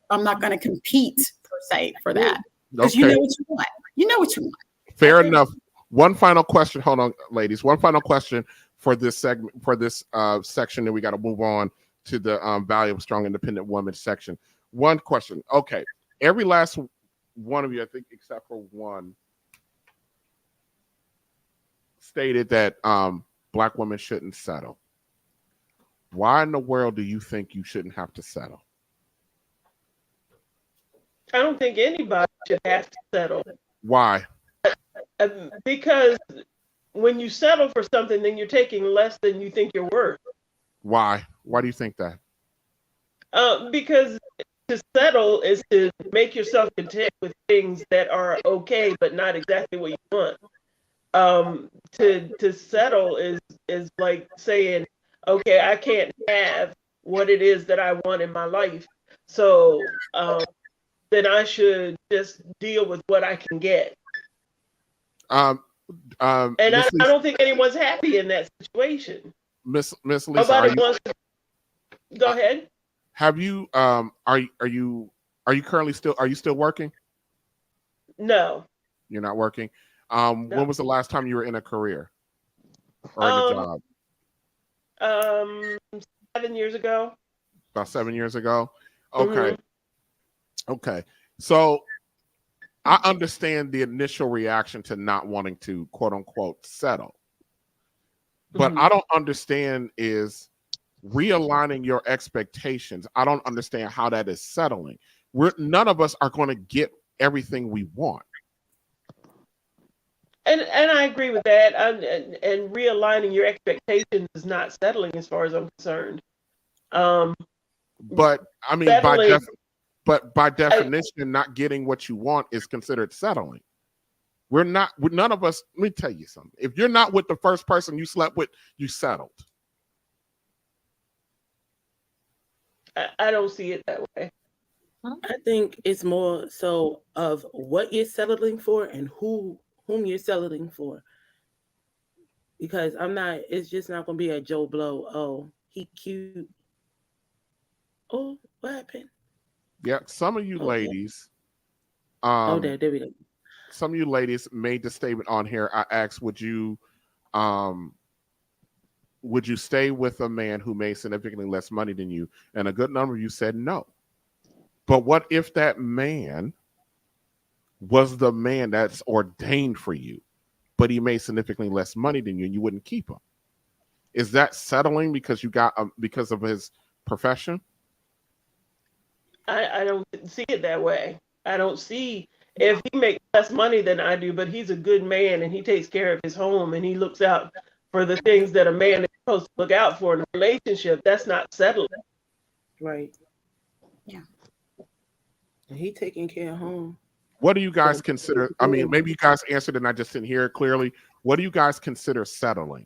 Speaker 8: I'm not going to compete per se for that. Because you know what you want. You know what you want.
Speaker 5: Fair enough. One final question. Hold on, ladies. One final question for this segment, for this section, then we got to move on to the value of strong independent woman section. One question. Okay. Every last one of you, I think, except for one, stated that Black women shouldn't settle. Why in the world do you think you shouldn't have to settle?
Speaker 10: I don't think anybody should have to settle.
Speaker 5: Why?
Speaker 10: Because when you settle for something, then you're taking less than you think you're worth.
Speaker 5: Why? Why do you think that?
Speaker 10: Because to settle is to make yourself content with things that are okay, but not exactly what you want. To settle is like saying, okay, I can't have what it is that I want in my life, so then I should just deal with what I can get. And I don't think anyone's happy in that situation.
Speaker 5: Miss Lisa,
Speaker 10: nobody wants to. Go ahead.
Speaker 5: Have you are you currently still working?
Speaker 10: No.
Speaker 5: You're not working. No. When was the last time you were in a career or in a job?
Speaker 10: 7 years ago.
Speaker 5: About 7 years ago. Okay.
Speaker 10: Mm-hmm.
Speaker 5: Okay. So I understand the initial reaction to not wanting to quote unquote settle. But I don't understand is realigning your expectations. I don't understand how that is settling. None of us are going to get everything we want.
Speaker 10: And I agree with that. And realigning your expectations is not settling, as far as I'm concerned.
Speaker 5: But I mean,
Speaker 10: settling,
Speaker 5: by definition, not getting what you want is considered settling. None of us. Let me tell you something. If you're not with the first person you slept with, you settled.
Speaker 10: I don't see it that way.
Speaker 11: I think it's more so of what you're settling for and whom you're settling for. Because it's just not gonna be a Joe Blow. Oh, he cute. Oh, what happened?
Speaker 5: Yeah, some of you ladies.
Speaker 11: There we go.
Speaker 5: Some of you ladies made the statement on here. I asked, would you stay with a man who made significantly less money than you? And a good number of you said no. But what if that man was the man that's ordained for you, but he made significantly less money than you and you wouldn't keep him? Is that settling because you got because of his profession?
Speaker 10: I don't see it that way. I don't see, if he makes less money than I do, but he's a good man and he takes care of his home and he looks out for the things that a man is supposed to look out for in a relationship, that's not settling.
Speaker 11: Right.
Speaker 8: Yeah.
Speaker 11: And he taking care of home.
Speaker 5: What do you guys consider? I mean, maybe you guys answered and I just didn't hear it clearly. What do you guys consider settling?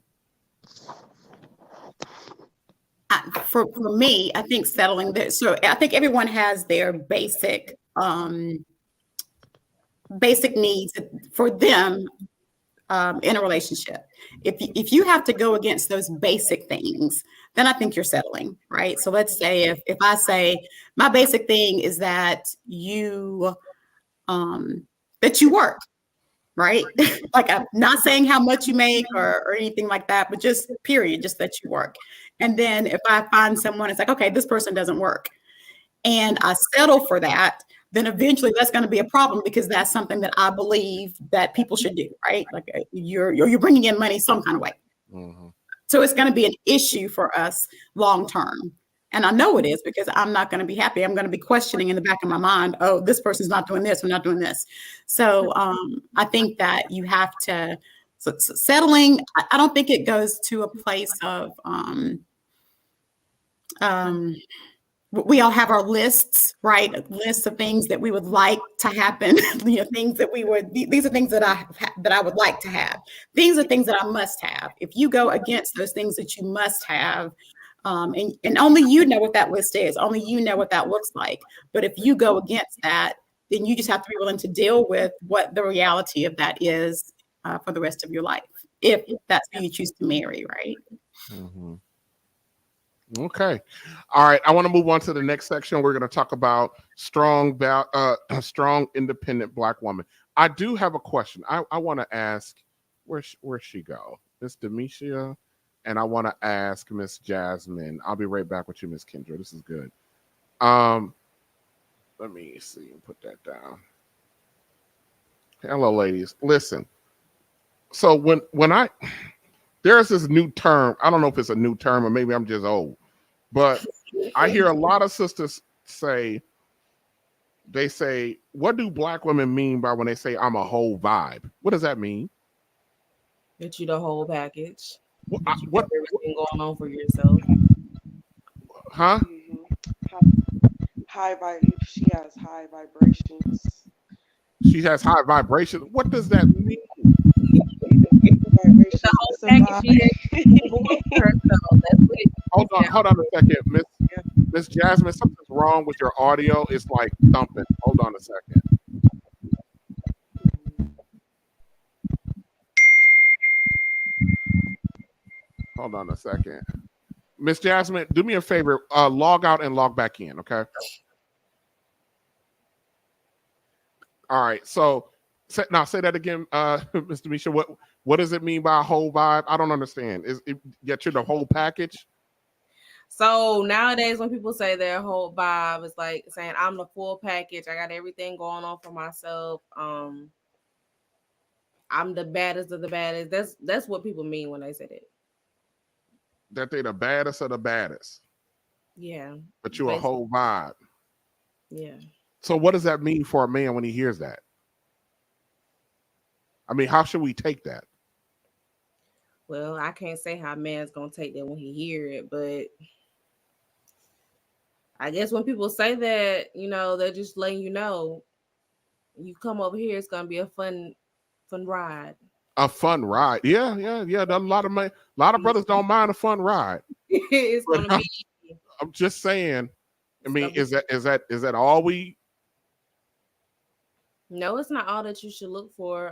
Speaker 8: For me, I think settling that. So I think everyone has their basic needs for them in a relationship. If you have to go against those basic things, then I think you're settling, right? So let's say if I say my basic thing is that you work, right? Like, I'm not saying how much you make or anything like that, but just period, just that you work. And then if I find someone, it's like, okay, this person doesn't work, and I settle for that, then eventually that's going to be a problem because that's something that I believe that people should do, right? Like, you're bringing in money some kind of way.
Speaker 5: Mm-hmm.
Speaker 8: So it's going to be an issue for us long term. And I know it is because I'm not going to be happy. I'm going to be questioning in the back of my mind, oh, this person's not doing this, we're not doing this. So I think that you have to, settling, I don't think it goes to a place of, we all have our lists, right? Lists of things that we would like to happen. Things that these are things that I would like to have. These are things that I must have. If you go against those things that you must have, and only you know what that list is, only you know what that looks like. But if you go against that, then you just have to be willing to deal with what the reality of that is for the rest of your life, if that's who you choose to marry, right?
Speaker 5: Mm-hmm. Okay. All right. I want to move on to the next section. We're going to talk about strong, independent Black woman. I do have a question. I want to ask, where'd she go? Miss Demetria. And I want to ask Miss Jasmine. I'll be right back with you, Miss Kendra. This is good. Let me see. Put that down. Hello, ladies. Listen. So when there's this new term, I don't know if it's a new term or maybe I'm just old, but I hear a lot of sisters say, what do Black women mean by when they say I'm a whole vibe? What does that mean?
Speaker 7: That you the whole package.
Speaker 5: What
Speaker 7: everything going on for yourself?
Speaker 5: Huh?
Speaker 13: High vibe. She has high vibrations.
Speaker 5: She has high vibrations. What does that mean? Hold on a second, Miss Jasmine. Something's wrong with your audio. It's like thumping. Hold on a second. Hold on a second. Miss Jasmine, do me a favor. Log out and log back in, okay? All right. So now say that again, Mr. Misha. What does it mean by a whole vibe? I don't understand. Is it get you the whole package?
Speaker 7: So nowadays, when people say their whole vibe, it's like saying I'm the full package. I got everything going on for myself. I'm the baddest of the baddest. That's what people mean when they say that.
Speaker 5: that they're the baddest of the baddest,
Speaker 7: Yeah.
Speaker 5: but you're a whole vibe.
Speaker 7: Yeah.
Speaker 5: So what does that mean for a man when he hears that? I mean, how should we take that?
Speaker 7: Well, I can't say how a man's gonna take that when he hear it, but I guess when people say that, they're just letting you know, you come over here, it's gonna be a fun ride.
Speaker 5: A fun ride. Yeah. A lot of brothers don't mind a fun ride.
Speaker 7: It's gonna be.
Speaker 5: I'm just saying. I mean, is that all we?
Speaker 7: No, it's not all that you should look for.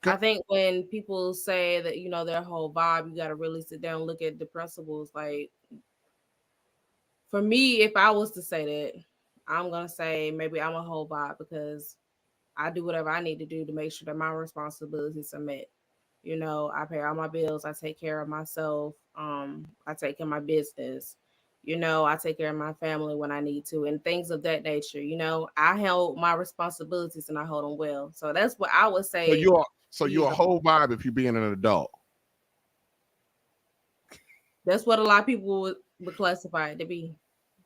Speaker 7: I think when people say that their whole vibe, you got to really sit down and look at the principles. Like for me, if I was to say that, I'm gonna say maybe I'm a whole vibe because I do whatever I need to do to make sure that my responsibilities are met. I pay all my bills. I take care of myself. I take care of my business. I take care of my family when I need to and things of that nature. I held my responsibilities and I hold them well. So that's what I would say.
Speaker 5: So you're a whole vibe if you're being an adult.
Speaker 7: That's what a lot of people would classify it to be.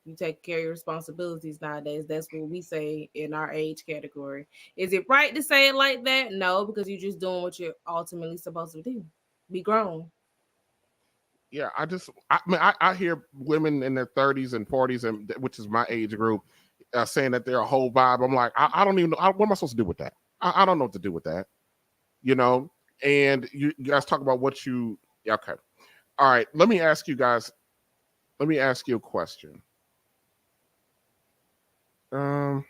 Speaker 7: You take care of your responsibilities nowadays. That's what we say in our age category. Is it right to say it like that? No, because you're just doing what you're ultimately supposed to do. Be grown.
Speaker 5: Yeah, I hear women in their 30s and 40s, and which is my age group, saying that they're a whole vibe. I'm like, I don't even know. What am I supposed to do with that? I don't know what to do with that. And you guys talk about what you. Okay. All right. Let me ask you guys. Let me ask you a question. Yeah,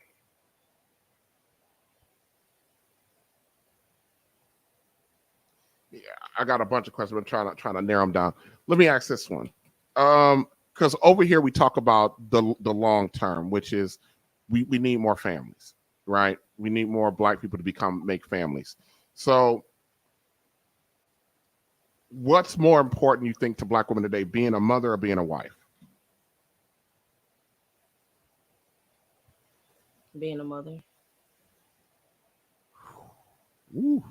Speaker 5: I got a bunch of questions. I'm trying to narrow them down. Let me ask this one. Because over here we talk about the long term, which is we need more families, right? We need more Black people to make families. So what's more important, you think, to Black women today, being a mother or being a wife?
Speaker 7: Being a mother.
Speaker 5: Ooh.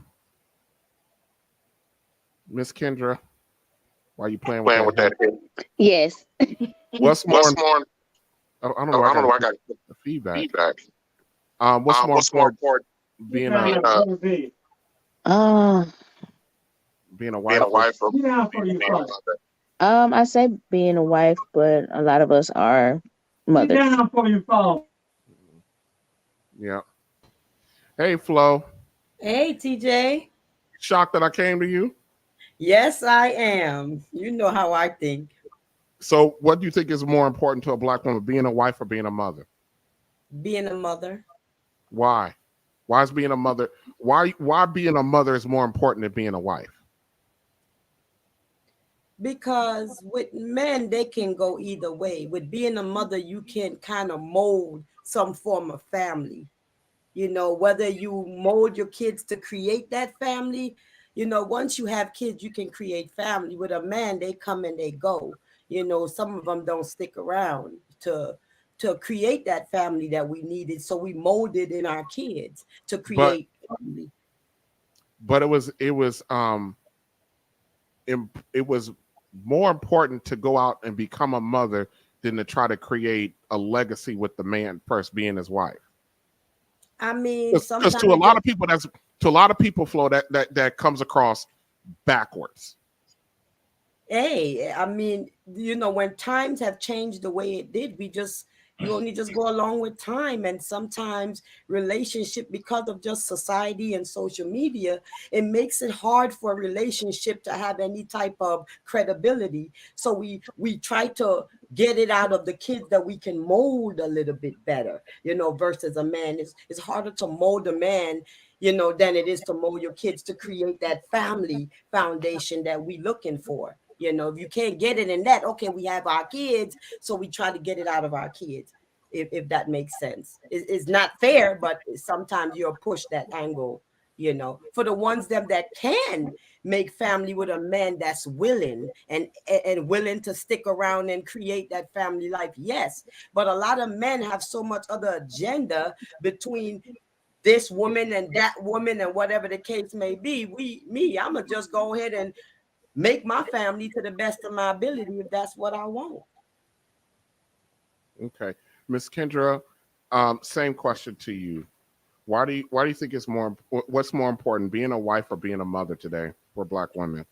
Speaker 5: Miss Kendra, why are you playing with that?
Speaker 6: Yes.
Speaker 5: What's more? I don't know. I got the feedback. What's more important, being a wife or being a mother?
Speaker 6: I say being a wife, but a lot of us are mothers.
Speaker 5: Yeah. Hey, Flo.
Speaker 14: Hey, TJ.
Speaker 5: Shocked that I came to you?
Speaker 14: Yes, I am. You know how I think.
Speaker 5: So what do you think is more important to a Black woman, being a wife or being a mother?
Speaker 14: Being a mother.
Speaker 5: Why? Why is being a mother? Why being a mother is more important than being a wife?
Speaker 14: Because with men, they can go either way. With being a mother, you can kind of mold some form of family. Whether you mold your kids to create that family, once you have kids, you can create family. With a man, they come and they go. Some of them don't stick around to create that family that we needed. So we molded in our kids to create family.
Speaker 5: But it was more important to go out and become a mother than to try to create a legacy with the man first being his wife.
Speaker 14: I mean,
Speaker 5: because to a lot of people, Flo, that comes across backwards.
Speaker 14: Hey, I mean, when times have changed the way it did, you only just go along with time. And sometimes relationship, because of just society and social media, it makes it hard for a relationship to have any type of credibility. So we try to get it out of the kids that we can mold a little bit better, versus a man. It's harder to mold a man, than it is to mold your kids to create that family foundation that we're looking for. If you can't get it in that, okay, we have our kids, so we try to get it out of our kids, if that makes sense. It's not fair, but sometimes you'll push that angle, for the ones that can make family with a man that's willing and willing to stick around and create that family life. Yes, but a lot of men have so much other agenda between this woman and that woman and whatever the case may be. I'm gonna just go ahead and make my family to the best of my ability if that's what I want.
Speaker 5: Okay, Miss Kendra, same question to you. Why do you think it's more? What's more important, being a wife or being a mother today for Black women?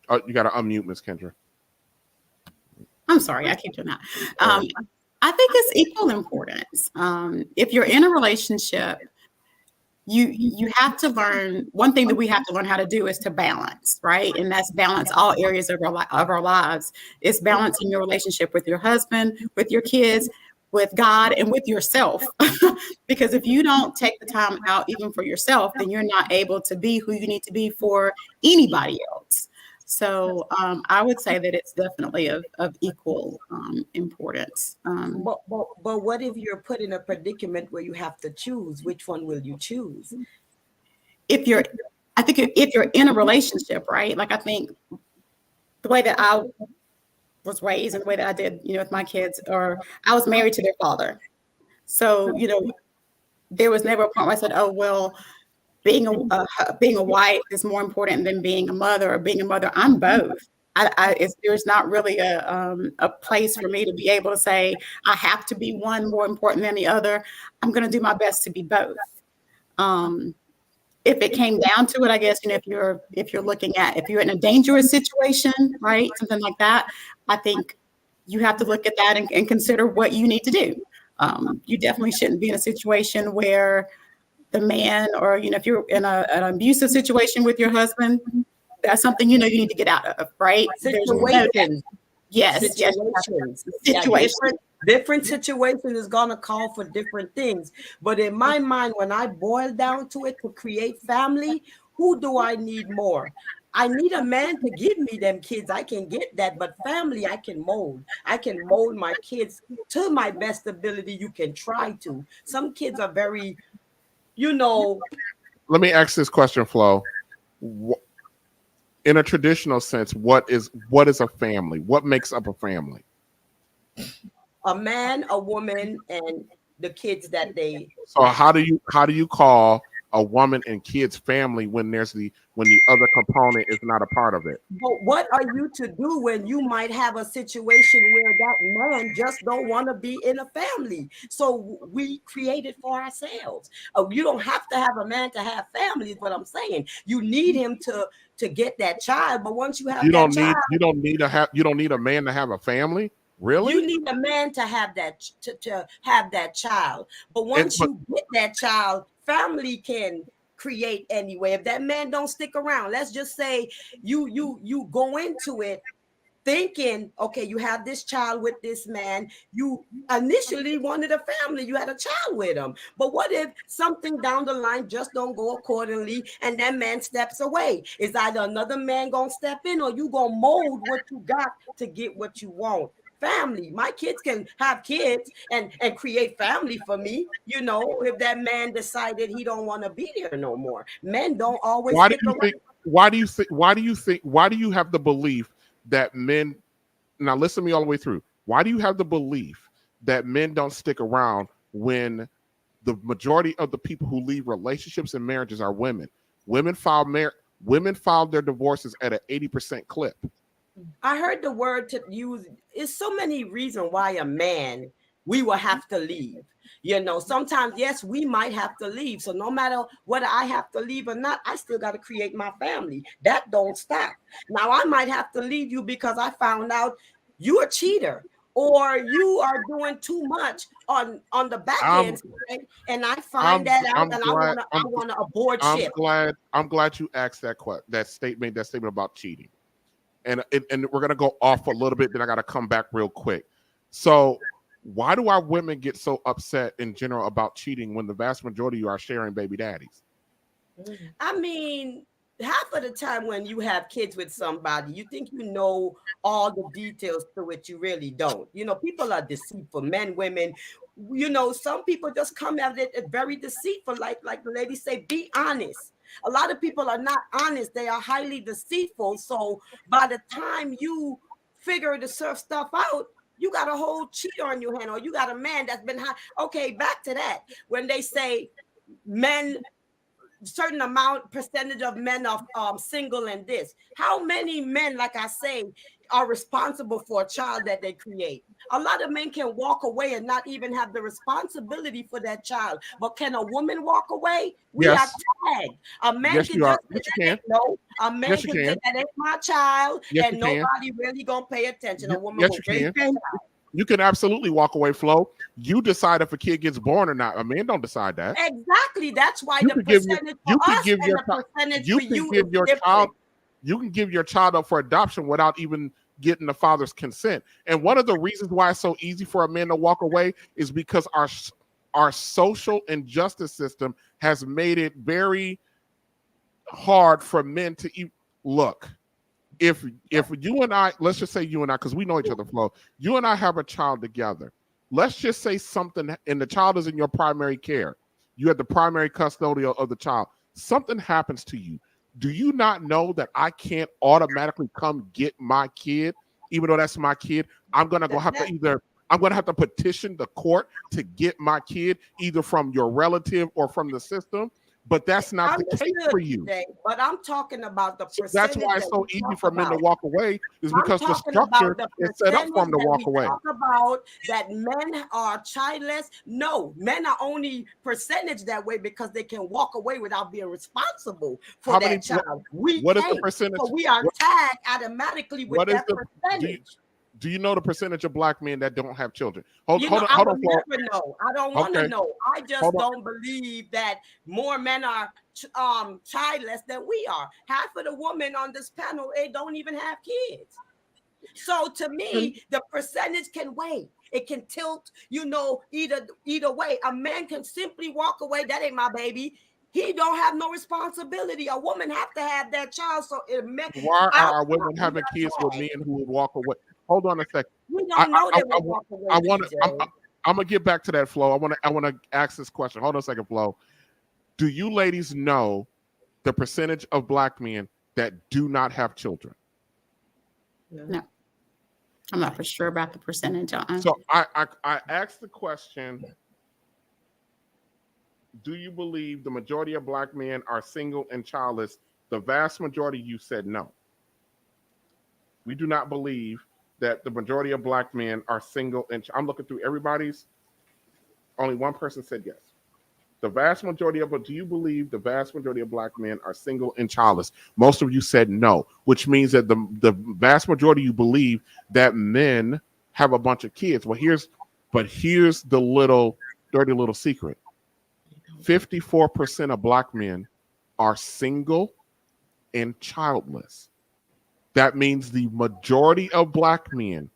Speaker 5: Oh, you got to unmute, Miss Kendra.
Speaker 8: I'm sorry, I keep doing that. I think it's equal importance. If you're in a relationship, you have to learn. One thing that we have to learn how to do is to balance, right? And that's balance all areas of our lives. It's balancing your relationship with your husband, with your kids, with God, and with yourself. Because if you don't take the time out even for yourself, then you're not able to be who you need to be for anybody else. So I would say that it's definitely of equal importance.
Speaker 14: But what if you're put in a predicament where you have to choose? Which one will you choose?
Speaker 8: I think if you're in a relationship, right? Like I think the way that I was raised and the way that I did, with my kids, or I was married to their father. So, there was never a point where I said, oh, well, being a wife is more important than being a mother, or being a mother. I'm both. There's not really a place for me to be able to say I have to be one more important than the other. I'm going to do my best to be both. If it came down to it, I guess, if you're looking at, if you're in a dangerous situation, right, something like that, I think you have to look at that and consider what you need to do. You definitely shouldn't be in a situation where the man, or if you're in an abusive situation with your husband, that's something you need to get out of, right?
Speaker 14: Situations.
Speaker 8: Yes.
Speaker 14: Situations.
Speaker 8: Situations.
Speaker 14: Different situation is gonna call for different things. But in my mind, when I boil down to it, to create family, who do I need more? I need a man to give me them kids. I can get that, but family, I can mold. I can mold my kids to my best ability. You can try to. Some kids are very,
Speaker 5: Let me ask this question, Flo. In a traditional sense, what is a family? What makes up a family?
Speaker 14: A man, a woman, and the kids that they.
Speaker 5: So how do you call a woman and kids family when the other component is not a part of it?
Speaker 14: But what are you to do when you might have a situation where that man just don't want to be in a family? So we create it for ourselves. You don't have to have a man to have family, is what I'm saying. You need him to get that child, but once you have
Speaker 5: You
Speaker 14: that
Speaker 5: don't
Speaker 14: child,
Speaker 5: you don't need a man to have a family. Really?
Speaker 14: you need a man to have to have that child. But once you get that child, family can create anyway. If that man don't stick around, let's just say you go into it thinking, okay, you have this child with this man. You initially wanted a family. You had a child with him. But what if something down the line just don't go accordingly and that man steps away? Is either another man going to step in, or you going to mold what you got to get what you want? Family. My kids can have kids and create family for me. If that man decided he don't want to be there no more. Men don't always
Speaker 5: Why do
Speaker 14: stick
Speaker 5: you
Speaker 14: around.
Speaker 5: think? Why do you have the belief that men? Now listen to me all the way through. Why do you have the belief that men don't stick around when the majority of the people who leave relationships and marriages are women? Women file their divorces at an 80% clip.
Speaker 14: I heard the word to use. It's so many reasons why a man we will have to leave. Sometimes, yes, we might have to leave. So no matter whether I have to leave or not, I still got to create my family. That don't stop. Now I might have to leave you because I found out you're a cheater, or you are doing too much on the back end, and I find that out, and I wanna abort ship.
Speaker 5: I'm glad you asked that statement about cheating. And we're gonna go off a little bit, then I gotta come back real quick. So why do our women get so upset in general about cheating when the vast majority of you are sharing baby daddies?
Speaker 14: I mean, half of the time when you have kids with somebody, you think you know all the details to it. You really don't. People are deceitful, men, women. Some people just come at it very deceitful. Like the lady say, be honest. A lot of people are not honest. They are highly deceitful. So by the time you figure the stuff out, you got a whole cheater on your hand, or you got a man that's been high. Okay, back to that. When they say men certain amount percentage of men are single and this. How many men, like I say, are responsible for a child that they create? A lot of men can walk away and not even have the responsibility for that child. But can a woman walk away? We are
Speaker 5: Yes.
Speaker 14: tagged. A man
Speaker 5: Yes,
Speaker 14: can
Speaker 5: you are.
Speaker 14: just say
Speaker 5: Yes, you
Speaker 14: that
Speaker 5: can.
Speaker 14: ain't no. A man
Speaker 5: Yes, you
Speaker 14: can say
Speaker 5: can.
Speaker 14: that ain't my child,
Speaker 5: Yes,
Speaker 14: and
Speaker 5: you can.
Speaker 14: nobody really gonna pay attention. A woman
Speaker 5: Yes,
Speaker 14: will
Speaker 5: you
Speaker 14: raise
Speaker 5: can.
Speaker 14: that child.
Speaker 5: You can absolutely walk away, Flo. You decide if a kid gets born or not. A man don't decide that.
Speaker 14: Exactly. That's why
Speaker 5: You
Speaker 14: the
Speaker 5: can give your
Speaker 14: percentage for
Speaker 5: you can
Speaker 14: us
Speaker 5: give
Speaker 14: and
Speaker 5: your
Speaker 14: the percentage
Speaker 5: you
Speaker 14: for
Speaker 5: can
Speaker 14: you
Speaker 5: give
Speaker 14: is
Speaker 5: your
Speaker 14: different.
Speaker 5: child you can give your child up for adoption without even getting the father's consent. And one of the reasons why it's so easy for a man to walk away is because our social and justice system has made it very hard for men to look. If you and I, let's just say you and I, because we know each other, Flo, you and I have a child together. Let's just say something, and the child is in your primary care. You have the primary custodial of the child. Something happens to you. Do you not know that I can't automatically come get my kid, even though that's my kid? I'm gonna have to petition the court to get my kid, either from your relative or from the system. But that's not the case for you.
Speaker 14: TJ, but I'm talking about the
Speaker 5: So that's
Speaker 14: percentage
Speaker 5: why it's
Speaker 14: that
Speaker 5: so
Speaker 14: we
Speaker 5: easy
Speaker 14: talk
Speaker 5: for men to
Speaker 14: about.
Speaker 5: walk away, is
Speaker 14: I'm
Speaker 5: because the
Speaker 14: talking
Speaker 5: structure
Speaker 14: about the
Speaker 5: is set up for them
Speaker 14: percentage
Speaker 5: to
Speaker 14: that
Speaker 5: walk
Speaker 14: we
Speaker 5: away.
Speaker 14: talk about, that men are childless. No, men are only percentage that way because they can walk away without being responsible for that child. We
Speaker 5: What is the
Speaker 14: can't.
Speaker 5: percentage?
Speaker 14: So we are tagged automatically with
Speaker 5: What is
Speaker 14: that
Speaker 5: the
Speaker 14: percentage.
Speaker 5: do you know the percentage of black men that don't have children? Hold
Speaker 14: I
Speaker 5: on,
Speaker 14: will
Speaker 5: Flo.
Speaker 14: never know. I don't want to
Speaker 5: Okay.
Speaker 14: know. I just
Speaker 5: Hold on.
Speaker 14: don't believe that more men are childless than we are. Half of the women on this panel, they don't even have kids. So to me, the percentage can weigh. It can tilt, either way. A man can simply walk away. That ain't my baby. He don't have no responsibility. A woman have to have that child. So
Speaker 5: Why are our women having kids with men who would walk away? Hold on a second.
Speaker 14: We don't know they will walk away.
Speaker 5: I'm gonna get back to that, Flo. I want to ask this question. Hold on a second, Flo. Do you ladies know the percentage of black men that do not have children?
Speaker 8: No, I'm not for sure about the percentage.
Speaker 5: So I asked the question: do you believe the majority of black men are single and childless? The vast majority of you said no. We do not believe that the majority of black men are single and I'm looking through everybody's. Only one person said yes. The vast majority of, do you believe the vast majority of black men are single and childless? Most of you said no, which means that the vast majority of you believe that men have a bunch of kids. Well, here's the little dirty little secret. 54% of black men are single and childless. That means the majority of black men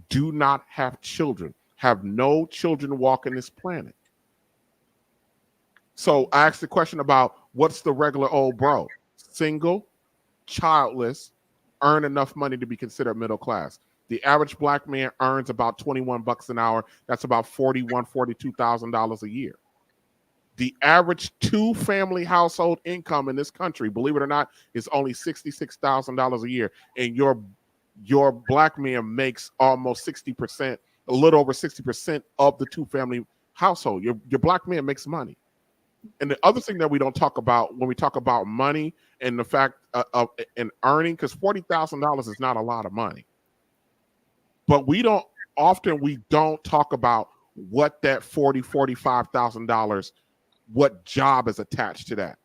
Speaker 5: do not have children, have no children walking this planet. So I asked the question about what's the regular old bro? Single, childless, earn enough money to be considered middle class. The average black man earns about 21 bucks an hour. That's about $42,000 a year. The average two-family household income in this country, believe it or not, is only $66,000 a year. And your black man makes almost 60%, a little over 60% of the two-family household. Your black man makes money. And the other thing that we don't talk about when we talk about money and the fact of earning, because $40,000 is not a lot of money. But we don't talk about what that $45,000, what job is attached to that.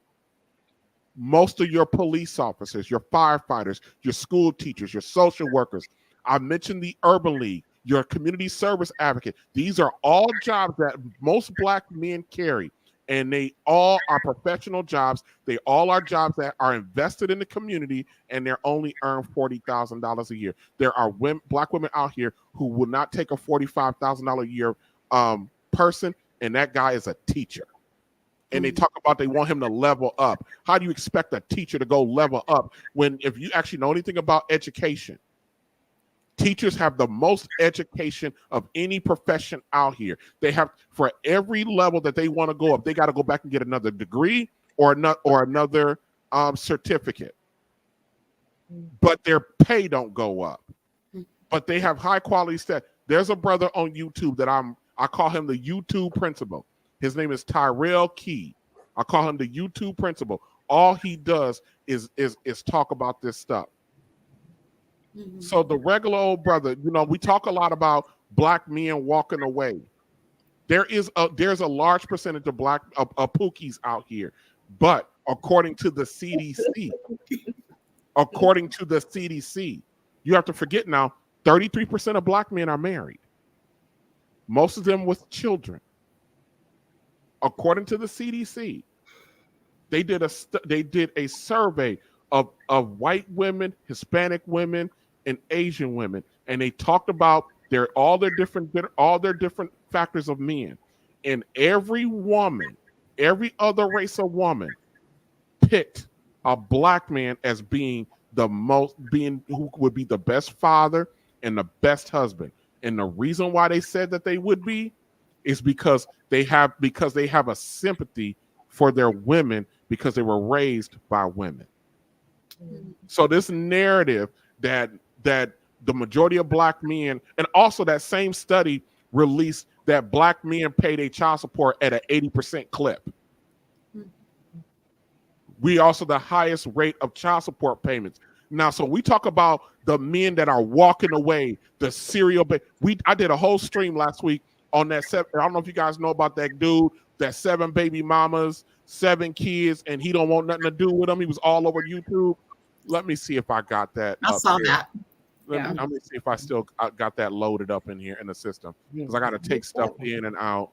Speaker 5: Most of your police officers, your firefighters, your school teachers, your social workers, I mentioned the Urban League, your community service advocate. These are all jobs that most black men carry. And they all are professional jobs. They all are jobs that are invested in the community, and they're only earn $40,000 a year. There are black women out here who will not take a $45,000 a year person, and that guy is a teacher. And they talk about they want him to level up. How do you expect a teacher to go level up when, if you actually know anything about education, teachers have the most education of any profession out here. They have, for every level that they want to go up, they got to go back and get another degree or another certificate. But their pay don't go up. But they have high quality stuff. There's a brother on YouTube that I call him the YouTube principal. His name is Tyrell Key. I call him the YouTube principal. All he does is talk about this stuff. Mm-hmm. So the regular old brother, we talk a lot about black men walking away. There's a large percentage of black pookies out here, but according to the CDC, you have to forget now, 33% of black men are married. Most of them with children. According to the CDC, they did a survey of white women, Hispanic women, and Asian women, and they talked about all their different factors of men, and every other race of woman picked a black man as being who would be the best father and the best husband. And the reason why they said that they would be is because they have a sympathy for their women because they were raised by women. Mm-hmm. So this narrative that the majority of black men, and also that same study released that black men pay their child support at an 80% clip. Mm-hmm. We also the highest rate of child support payments. Now, so we talk about the men that are walking away, the serial. I did a whole stream last week on that. I don't know if you guys know about that dude, that 7 baby mamas, 7 kids, and he don't want nothing to do with them. He was all over YouTube. Let me see if I got that.
Speaker 8: I saw that.
Speaker 5: Let me see if I still got that loaded up in here in the system, because I got to take stuff in and out.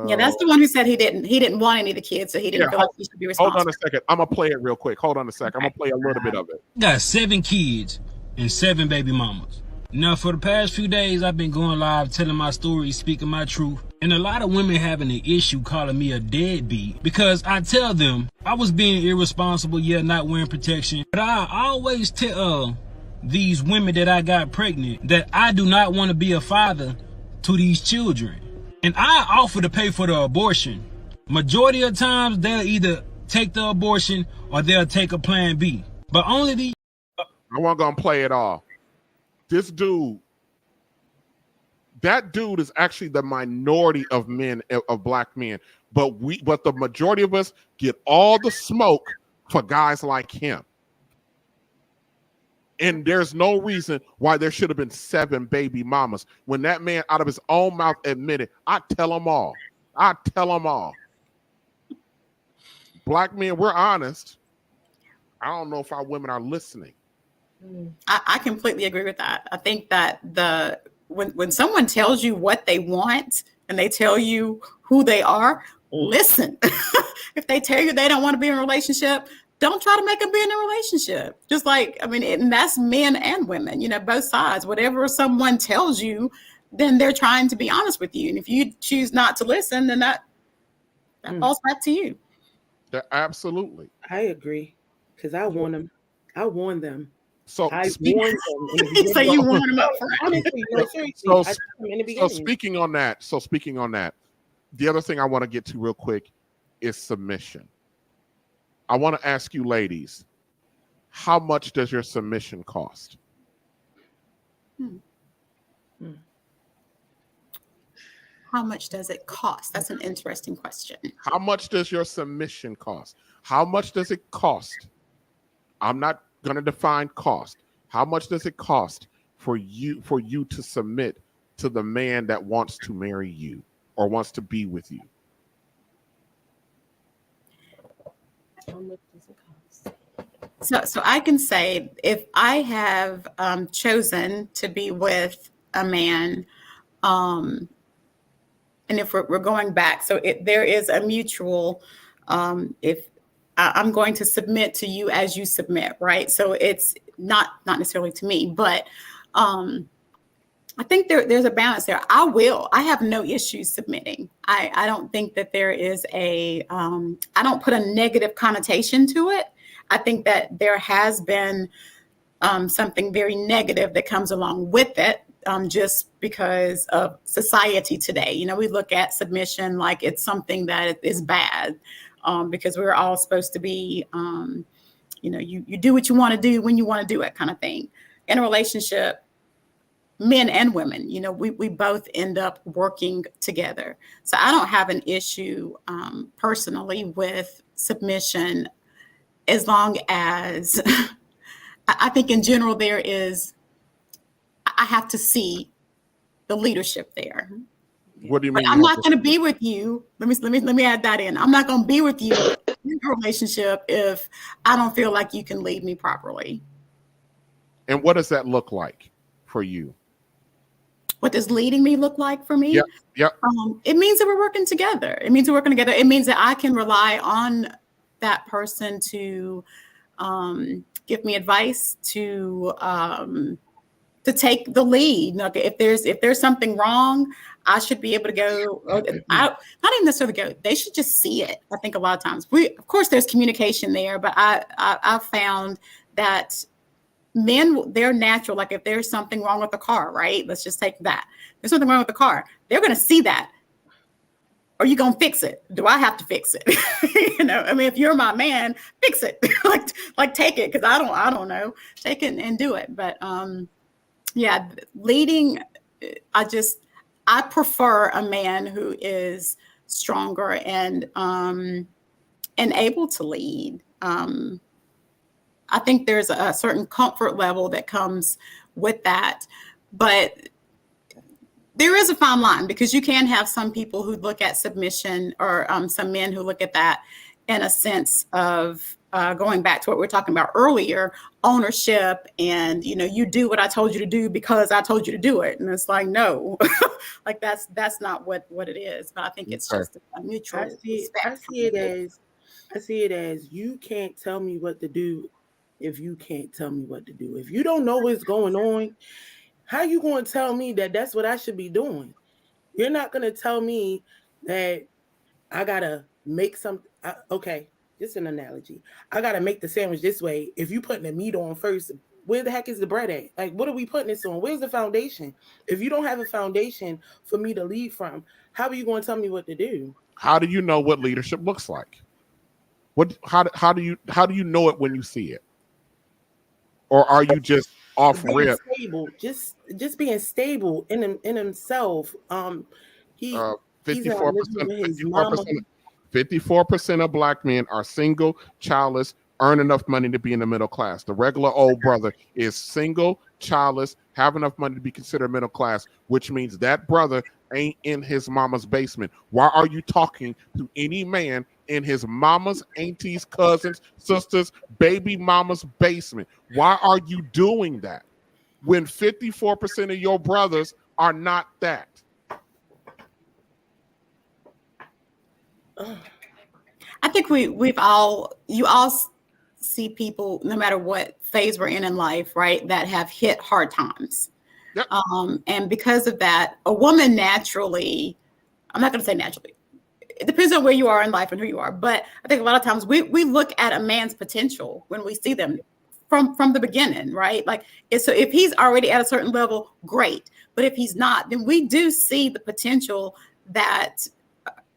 Speaker 8: Yeah, that's the one who said he didn't want any of the kids, so he didn't feel like he should be responsible.
Speaker 5: Hold on a second. I'm gonna play it real quick. Hold on a second. I'm gonna play a little bit of it.
Speaker 15: Got 7 kids and 7 baby mamas. Now, for the past few days, I've been going live, telling my story, speaking my truth. And a lot of women having an issue calling me a deadbeat because I tell them I was being irresponsible, not wearing protection. But I always tell these women that I got pregnant that I do not want to be a father to these children. And I offer to pay for the abortion. Majority of times, they'll either take the abortion or they'll take a plan B. But only the...
Speaker 5: I wasn't going to play it all. This dude, that dude is actually the minority of men, of black men. But the majority of us get all the smoke for guys like him. And there's no reason why there should have been 7 baby mamas. When that man out of his own mouth admitted, I tell them all. Black men, we're honest. I don't know if our women are listening.
Speaker 8: I completely agree with that. I think that when someone tells you what they want and they tell you who they are, listen. If they tell you they don't want to be in a relationship, don't try to make them be in a relationship. Just like, and that's men and women, both sides. Whatever someone tells you, then they're trying to be honest with you. And if you choose not to listen, then that falls back to you.
Speaker 5: Absolutely.
Speaker 11: I agree. Because I warn them. I warn them.
Speaker 5: So
Speaker 11: I warn them.
Speaker 8: So you warn them up front.
Speaker 11: Honestly,
Speaker 5: so speaking on that, the other thing I want to get to real quick is submission. I want to ask you ladies, how much does your submission cost?
Speaker 8: How much does it cost? That's an interesting question.
Speaker 5: How much does your submission cost? How much does it cost? I'm not going to define cost. How much does it cost for you to submit to the man that wants to marry you or wants to be with you?
Speaker 7: How much does it cost?
Speaker 8: So I can say if I have chosen to be with a man, and if we're going back, so there is a mutual, if I'm going to submit to you as you submit, right? So it's not necessarily to me, but I think there's a balance there. I have no issues submitting. I don't think that there is I don't put a negative connotation to it. I think that there has been something very negative that comes along with it, just because of society today. We look at submission like it's something that is bad, because we're all supposed to be, you do what you want to do when you want to do it kind of thing. In a relationship, men and women, we both end up working together. So I don't have an issue personally with submission, as long as I think in general I have to see the leadership there.
Speaker 5: What do you
Speaker 8: But
Speaker 5: mean?
Speaker 8: I'm not going to be with you. Let me add that in. I'm not going to be with you in a relationship if I don't feel like you can lead me properly.
Speaker 5: And what does that look like for you?
Speaker 8: What does leading me look like for me?
Speaker 5: Yep.
Speaker 8: It means that we're working together. It means that I can rely on that person to give me advice, to take the lead. Like if there's something wrong, I should be able to go. Not even necessarily go. They should just see it. I think a lot of times of course there's communication there, but I found that men, they're natural. Like if there's something wrong with the car, right? Let's just take that. There's something wrong with the car. They're going to see that. Are you going to fix it? Do I have to fix it? If you're my man, fix it. like take it. Cause I don't know, take it and do it. But, yeah, leading, I prefer a man who is stronger and able to lead. I think there's a certain comfort level that comes with that, but there is a fine line, because you can have some people who look at submission, or some men who look at that in a sense of going back to what we were talking about earlier, ownership, and you do what I told you to do because I told you to do it, and it's like, no, like that's not what it is. But I think it's just a mutual respect.
Speaker 11: I see it as you can't tell me what to do if you can't tell me what to do. If you don't know what's going on, how you going to tell me that that's what I should be doing? You're not going to tell me that I got to make something. Okay, just an analogy. I got to make the sandwich this way. If you putting the meat on first, where the heck is the bread at? Like, what are we putting this on? Where's the foundation? If you don't have a foundation for me to lead from, how are you going to tell me what to do?
Speaker 5: How do you know what leadership looks like? How do you know it when you see it? Or are you just off rip?
Speaker 11: Stable, just being stable in himself.
Speaker 5: 54% of black men are single, childless, earn enough money to be in the middle class. The regular old brother is single, childless, have enough money to be considered middle class, which means that brother ain't in his mama's basement. Why are you talking to any man in his mama's, aunties, cousins, sisters, baby mama's basement? Why are you doing that when 54% of your brothers are not that?
Speaker 8: I think you all see people, no matter what phase we're in life, right, that have hit hard times.
Speaker 5: Yep.
Speaker 8: And because of that, a woman naturally, I'm not going to say naturally, it depends on where you are in life and who you are, but I think a lot of times we look at a man's potential when we see them from the beginning, right? Like, so if he's already at a certain level, great. But if he's not, then we do see the potential that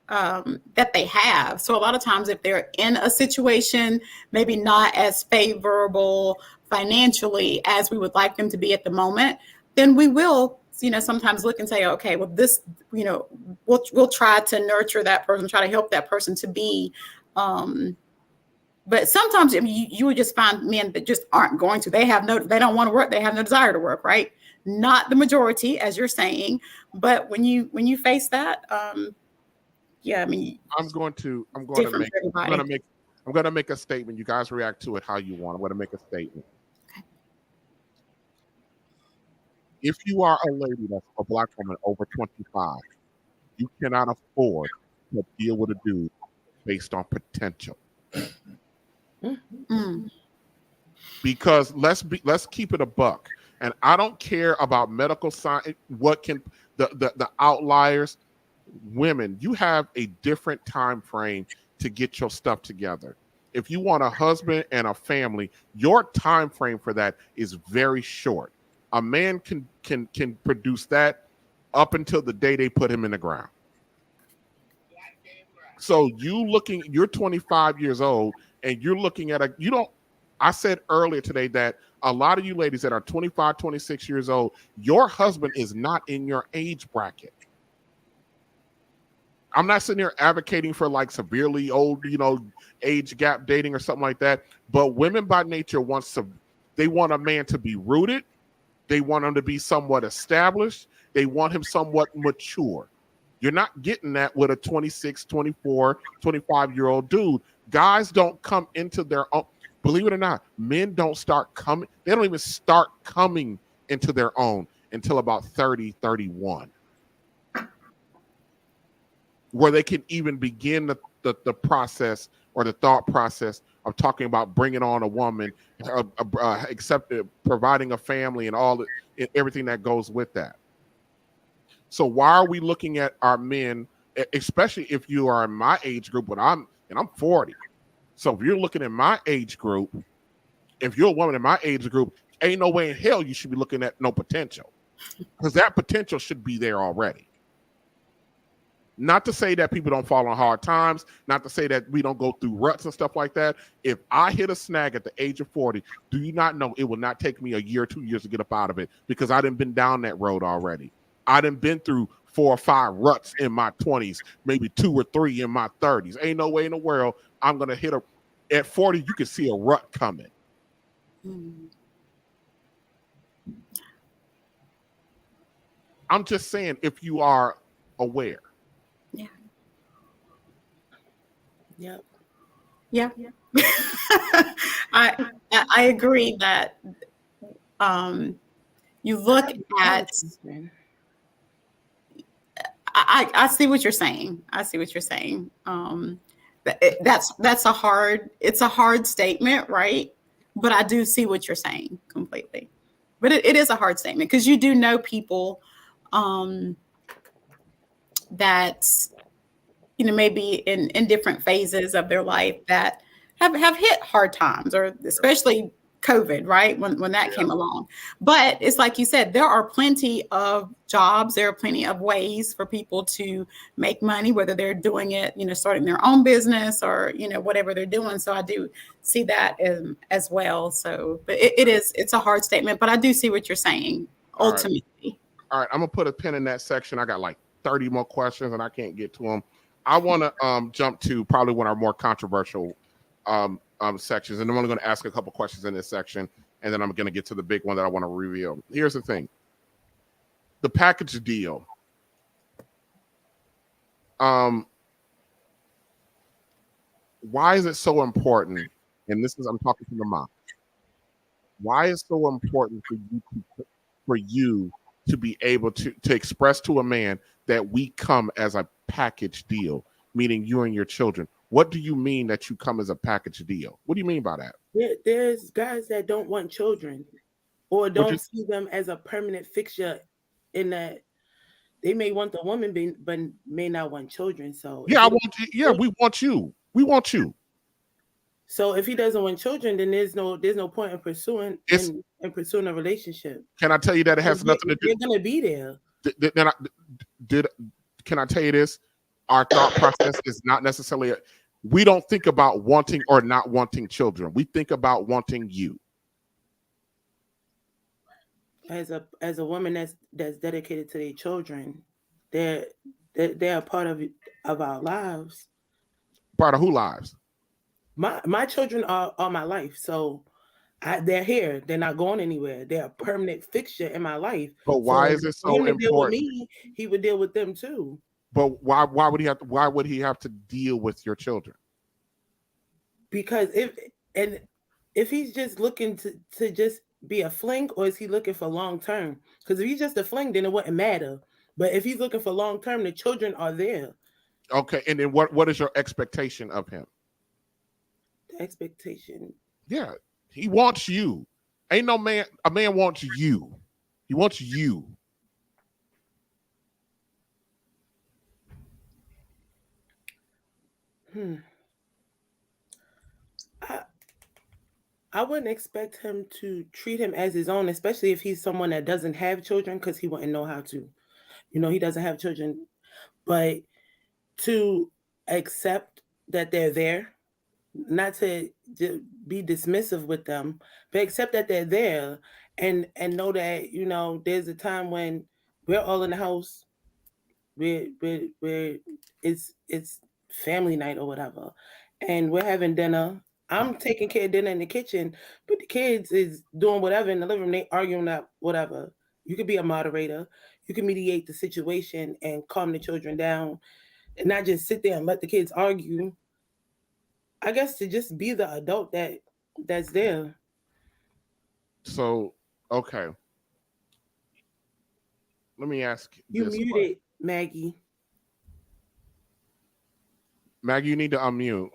Speaker 8: they have. So a lot of times if they're in a situation maybe not as favorable financially as we would like them to be at the moment, then we will, sometimes look and say, okay, well, this, we'll try to nurture that person, try to help that person to be, but sometimes you would just find men that just aren't going to, they don't want to work, they have no desire to work, right? Not the majority, as you're saying, but when you face that, yeah, I mean, I'm going to
Speaker 5: make a statement. You guys react to it how you want. I'm going to make a statement.
Speaker 8: Okay.
Speaker 5: If you are a lady that's a black woman over 25, you cannot afford to deal with a dude based on potential.
Speaker 8: Mm.
Speaker 5: Because let's keep it a buck. And I don't care about medical science. What can the outliers? Women, you have a different time frame to get your stuff together. If you want a husband and a family, your time frame for that is very short. A man can produce that up until the day they put him in the ground. So you're 25 years old and you're looking at I said earlier today that a lot of you ladies that are 25, 26 years old, your husband is not in your age bracket. I'm not sitting here advocating for like severely old, age gap dating or something like that. But women by nature they want a man to be rooted. They want him to be somewhat established. They want him somewhat mature. You're not getting that with a 26, 24, 25-year-old dude. Guys don't come into their own. Believe it or not, men don't start coming. They don't even start coming into their own until about 30, 31. Where they can even begin the process or the thought process of talking about bringing on a woman, providing a family and everything that goes with that. So why are we looking at our men, especially if you are in my age group, I'm 40. So if you're looking at my age group, if you're a woman in my age group, ain't no way in hell you should be looking at no potential, because that potential should be there already. Not to say that people don't fall on hard times, not to say that we don't go through ruts and stuff like that. If I hit a snag at the age of 40, do you not know it will not take me a year or 2 years to get up out of it, because I done been down that road already. I done been through 4 or 5 ruts in my 20s, maybe 2 or 3 in my 30s. Ain't no way in the world I'm going to hit at 40, you can see a rut coming. I'm just saying, if you are aware.
Speaker 8: Yeah.
Speaker 11: Yep.
Speaker 8: Yeah. I agree that you look at. I see what you're saying. I see what you're saying. That's a hard statement, right? But I do see what you're saying completely. But it is a hard statement, because you do know people that, maybe in different phases of their life that have hit hard times, or especially COVID, right? When that came along. But it's like you said, there are plenty of jobs, there are plenty of ways for people to make money, whether they're doing it, starting their own business or, whatever they're doing. So I do see that as well. So, but it's a hard statement, but I do see what you're saying ultimately.
Speaker 5: All right, I'm gonna put a pin in that section. I got like 30 more questions and I can't get to them. I want to jump to probably one of our more controversial sections, and I'm only going to ask a couple questions in this section, and then I'm going to get to the big one that I want to reveal. Here's the thing: the package deal. Why is it so important? And I'm talking to the mom. Why is it so important for you to be able to express to a man that we come as a package deal, meaning you and your children? What do you mean that you come as a package deal? What do you mean by that?
Speaker 11: There's guys that don't want children, or don't see them as a permanent fixture, in that they may want the woman, but may not want children. So
Speaker 5: yeah, we want you. We want you.
Speaker 11: So if he doesn't want children, then there's no point in pursuing a relationship.
Speaker 5: Can I tell you that it has nothing to do?
Speaker 11: They're gonna be there.
Speaker 5: Can I tell you this? Our thought process is not necessarily. We don't think about wanting or not wanting children. We think about wanting you.
Speaker 11: As a woman that's dedicated to their children, they're a part of our lives.
Speaker 5: Part of who lives?
Speaker 11: My children are my life. So they're here. They're not going anywhere. They're a permanent fixture in my life.
Speaker 5: But why is it so important?
Speaker 11: Deal with me, he would deal with them too.
Speaker 5: But why would he have to deal with your children?
Speaker 11: Because if he's just looking to just be a fling, or is he looking for long term? Because if he's just a fling, then it wouldn't matter. But if he's looking for long term, the children are there.
Speaker 5: Okay, and then what is your expectation of him?
Speaker 11: The expectation.
Speaker 5: Yeah, he wants you. Ain't no man. A man wants you. He wants you.
Speaker 11: I wouldn't expect him to treat him as his own, especially if he's someone that doesn't have children, because he wouldn't know how to. He doesn't have children. But to accept that they're there, not to be dismissive with them, but accept that they're there, and know that there's a time when we're all in the house, we're it's family night or whatever, and we're having dinner. I'm taking care of dinner in the kitchen, but the kids is doing whatever in the living room. They arguing that whatever. You could be a moderator. You can mediate the situation and calm the children down, and not just sit there and let the kids argue. I guess to just be the adult that's there.
Speaker 5: So, okay. Let me ask
Speaker 11: You
Speaker 5: this
Speaker 11: muted,
Speaker 5: question.
Speaker 11: Maggie.
Speaker 5: Maggie, you need to unmute.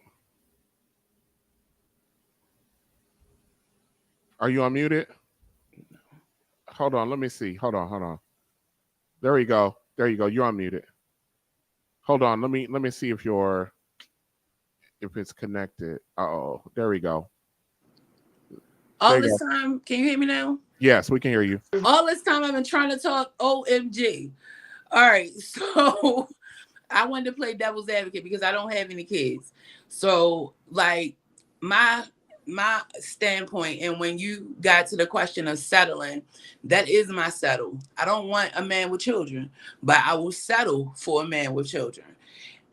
Speaker 5: Are you unmuted? Hold on, let me see. Hold on. There you go. You're unmuted. Hold on, let me see if it's connected. Oh, there we go.
Speaker 9: All this time, can you hear me now?
Speaker 5: Yes, we can hear you.
Speaker 9: All this time I've been trying to talk. OMG. All right, so I wanted to play devil's advocate because I don't have any kids. So like my standpoint, and when you got to the question of settling, that is my settle. I don't want a man with children, but I will settle for a man with children.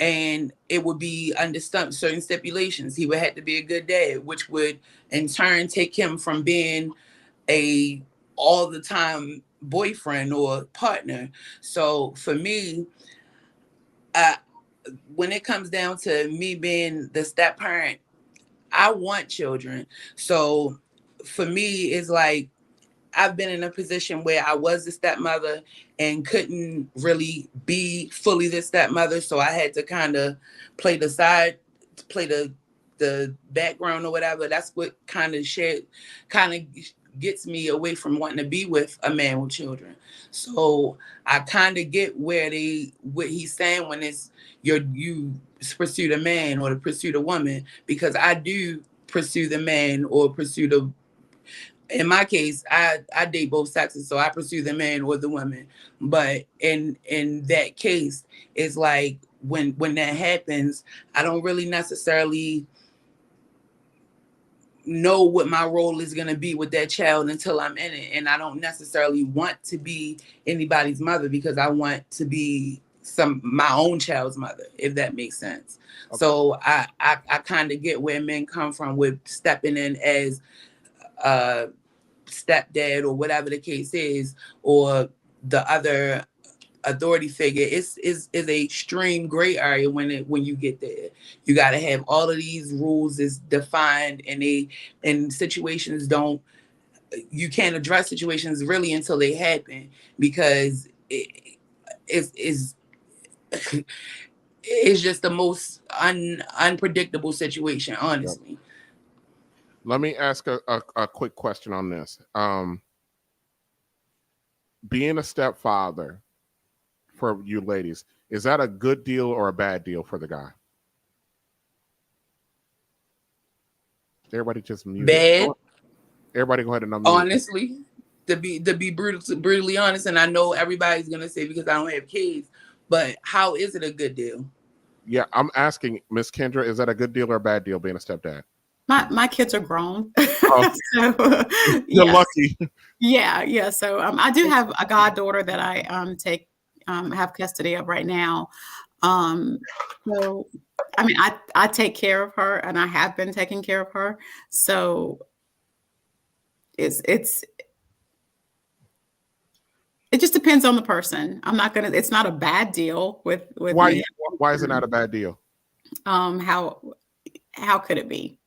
Speaker 9: And it would be under certain stipulations. He would have to be a good dad, which would in turn take him from being a all the time boyfriend or partner. So for me, when it comes down to me being the step parent, I want children. So for me, it's like I've been in a position where I was the stepmother and couldn't really be fully the stepmother. So I had to kind of play the background or whatever. That's what kind of gets me away from wanting to be with a man with children. So I kind of get what he's saying when it's you pursue the man or to pursue the woman, because I do pursue the man or pursue the. In my case, I date both sexes, so I pursue the man or the woman. But in that case, it's like when that happens, I don't really necessarily know what my role is going to be with that child until I'm in it. And I don't necessarily want to be anybody's mother because I want to be my own child's mother, if that makes sense. Okay. So I kind of get where men come from with stepping in as stepdad or whatever the case is, or the other authority figure. Is a extreme gray area when you get there. You got to have all of these rules is defined, and situations you can't address situations really until they happen, because it's just the most unpredictable situation, honestly. Yep.
Speaker 5: Let me ask a quick question on this. Being a stepfather for you ladies, is that a good deal or a bad deal for the guy? Everybody just mute.
Speaker 9: Bad.
Speaker 5: Everybody go ahead and unmute.
Speaker 9: Honestly, to be brutally honest, and I know everybody's gonna say because I don't have kids, but how is it a good deal?
Speaker 5: Yeah, I'm asking Miss Kendra, is that a good deal or a bad deal being a stepdad?
Speaker 8: My kids are grown.
Speaker 5: Oh.
Speaker 8: So,
Speaker 5: you're lucky.
Speaker 8: Yeah. So I do have a goddaughter that I have custody of right now. So I mean, I take care of her, and I have been taking care of her. So it just depends on the person. It's not a bad deal with
Speaker 5: why
Speaker 8: me.
Speaker 5: Why is it not a bad deal?
Speaker 8: How could it be?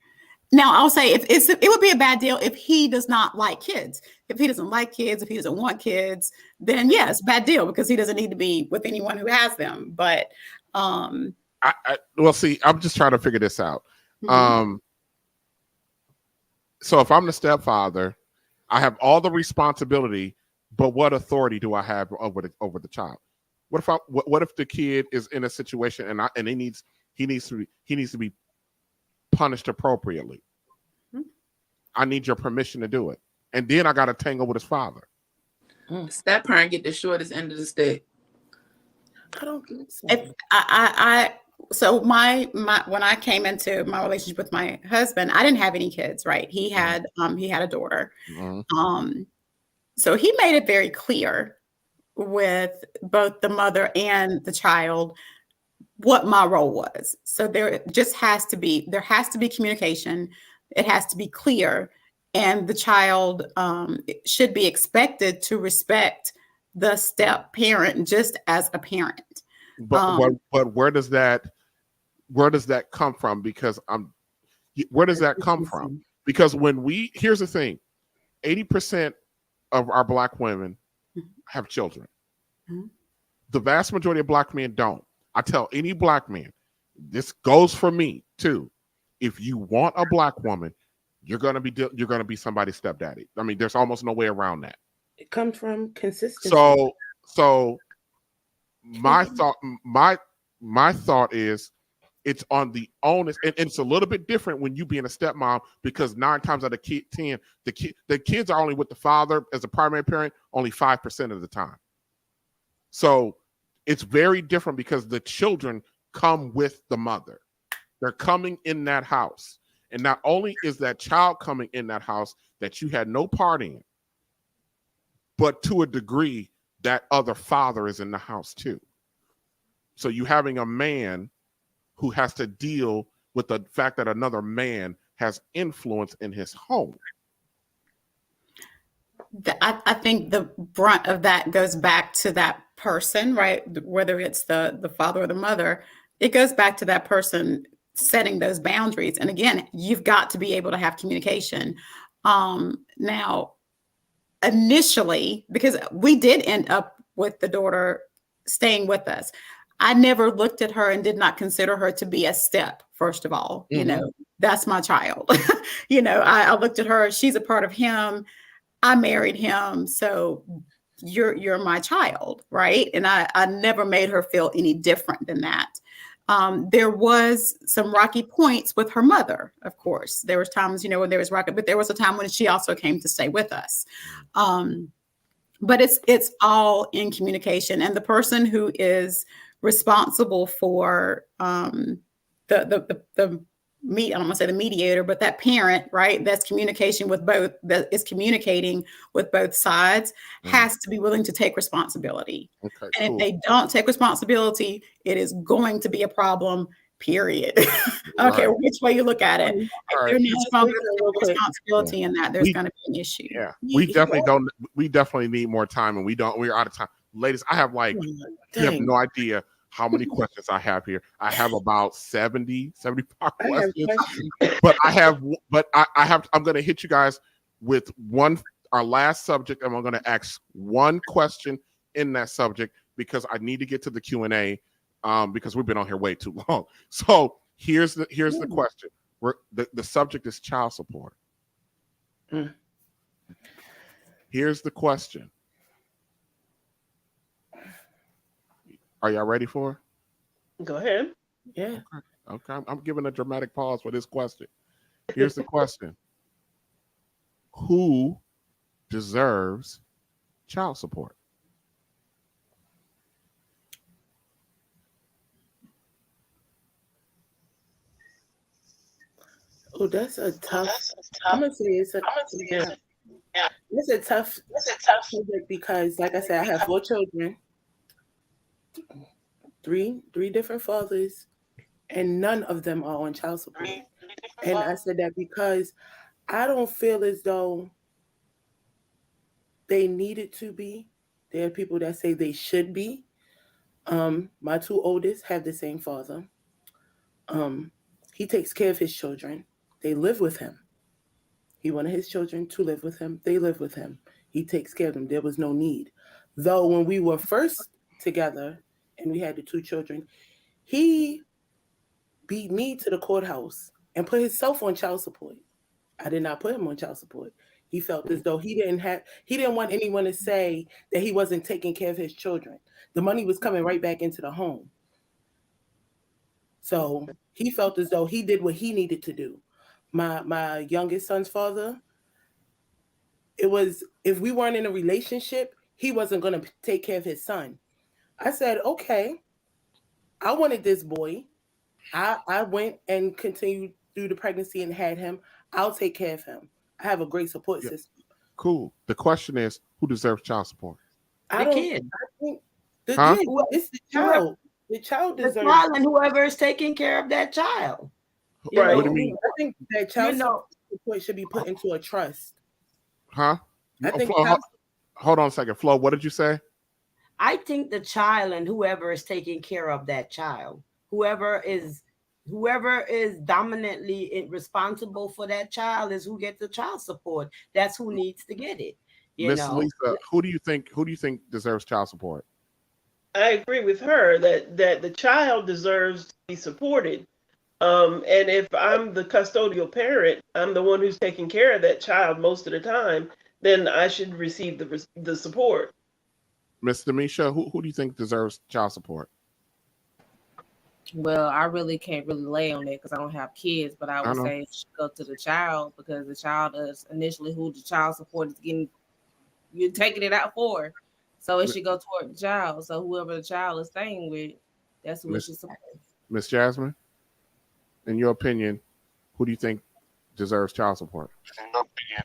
Speaker 8: Now, I'll say it would be a bad deal if he does not like kids. If he doesn't like kids, if he doesn't want kids, then yes, yeah, bad deal, because he doesn't need to be with anyone who has them. But
Speaker 5: well, see, I'm just trying to figure this out. Mm-hmm. So if I'm the stepfather, I have all the responsibility, but what authority do I have over the child? What if the kid is in a situation and he needs to be punished appropriately? Mm-hmm. I need your permission to do it, and then I got to tangle with his father.
Speaker 9: Step parent get the shortest end of the stick.
Speaker 11: I don't think so.
Speaker 8: So my when I came into my relationship with my husband, I didn't have any kids, right? He had a daughter. So he made it very clear with both the mother and the child what my role was. So there has to be communication. It has to be clear, and the child should be expected to respect the step parent just as a parent.
Speaker 5: But where does that come from? Because where does that come from? Because here's the thing, 80% of our Black women have children. The vast majority of Black men don't. I tell any Black man, this goes for me too. If you want a Black woman, you're gonna be somebody's stepdaddy. I mean, there's almost no way around that.
Speaker 11: It comes from consistency.
Speaker 5: So my thought is, it's on the onus, and it's a little bit different when you being a stepmom, because 9 times out of 10, the kids are only with the father as a primary parent only 5% of the time. So it's very different because the children come with the mother. They're coming in that house. And not only is that child coming in that house that you had no part in, but to a degree, that other father is in the house too. So you having a man who has to deal with the fact that another man has influence in his home.
Speaker 8: I think the brunt of that goes back to that person, right? Whether it's the father or the mother, it goes back to that person setting those boundaries. And again, you've got to be able to have communication. Now, initially, because we did end up with the daughter staying with us, I never looked at her and did not consider her to be a step, first of all. You know, that's my child. I looked at her, she's a part of him. I married him, so you're my child, right? And I never made her feel any different than that. There was some rocky points with her mother, of course. There was times, when there was rocky, but there was a time when she also came to stay with us. But it's all in communication, and the person who is responsible for I don't want to say the mediator, but that parent, right? That's communication with both, that is communicating with both sides, has to be willing to take responsibility.
Speaker 5: Okay,
Speaker 8: and if they don't take responsibility, it is going to be a problem, period. I don't care which way you look at it. If they're not strong enough to take responsibility in that, there's going to be an issue.
Speaker 5: Yeah, we definitely need more time, and we're out of time. Ladies, I have you have no idea how many questions I have here. I have about 70, 75 questions. But I'm going to hit you guys with our last subject, and I'm going to ask one question in that subject because I need to get to the Q&A because we've been on here way too long. So here's the question. The subject is child support. Here's the question. Are y'all ready for it?
Speaker 10: Go ahead.
Speaker 11: Yeah.
Speaker 5: Okay. I'm giving a dramatic pause for this question. Here's the question. Who deserves child support?
Speaker 11: Oh, that's a tough. I'm gonna say it's a tough subject because, like I said, I have 4 children, three different fathers, and none of them are on child support. And I said that because I don't feel as though they needed to be. There are people that say they should be. My 2 oldest have the same father. He takes care of his children. They live with him. He wanted his children to live with him. They live with him. He takes care of them. There was no need. Though when we were first together and we had the 2 children, he beat me to the courthouse and put himself on child support. I did not put him on child support. He felt as though he didn't want anyone to say that he wasn't taking care of his children. The money was coming right back into the home. So he felt as though he did what he needed to do. My youngest son's father, it was, if we weren't in a relationship, he wasn't going to take care of his son. I said, okay, I wanted this boy. I went and continued through the pregnancy and had him. I'll take care of him. I have a great support system.
Speaker 5: Cool. The question is, who deserves child support?
Speaker 11: I
Speaker 14: The
Speaker 11: don't.
Speaker 14: kid.
Speaker 11: I think the
Speaker 5: Huh?
Speaker 11: it's the child. The child
Speaker 14: The
Speaker 11: deserves.
Speaker 14: child and whoever is taking care of that child. You
Speaker 11: Right.
Speaker 5: What do
Speaker 14: know,
Speaker 5: you mean?
Speaker 11: I think that child
Speaker 14: you know,
Speaker 11: support should be put into a trust.
Speaker 5: Huh?
Speaker 11: I think
Speaker 5: Hold on a second. Flo, what did you say?
Speaker 14: I think the child and whoever is taking care of that child, whoever is dominantly responsible for that child is who gets the child support. That's who needs to get it. You
Speaker 5: Miss
Speaker 14: know,
Speaker 5: Lisa, who do you think deserves child support?
Speaker 10: I agree with her that the child deserves to be supported. And if I'm the custodial parent, I'm the one who's taking care of that child most of the time, then I should receive the support.
Speaker 5: Miss Demisha, who do you think deserves child support?
Speaker 7: Well, I really can't really lay on it because I don't have kids, but I would
Speaker 5: know.
Speaker 7: say it should go to the child because the child is initially who the child support is getting, you're taking it out for. So it should go toward the child. So whoever the child is staying with, that's who it should support.
Speaker 5: Miss Jasmine, in your opinion, who do you think deserves child support?
Speaker 16: In your opinion,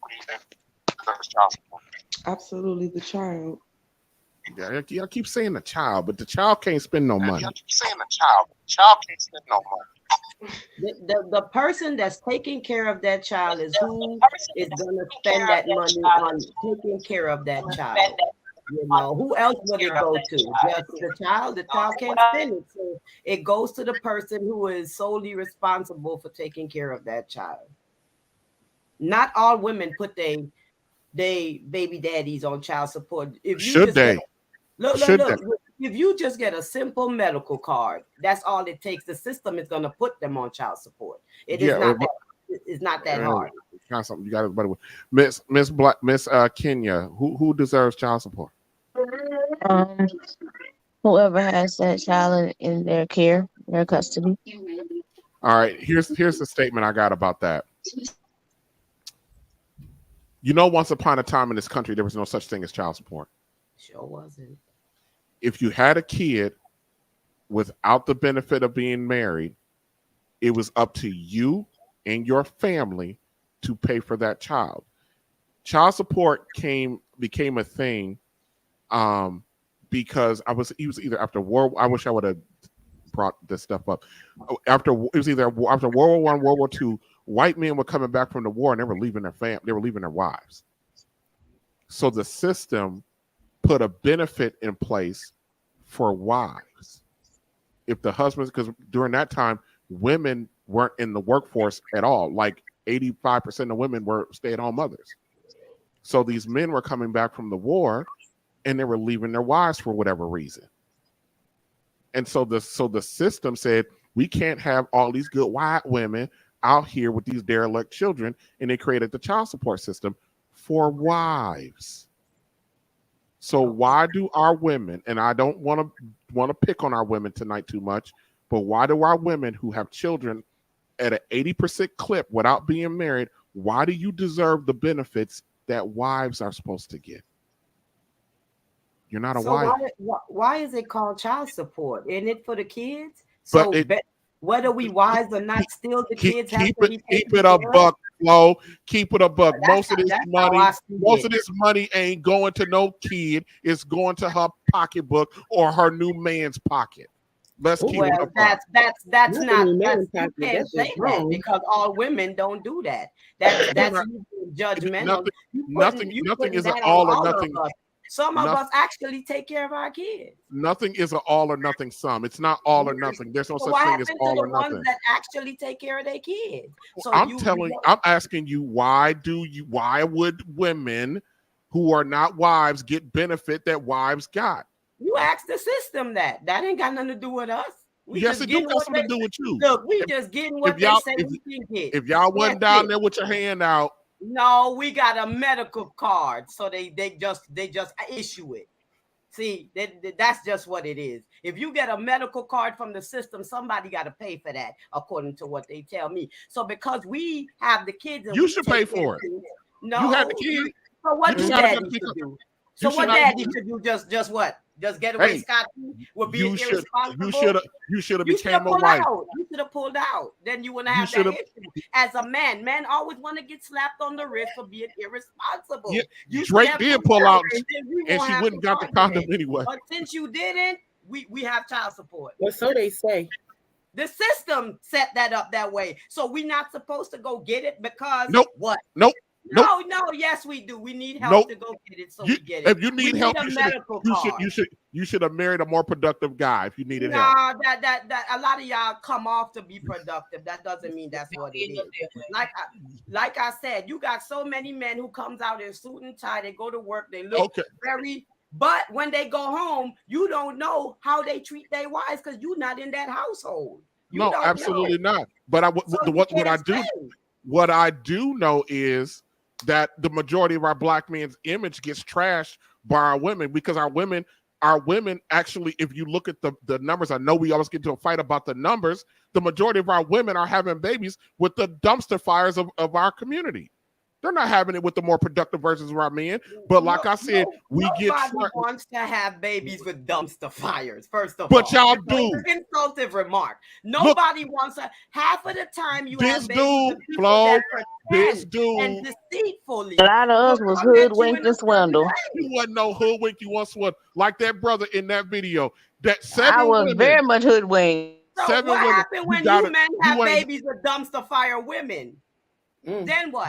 Speaker 16: who do you think deserves child support?
Speaker 13: Absolutely, the child.
Speaker 5: Yeah, y'all keep saying the child, but the child can't spend no money.
Speaker 16: Y'all keep saying the child. The child can't spend no money.
Speaker 14: the person that's taking care of that child is who is going to spend that money on taking care of that child. You know, who else would it go to? Just the child? The child can't spend it. So it goes to the person who is solely responsible for taking care of that child. Not all women put they baby daddies on child support. If you
Speaker 5: Should they?
Speaker 14: Look. If you just get a simple medical card, that's all it takes. The system is going to put them on child support. It's not that hard.
Speaker 5: It's not something you got to. Miss Kenya, who deserves child support?
Speaker 6: Whoever has that child in their care, their custody.
Speaker 5: All right, here's the statement I got about that. You know, once upon a time in this country, there was no such thing as child support.
Speaker 14: Sure wasn't.
Speaker 5: If you had a kid without the benefit of being married, it was up to you and your family to pay for that child. Child support became a thing because it was either after war. I wish I would have brought this stuff up. It was either after World War I, World War II. White men were coming back from the war and they were leaving they were leaving their wives. So the system put a benefit in place for wives. If the husbands, because during that time, women weren't in the workforce at all. Like 85% of women were stay-at-home mothers. So these men were coming back from the war and they were leaving their wives for whatever reason. And so the system said, we can't have all these good white women out here with these derelict children, and they created the child support system for wives. So why do our women, and I don't want to pick on our women tonight too much, but why do our women who have children at an 80% clip without being married, why do you deserve the benefits that wives are supposed to get? You're not a wife.
Speaker 14: Why is it called child support? Isn't it for the kids?
Speaker 5: But
Speaker 14: So whether we wives or not, still the kids have to be
Speaker 5: keep it a buck, Flo. Keep it a buck. Most of this money ain't going to no kid. It's going to her pocketbook or her new man's pocket. Let's keep it a buck.
Speaker 14: That's not. You can't say that because all women don't do that. That's judgmental.
Speaker 5: Nothing is an all or nothing.
Speaker 14: Some of us actually take care of our kids.
Speaker 5: Nothing is an all or nothing sum. It's not all or nothing. There's no such thing as all or nothing. What happened to the ones
Speaker 14: that actually take care of their kids? So
Speaker 5: I'm asking you, why would women who are not wives get benefit that wives got?
Speaker 14: You ask the system that. That ain't got nothing to do with us.
Speaker 5: Yes, it do got something to do with you.
Speaker 14: Look, we just getting what they say we can get.
Speaker 5: If y'all wasn't down there with your hand out.
Speaker 14: No, we got a medical card, so they just issue it. See, that's just what it is. If you get a medical card from the system, somebody got to pay for that, according to what they tell me. So because we have the kids, and
Speaker 5: you should pay for it.
Speaker 14: No,
Speaker 5: you had the kids.
Speaker 14: So what do daddy should do? So what daddy should do? Just what? Just get away
Speaker 5: Hey,
Speaker 14: scot-free with being
Speaker 5: you should
Speaker 14: irresponsible.
Speaker 5: you should have
Speaker 14: You should
Speaker 5: became
Speaker 14: have
Speaker 5: a
Speaker 14: pulled
Speaker 5: wife.
Speaker 14: out. You should have pulled out. Then you wouldn't
Speaker 5: You
Speaker 14: have
Speaker 5: should
Speaker 14: that
Speaker 5: have.
Speaker 14: issue. As a man, men always want to get slapped on the wrist for being irresponsible.
Speaker 5: Yeah,
Speaker 14: You should
Speaker 5: Drake
Speaker 14: have
Speaker 5: did
Speaker 14: pulled
Speaker 5: pull
Speaker 14: out,
Speaker 5: out,
Speaker 14: and then we
Speaker 5: and
Speaker 14: won't
Speaker 5: she
Speaker 14: have
Speaker 5: wouldn't
Speaker 14: this
Speaker 5: got the condom
Speaker 14: argument.
Speaker 5: anyway.
Speaker 14: But since you didn't, we have child support.
Speaker 11: Well, so they say.
Speaker 14: The system set that up that way. So we're not supposed to go get it because
Speaker 5: Nope.
Speaker 14: what?
Speaker 5: Nope.
Speaker 14: No, yes, we do. We need help
Speaker 5: Nope.
Speaker 14: to go get it, so
Speaker 5: You,
Speaker 14: we get it.
Speaker 5: if you need
Speaker 14: we
Speaker 5: help,
Speaker 14: need a
Speaker 5: you
Speaker 14: medical card.
Speaker 5: should have married a more productive guy if you needed help.
Speaker 14: Nah, that a lot of y'all come off to be productive. That doesn't mean that's what it is. Like I said, you got so many men who comes out in suit and tie. They go to work. They look very. But when they go home, you don't know how they treat their wives because you're not in that household. You
Speaker 5: No,
Speaker 14: don't
Speaker 5: absolutely
Speaker 14: know.
Speaker 5: not. But what I do know is that the majority of our black men's image gets trashed by our women because our women actually, if you look at the numbers, I know we always get into a fight about the numbers. The majority of our women are having babies with the dumpster fires of our community. They're not having it with the more productive versions of our men. But like I said,
Speaker 14: nobody wants to have babies with dumpster fires, first of all.
Speaker 5: But y'all do.
Speaker 14: It's an insultive remark. Nobody wants to. Half of the time you have babies with people
Speaker 5: Flo,
Speaker 14: that
Speaker 5: this
Speaker 14: pretend
Speaker 5: dude.
Speaker 14: and deceitfully.
Speaker 6: A lot of us was hoodwinked and swindled.
Speaker 5: You wasn't no hoodwink, you was swindled. Like that brother in that video. That
Speaker 6: I was very much hoodwinked.
Speaker 14: So what happened when you men have babies with dumpster fire women? Then what?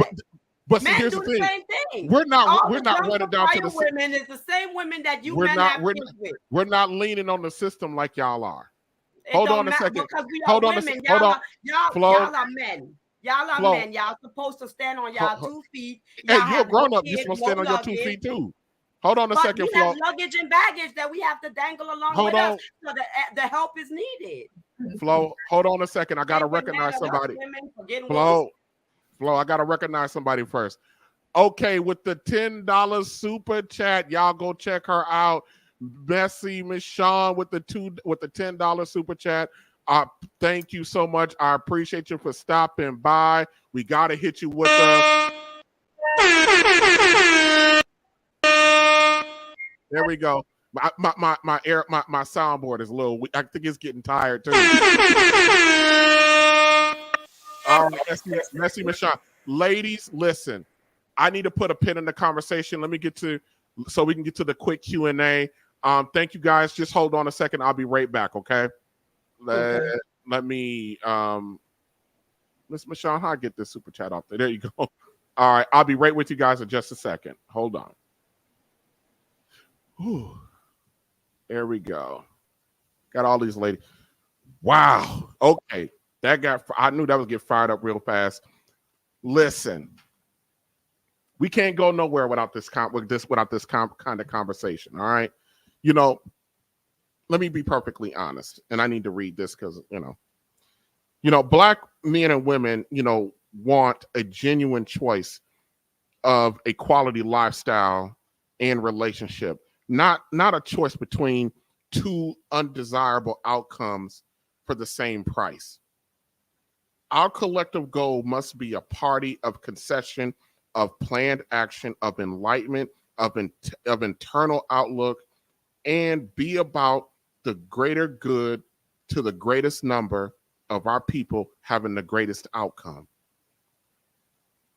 Speaker 5: But see,
Speaker 14: men
Speaker 5: here's
Speaker 14: do
Speaker 5: the thing.
Speaker 14: same thing.
Speaker 5: We're not
Speaker 14: running
Speaker 5: down to the
Speaker 14: women is the same women that you
Speaker 5: we're
Speaker 14: men
Speaker 5: not
Speaker 14: have
Speaker 5: we're,
Speaker 14: kids with.
Speaker 5: we're not leaning on the system like y'all are.
Speaker 14: It
Speaker 5: Hold
Speaker 14: don't
Speaker 5: on a
Speaker 14: matter
Speaker 5: second.
Speaker 14: because we
Speaker 5: Hold
Speaker 14: are
Speaker 5: on a
Speaker 14: women.
Speaker 5: second. Hold on. Flo.
Speaker 14: Y'all are men. Y'all are
Speaker 5: Flo.
Speaker 14: men. Y'all supposed to stand on y'all 2 feet.
Speaker 5: Hey,
Speaker 14: Y'all
Speaker 5: you're a
Speaker 14: have
Speaker 5: grown
Speaker 14: no
Speaker 5: up. You're
Speaker 14: kids,
Speaker 5: supposed to stand
Speaker 14: no
Speaker 5: on your 2
Speaker 14: luggage.
Speaker 5: feet too. Hold on a
Speaker 14: But
Speaker 5: second,
Speaker 14: we
Speaker 5: Flo.
Speaker 14: have luggage and baggage that we have to dangle along
Speaker 5: Hold
Speaker 14: with
Speaker 5: on.
Speaker 14: us. So the help is needed.
Speaker 5: Flo, hold on a second. I gotta recognize somebody. Flo, I gotta recognize somebody first. Okay, with the $10 super chat, y'all go check her out. Bessie Michonne with the $10 super chat. Thank you so much. I appreciate you for stopping by. We gotta hit you with the. There we go. My soundboard is a little weak. I think it's getting tired too. All right, Messi Michonne. Ladies, listen. I need to put a pin in the conversation. Let me so we can get to the quick Q&A. Thank you guys. Just hold on a second. I'll be right back, okay? Let me Miss Michonne, how I get this super chat off there? There you go. All right, I'll be right with you guys in just a second. Hold on. Whew. There we go. Got all these ladies. Wow. Okay. I knew that was get fired up real fast. Listen. We can't go nowhere without this kind of conversation. All right. Let me be perfectly honest. And I need to read this because, black men and women, want a genuine choice of a quality lifestyle and relationship, not a choice between two undesirable outcomes for the same price. Our collective goal must be a party of concession, of planned action, of enlightenment, of internal outlook, and be about the greater good to the greatest number of our people having the greatest outcome.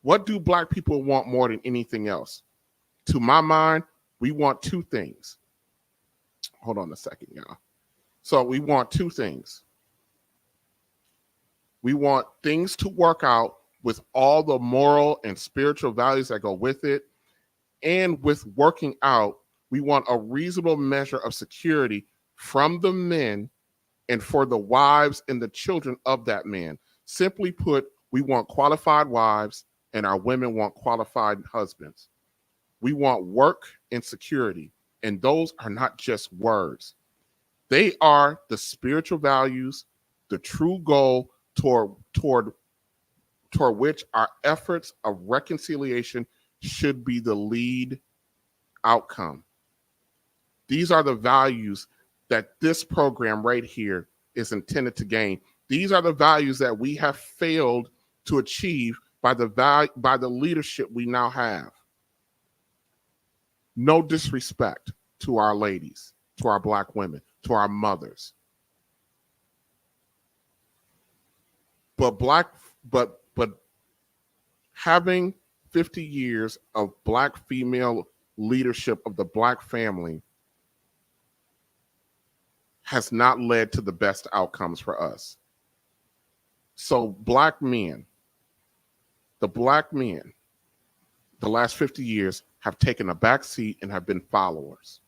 Speaker 5: What do Black people want more than anything else? To my mind, we want two things. Hold on a second, y'all. So we want two things. We want things to work out with all the moral and spiritual values that go with it. And with working out, we want a reasonable measure of security from the men and for the wives and the children of that man. Simply put, we want qualified wives and our women want qualified husbands. We want work and security, and those are not just words. They are the spiritual values, the true goal toward which our efforts of reconciliation should be the lead outcome. These are the values that this program right here is intended to gain. These are the values that we have failed to achieve by the leadership we now have. No disrespect to our ladies. to our Black women, to our mothers. But having 50 years of Black female leadership of the Black family has not led to the best outcomes for us. So Black men, the last 50 years have taken a back seat and have been followers.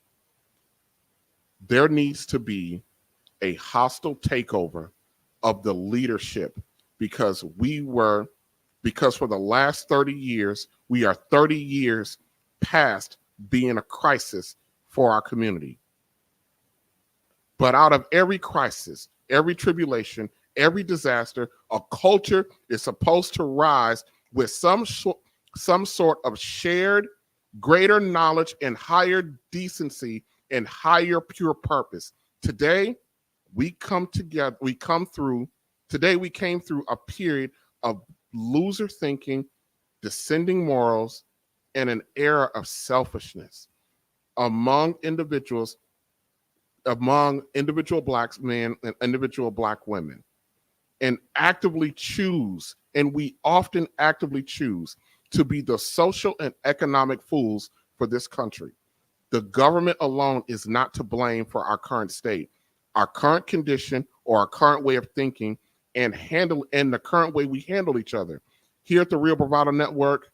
Speaker 5: There needs to be a hostile takeover of the leadership because for the last 30 years, we are 30 years past being a crisis for our community. But out of every crisis, every tribulation, every disaster, a culture is supposed to rise with some sort of shared greater knowledge and higher decency and higher pure purpose. Today, we came through a period of loser thinking, descending morals, and an era of selfishness among individual Black men and individual Black women. And we often actively choose to be the social and economic fools for this country. The government alone is not to blame for our current state, our current condition, or our current way of thinking and the current way we handle each other. Here at the Real Bravado Network,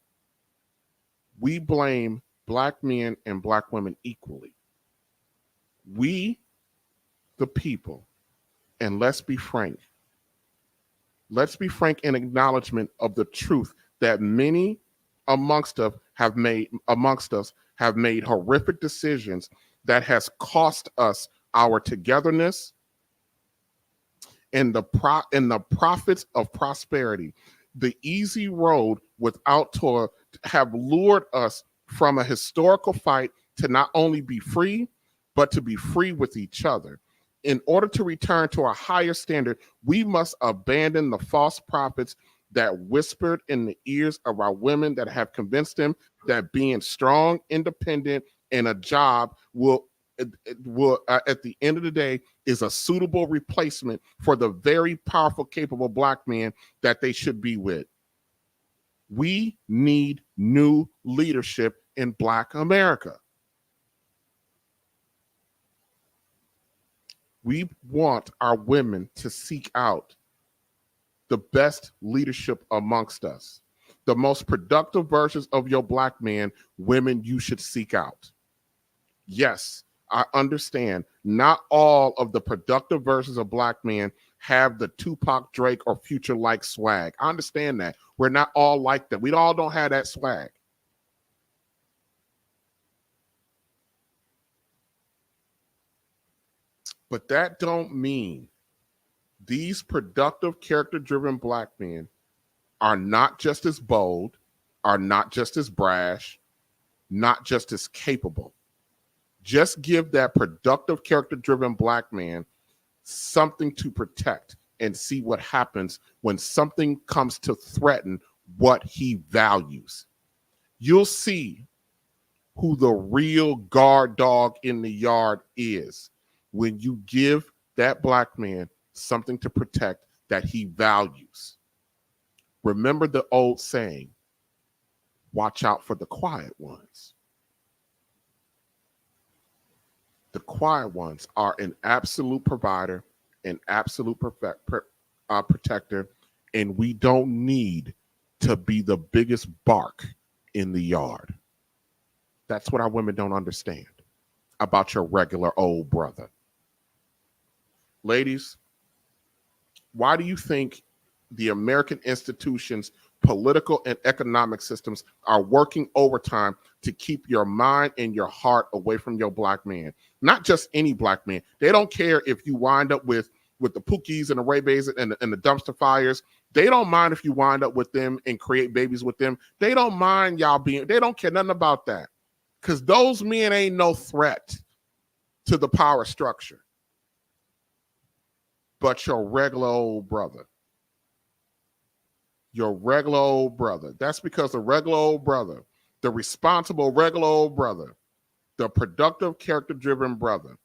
Speaker 5: we blame Black men and Black women equally. We, the people, and let's be frank in acknowledgement of the truth that many amongst us have made horrific decisions that has cost us our togetherness and the profits of prosperity. The easy road without toil have lured us from a historical fight to not only be free, but to be free with each other. In order to return to a higher standard, we must abandon the false prophets that whispered in the ears of our women that have convinced them that being strong, independent, and a job will at the end of the day is a suitable replacement for the very powerful, capable Black man that they should be with. We need new leadership in Black America. We want our women to seek out the best leadership amongst us. The most productive versions of your Black man, women, you should seek out. Yes, I understand not all of the productive versions of Black men have the Tupac, Drake, or Future-like swag. I understand that. We're not all like that. We all don't have that swag. But that don't mean these productive, character-driven Black men are not just as bold, are not just as brash, not just as capable. Just give that productive, character-driven Black man something to protect and see what happens when something comes to threaten what he values. You'll see who the real guard dog in the yard is when you give that Black man something to protect that he values. Remember the old saying, watch out for the quiet ones. The quiet ones are an absolute provider, an absolute protector, and we don't need to be the biggest bark in the yard. That's what our women don't understand about your regular old brother. Ladies, why do you think the American institutions, political and economic systems are working overtime to keep your mind and your heart away from your Black man? Not just any Black man. They don't care if you wind up with the Pookies and the Ray Bays and the dumpster fires. They don't mind if you wind up with them and create babies with them. They don't mind they don't care nothing about that. Because those men ain't no threat to the power structure. But your regular old brother. Your regular old brother. That's because the regular old brother, the responsible regular old brother, the productive, character-driven brother,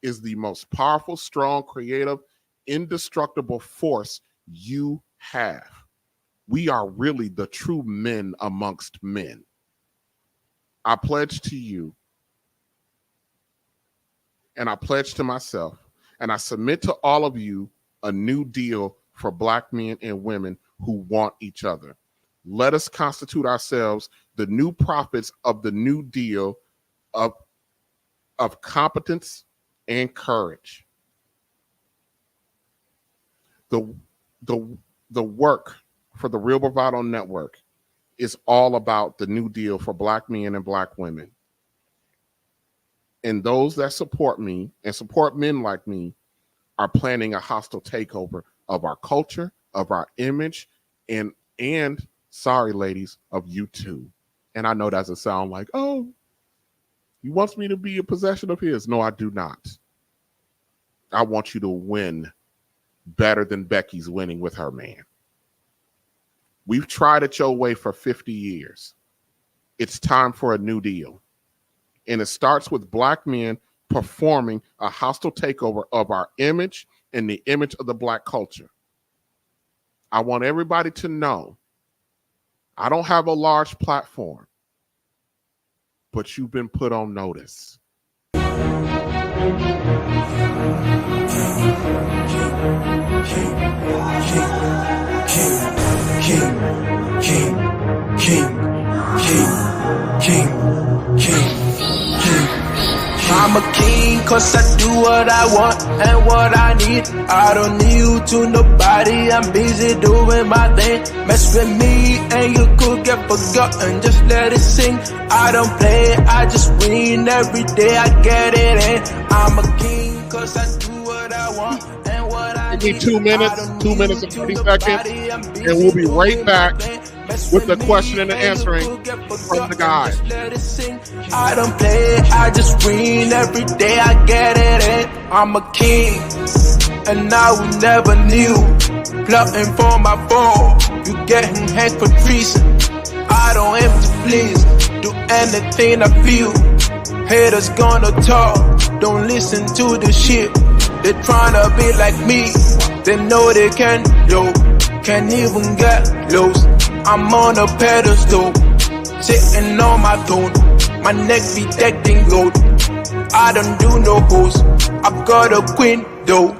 Speaker 5: is the most powerful, strong, creative, indestructible force you have. We are really the true men amongst men. I pledge to you, and I pledge to myself, and I submit to all of you a new deal for Black men and women who want each other. Let us constitute ourselves the new prophets of the new deal of competence and courage. The work for the Real Bravado Network is all about the new deal for Black men and Black women. And those that support me and support men like me are planning a hostile takeover of our culture, of our image, and sorry, ladies, of you too. And I know that doesn't sound like, oh, he wants me to be a possession of his. No, I do not. I want you to win better than Becky's winning with her man. We've tried it your way for 50 years. It's time for a new deal. And it starts with Black men performing a hostile takeover of our image and the image of the Black culture. I want everybody to know I don't have a large platform, but you've been put on notice.
Speaker 4: I'm a king cause I do what I want and what I need. I don't need you to nobody, I'm busy doing my thing. Mess with me and you could get forgotten, just let it sing. I don't play, I just win every day, I get it in. I'm a king cause I do what I want and what I need.
Speaker 5: Give me 2 minutes, 2 minutes and 30 seconds, and we'll be right back with the question and the answering from the guys.
Speaker 4: I don't play, I just win every day, I get it in. I'm a king, and I will never knew. Plotting for my fall, you getting hanged for treason. I don't aim to please, do anything I feel. Haters gonna talk, don't listen to the shit. They tryna be like me, they know they can, yo. Can't even get lost. I'm on a pedestal, sitting on my throne. My neck be decked in gold. I don't do no hoes, I got a queen though.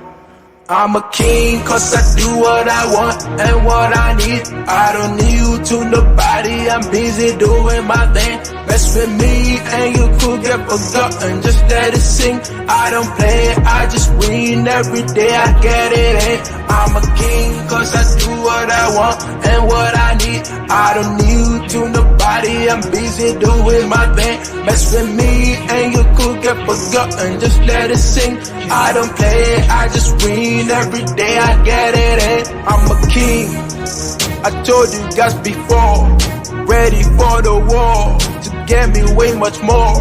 Speaker 4: I'm a king cause I do what I want and what I need. I don't need you to nobody, I'm busy doing my thing. Mess with me and you could get forgotten, just let it sing. I don't play, I just win every day, I get it in. I'm a king cause I do what I want and what I need. I don't need you to nobody, I'm busy doing my thing. Mess with me and you could get forgotten, just let it sing. I don't play, I just win every day, I get it in. I'm a king, I told you guys before. Ready for the war, to get me way much more.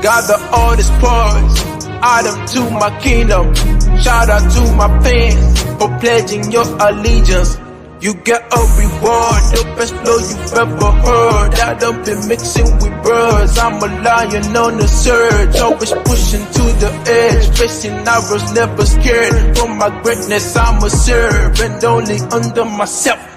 Speaker 4: Got the oldest parts, item to my kingdom. Shout out to my fans for pledging your allegiance. You get a reward, the best flow you've ever heard. I don't be mixing with birds, I'm a lion on the surge. Always pushing to the edge, facing arrows, never scared. For my greatness I'ma serve, and only under myself.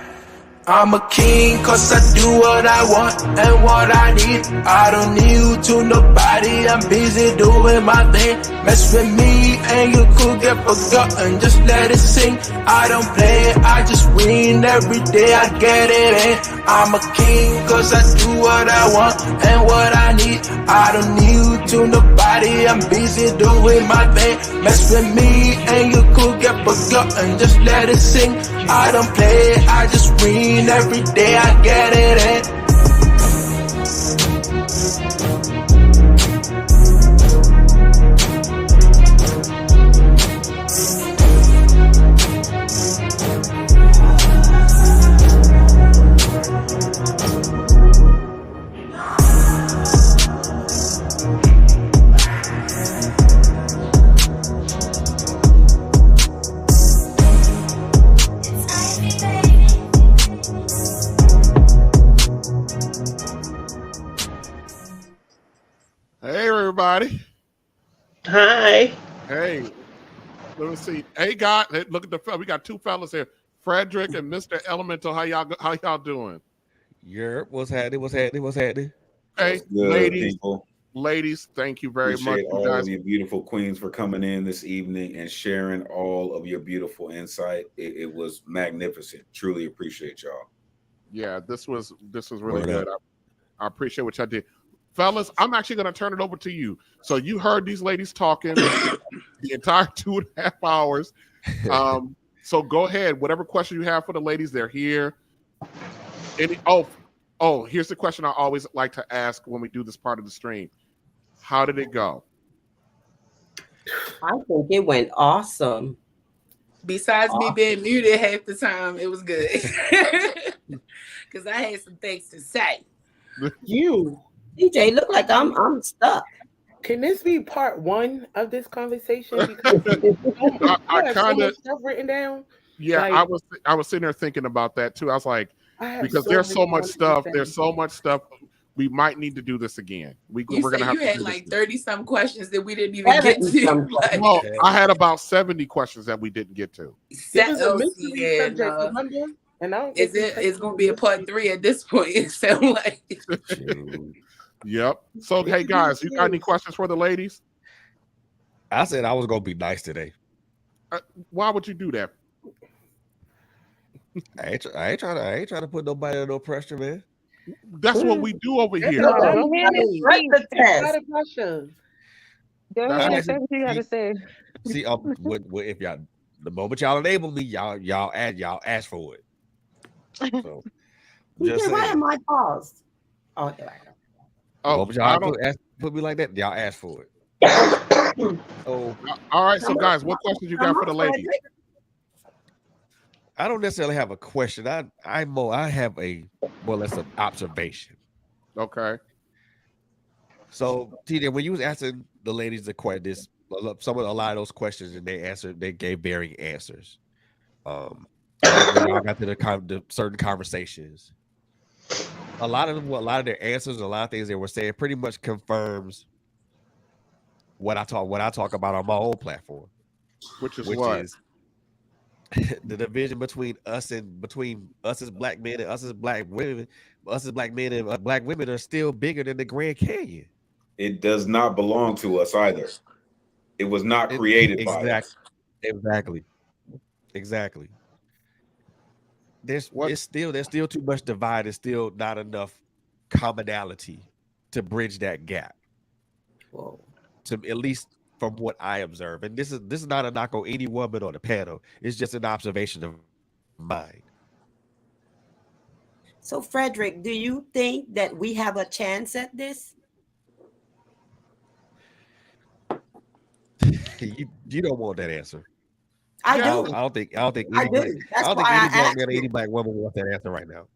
Speaker 4: I'm a king cause I do what I want and what I need. I don't need you to nobody, I'm busy doing my thing. Mess with me and you could get forgotten, just let it sing. I don't play, I just win every day, I get it in. I'm a king cause I do what I want and what I need. I don't need you to nobody, I'm busy doing my thing. Mess with me and you could get forgotten, just let it sing. I don't play, I just win every day, I get it in.
Speaker 5: Hey, everybody.
Speaker 10: Hi.
Speaker 5: Hey, let me see. Hey, God, look at we got two fellas here, Frederick and Mr. Elemental. How y'all doing?
Speaker 17: What's happening? What's happening? What's happening?
Speaker 5: Hey,
Speaker 18: Good people.
Speaker 5: Ladies, thank you very much.
Speaker 18: Appreciate all of you beautiful queens for coming in this evening and sharing all of your beautiful insight. It was magnificent. Truly appreciate y'all.
Speaker 5: Yeah, this was really good. I appreciate what y'all did. Fellas, I'm actually going to turn it over to you. So you heard these ladies talking the entire 2.5 hours. So go ahead. Whatever question you have for the ladies, they're here. Here's the question I always like to ask when we do this part of the stream. How did it go?
Speaker 14: I think it went awesome.
Speaker 9: Besides me being muted half the time, it was good. Because I had some things to say.
Speaker 11: You,
Speaker 14: DJ, look like I'm stuck.
Speaker 11: Can this be part one of this conversation? Because
Speaker 5: I kind of
Speaker 11: stuff written down.
Speaker 5: Yeah,
Speaker 11: like,
Speaker 5: I was sitting there thinking about that too. I was like, because
Speaker 11: so
Speaker 5: there's so
Speaker 11: many
Speaker 5: much
Speaker 11: things
Speaker 5: stuff.
Speaker 11: to say.
Speaker 5: There's so much stuff. We might need to do this again. We're
Speaker 9: You
Speaker 5: gonna have to
Speaker 9: had
Speaker 5: do
Speaker 9: like
Speaker 5: this.
Speaker 9: 30-some questions that we didn't even get to.
Speaker 5: No, I had about 70 questions that we didn't get to.
Speaker 11: It was a mystery subject, remember? And I don't
Speaker 9: it's gonna be a part 3 at this point. It sounds like.
Speaker 5: Yep. So hey guys, you got any questions for the ladies?
Speaker 17: I said I was gonna be nice today.
Speaker 5: Why would you do that?
Speaker 17: I ain't trying to put nobody under no pressure, man.
Speaker 5: That's what we do over here.
Speaker 12: Go ahead and speak. Go ahead and say what you gotta say.
Speaker 17: See, if y'all, the moment y'all enable me, y'all ask for it. So, just
Speaker 14: why am I paused? Oh,
Speaker 17: y'all put me like that, y'all ask for it.
Speaker 5: Oh, all right. So, guys, what questions you got for the ladies?
Speaker 17: I don't necessarily have a question. I have a more or less an observation.
Speaker 5: Okay.
Speaker 17: So, TJ, when you was asking the ladies the question, a lot of those questions, and they gave varying answers. When y'all got to the certain conversations, a lot of their answers, a lot of things they were saying, pretty much confirms what I talk about on my own platform,
Speaker 5: which is
Speaker 17: the division between us as black men and us as black women. Us as black men and black women are still bigger than the Grand Canyon.
Speaker 18: It does not belong to us either. It was not created by us.
Speaker 17: Exactly. There's still too much divide. There's still not enough commonality to bridge that gap.
Speaker 14: Whoa.
Speaker 17: To at least from what I observe, and this is not a knock on any woman on the panel. It's just an observation of mine.
Speaker 14: So, Frederick, do you think that we have a chance at this?
Speaker 17: You don't want that answer.
Speaker 14: I do.
Speaker 17: I don't think any black woman wants that answer right now.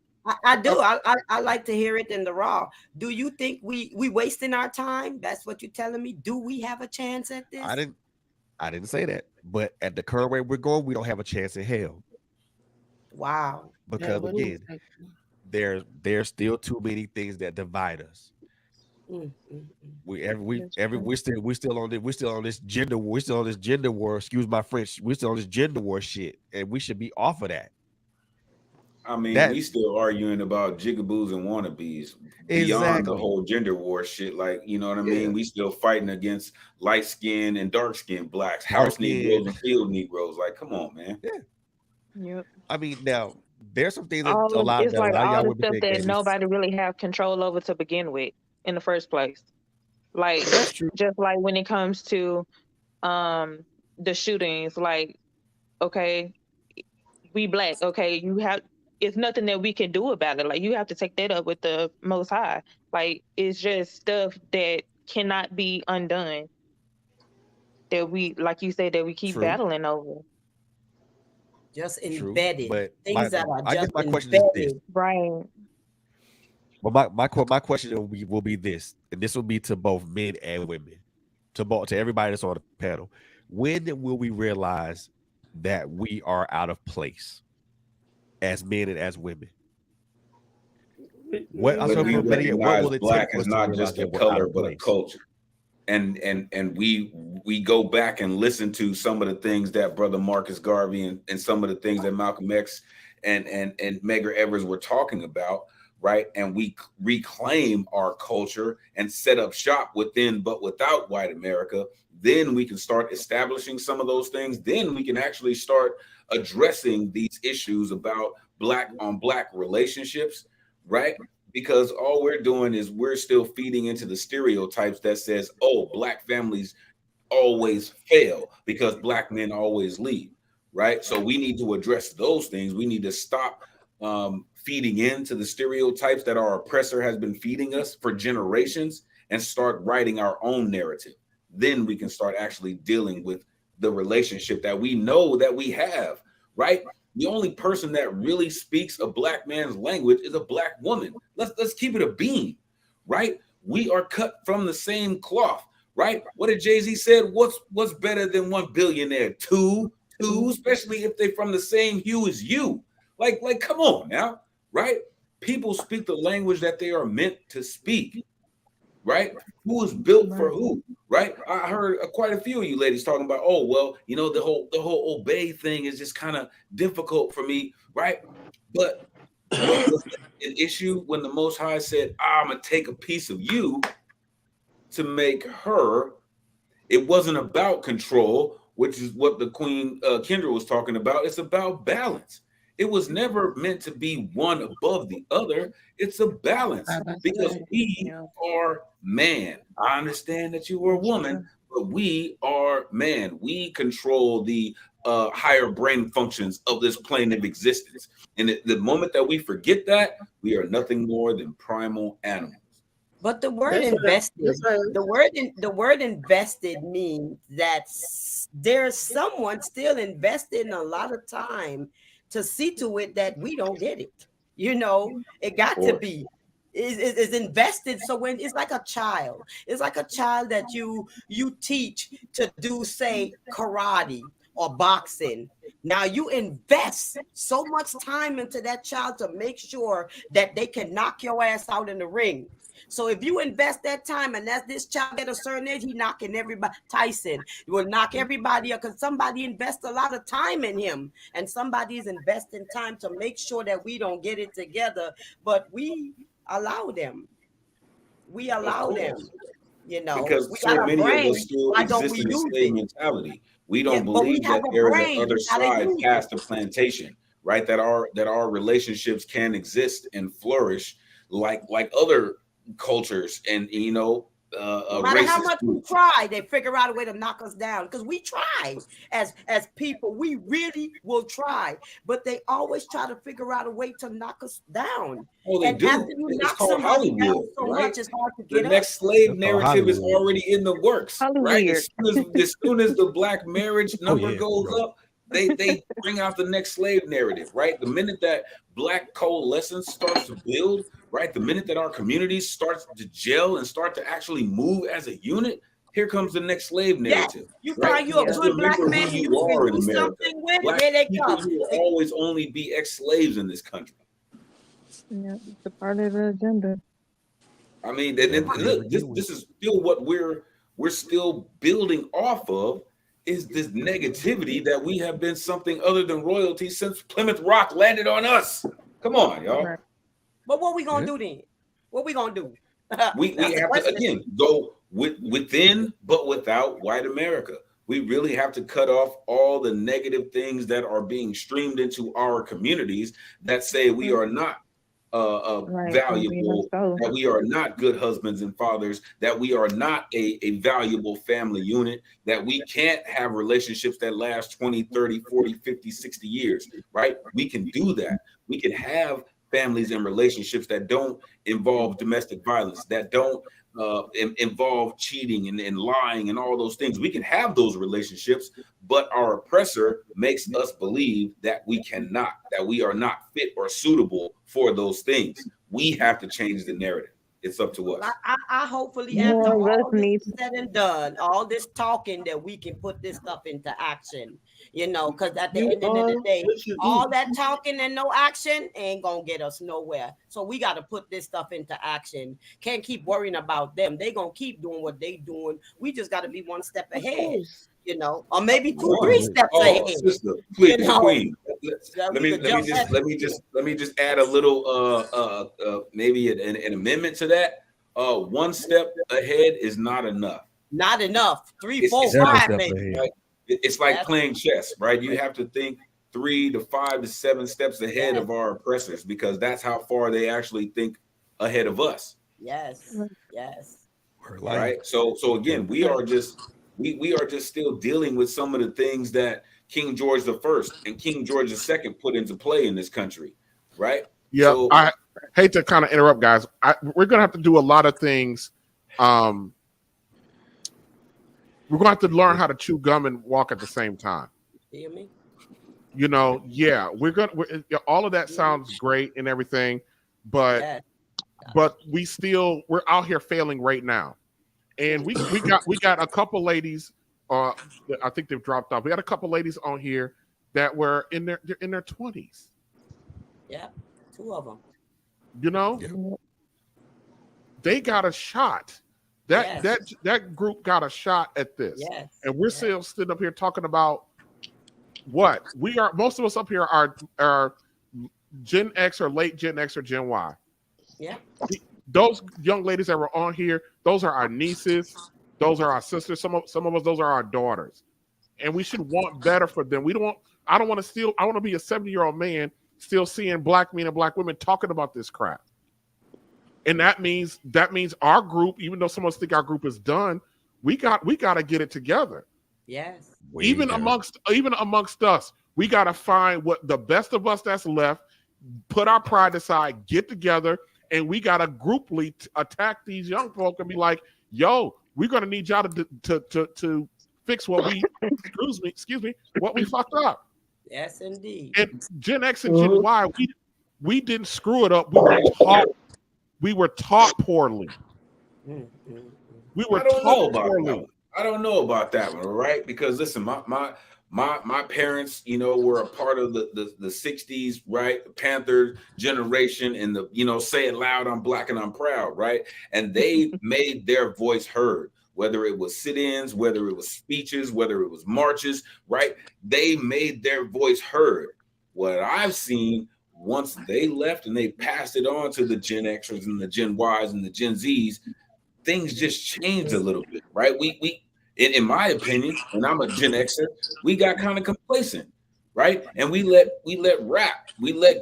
Speaker 14: I do. I like to hear it in the raw. Do you think we wasting our time? That's what you're telling me. Do we have a chance at this?
Speaker 17: I didn't say that. But at the current way we're going, we don't have a chance in hell.
Speaker 14: Wow.
Speaker 17: Because again, there's still too many things that divide us. We're still on this gender war. Excuse my French. We're still on this gender war shit, and we should be off of that.
Speaker 18: I mean, we still arguing about jigaboos and wannabes beyond the whole gender war shit. Like, you know what I mean? We still fighting against light skin and dark skin blacks, house Negroes and field Negroes. Like, come on, man.
Speaker 12: Yeah. Yep.
Speaker 17: I mean, now there's some things that
Speaker 12: It's
Speaker 17: a lot
Speaker 12: like
Speaker 17: of
Speaker 12: all
Speaker 17: y'all
Speaker 12: the
Speaker 17: would
Speaker 12: stuff
Speaker 17: think
Speaker 12: that nobody really have control over to begin with in the first place. Like
Speaker 17: that's true.
Speaker 12: Just like when it comes to the shootings, like, okay, we black, okay, it's nothing that we can do about it. Like, you have to take that up with the Most High. Like, it's just stuff that cannot be undone. That we, like you said, that we keep battling over.
Speaker 14: Just embedded.
Speaker 17: But
Speaker 14: things that are just
Speaker 17: my question
Speaker 14: embedded.
Speaker 17: is this.
Speaker 12: Right.
Speaker 17: But my question will be this, and this will be to both men and women, to everybody that's on the panel. When will we realize that we are out of place as men and as women?
Speaker 18: What will it take black is not just a color, but a culture. and we go back and listen to some of the things that Brother Marcus Garvey and some of the things that Malcolm X and Medgar Evers were talking about, right? And we reclaim our culture and set up shop within but without white America, then we can start establishing some of those things. Then we can actually start addressing these issues about black on black relationships, right? Because all we're doing is we're still feeding into the stereotypes that says, oh, black families always fail because black men always leave, right? So we need to address those things. We need to stop feeding into the stereotypes that our oppressor has been feeding us for generations and start writing our own narrative. Then we can start actually dealing with the relationship that we know that we have, right? The only person that really speaks a black man's language is a black woman. Let's keep it a beam, right? We are cut from the same cloth, right? What did Jay-Z said? What's better than one billionaire? Two, especially if they're from the same hue as you. Like, come on now, right? People speak the language that they are meant to speak, right? Who is built for who, right? I heard quite a few of you ladies talking about, oh, well, you know, the whole obey thing is just kind of difficult for me, right? But was an issue when the Most High said, I'm gonna take a piece of you to make her. It wasn't about control, which is what the Queen Kendra was talking about. It's about balance. It was never meant to be one above the other. It's a balance because we are man. I understand that you are a woman, but we are man. We control the higher brain functions of this plane of existence. And the moment that we forget that, we are nothing more than primal animals.
Speaker 14: But the word invested, the word invested means that there's someone still investing a lot of time to see to it that we don't get it. You know, it got to be is invested. So when it's like a child that you teach to do, say, karate or boxing. Now you invest so much time into that child to make sure that they can knock your ass out in the ring. So if you invest that time, and as this child at a certain age, he knocking everybody. Tyson will knock everybody up because somebody invests a lot of time in him, and somebody is investing time to make sure that we don't get it together. But we allow them. We allow them. You know,
Speaker 18: because
Speaker 14: we
Speaker 18: so
Speaker 14: got a
Speaker 18: many
Speaker 14: brain.
Speaker 18: of us still
Speaker 14: Why don't
Speaker 18: exist
Speaker 14: we
Speaker 18: in the
Speaker 14: use
Speaker 18: slave
Speaker 14: it?
Speaker 18: mentality. We don't
Speaker 14: But we
Speaker 18: believe
Speaker 14: have
Speaker 18: that
Speaker 14: a
Speaker 18: there is
Speaker 14: brain.
Speaker 18: an other
Speaker 14: We gotta
Speaker 18: side
Speaker 14: use
Speaker 18: past
Speaker 14: it.
Speaker 18: the plantation, right? That our relationships can exist and flourish like other cultures and
Speaker 14: No matter how
Speaker 18: racist
Speaker 14: much we
Speaker 18: groups.
Speaker 14: try, they figure out a way to knock us down because we try as people. We really will try, but they always try to figure out a way to knock us down.
Speaker 18: Oh, they
Speaker 14: And
Speaker 18: do.
Speaker 14: after you
Speaker 18: It's
Speaker 14: knock
Speaker 18: called
Speaker 14: somebody down
Speaker 18: Hollywood,
Speaker 14: so
Speaker 18: right?
Speaker 14: much, it's hard to
Speaker 18: The
Speaker 14: get up.
Speaker 18: next slave
Speaker 17: That's called
Speaker 18: narrative is
Speaker 17: Hollywood.
Speaker 18: already in the works, right?
Speaker 12: Hollywood.
Speaker 18: As soon as the black marriage number
Speaker 17: yeah,
Speaker 18: goes
Speaker 17: bro.
Speaker 18: up, they bring out the next slave narrative, right? The minute that black coalescence starts to build, right? The minute that our communities start to gel and start to actually move as a unit, here comes the next slave
Speaker 14: Yes,
Speaker 18: narrative,
Speaker 14: you
Speaker 18: right?
Speaker 14: find you a
Speaker 18: Just
Speaker 14: good black
Speaker 18: remember
Speaker 14: man
Speaker 18: who
Speaker 14: you
Speaker 18: you
Speaker 14: can
Speaker 18: are in
Speaker 14: do
Speaker 18: America.
Speaker 14: something with.
Speaker 18: Black
Speaker 14: Here they
Speaker 18: people
Speaker 14: come.
Speaker 18: will always only be ex-slaves in this country.
Speaker 12: Yeah, it's a part of the agenda.
Speaker 18: I mean,
Speaker 17: Never
Speaker 18: and
Speaker 17: did
Speaker 18: look,
Speaker 17: begin with.
Speaker 18: this is still what we're still building off of is this negativity that we have been something other than royalty since Plymouth Rock landed on us. Come on, y'all.
Speaker 12: Right.
Speaker 14: But what we gonna do then? What we gonna do?
Speaker 18: We
Speaker 14: That's the
Speaker 18: have to
Speaker 14: question.
Speaker 18: again go within but without white America. We really have to cut off all the negative things that are being streamed into our communities that say we are not
Speaker 12: Right.
Speaker 18: valuable,
Speaker 12: So,
Speaker 18: that we are not good husbands and fathers, that we are not a valuable family unit, that we can't have relationships that last 20, 30, 40, 50, 60 years, right? We can do that. We can have families and relationships that don't involve domestic violence, that don't involve cheating and lying and all those things. We can have those relationships, but our oppressor makes us believe that we cannot, that we are not fit or suitable for those things. We have to change the narrative. It's up to us.
Speaker 14: I hopefully
Speaker 12: More
Speaker 14: after
Speaker 12: of us
Speaker 14: all this
Speaker 12: need
Speaker 14: is said and done, all this talking, that we can put this stuff into action. Because at the end of the day, all that talking and no action ain't gonna get us nowhere. So we got to put this stuff into action. Can't keep worrying about them. They gonna keep doing what they doing. We just got to be one step ahead. Or maybe 2, 3 steps ahead.
Speaker 18: Sister, please, queen. Let me just add a little maybe an amendment to that. 1 step ahead is not enough.
Speaker 14: Not enough. 3, 4, 5, maybe.
Speaker 18: It's like playing chess, right? You have to think 3 to 5 to 7 steps ahead of our oppressors, because that's how far they actually think ahead of us.
Speaker 14: Yes.
Speaker 18: Right. So again, we are just still dealing with some of the things that King George I and King George II put into play in this country, right?
Speaker 5: Yeah,
Speaker 18: So,
Speaker 5: I hate to kind of interrupt, guys. We're gonna have to do a lot of things. We're gonna have to learn how to chew gum and walk at the same time.
Speaker 14: Hear me?
Speaker 5: Yeah, all of that sounds great and everything, but we're out here failing right now, and we got a couple ladies. I think they've dropped off. We got a couple ladies on here that were in their 20s.
Speaker 14: Yeah, 2 of them.
Speaker 5: They got a shot. That group got a shot at this, and we're still sitting up here talking about what we are. Most of us up here are Gen X or late Gen X or Gen Y.
Speaker 14: Yeah.
Speaker 5: Those young ladies that were on here, those are our nieces, those are our sisters. Some of us, those are our daughters, and we should want better for them. I don't want to be a 70-year-old man still seeing black men and black women talking about this crap. And that means our group, even though some of us think our group is done, we got to get it together.
Speaker 14: Yes.
Speaker 5: Even amongst us, we got to find what the best of us that's left, put our pride aside, get together, and we got to grouply attack these young folk and be like, "Yo, we're gonna need y'all to fix what we excuse me, what we fucked up."
Speaker 14: Yes, indeed.
Speaker 5: And Gen X and Gen Y, we didn't screw it up. We were taught poorly. We were taught poorly.
Speaker 18: I don't know about that one, all right? Because listen, my parents, were a part of the 60s, right? The Panther generation, and say it loud, I'm black and I'm proud, right? And they made their voice heard, whether it was sit-ins, whether it was speeches, whether it was marches, right? They made their voice heard. What I've seen, once they left and they passed it on to the Gen Xers and the Gen Ys and the Gen Zs, things just changed a little bit, right? We in my opinion, and I'm a Gen Xer, we got kind of complacent, right? And we let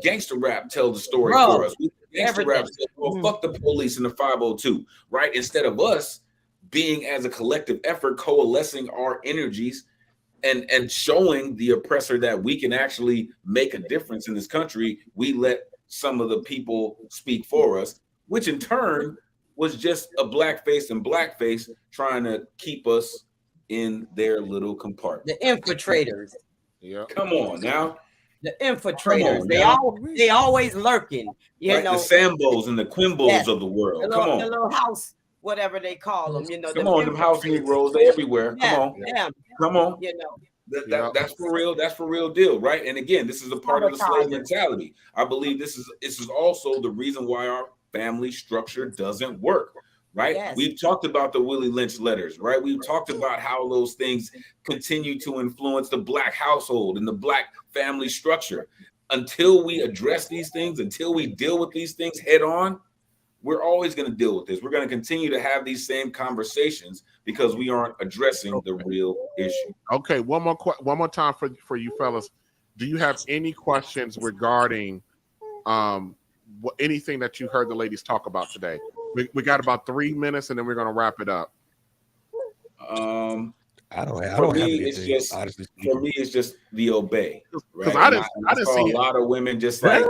Speaker 18: gangster rap tell the story for us. Gangster rap said, fuck the police and the 502, right? Instead of us being, as a collective effort, coalescing our energies and showing the oppressor that we can actually make a difference in this country, we let some of the people speak for us, which in turn was just a blackface trying to keep us in their little compartment.
Speaker 14: The infiltrators.
Speaker 5: Yeah.
Speaker 18: Come on now.
Speaker 14: The infiltrators. They always lurking. You know.
Speaker 18: The Sambos and the Quimbos of the world. Come on.
Speaker 14: The little house, whatever they call them.
Speaker 18: Come on, them house Negroes, they everywhere.
Speaker 14: Yeah,
Speaker 18: Come on.
Speaker 5: That's
Speaker 18: for real. That's for real deal, right? And again, this is a part of the slave mentality. I believe this is also the reason why our family structure doesn't work, right?
Speaker 14: Yes.
Speaker 18: We've talked about the Willie Lynch letters, right? We've talked about how those things continue to influence the Black household and the Black family structure. Until we address these things, until we deal with these things head on, we're always going to deal with this. We're going to continue to have these same conversations because we aren't addressing the real issue.
Speaker 5: Okay, one more time for you fellas. Do you have any questions regarding anything that you heard the ladies talk about today? We got about 3 minutes and then we're going to wrap it up.
Speaker 17: I don't have
Speaker 18: anything, honestly. For me, it's just the obey. Right?
Speaker 5: I didn't see
Speaker 18: a lot of women just like,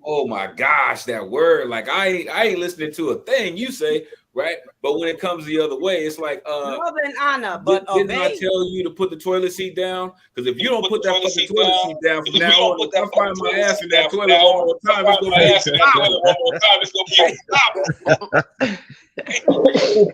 Speaker 18: oh my gosh, that word. Like I ain't listening to a thing you say, right? But when it comes the other way, it's like
Speaker 14: love and honor, but
Speaker 18: didn't I
Speaker 14: obey.
Speaker 18: tell you to put the toilet seat down? Because if you don't put that fucking toilet seat down from now on, if I find my ass in that toilet one more time, it's gonna be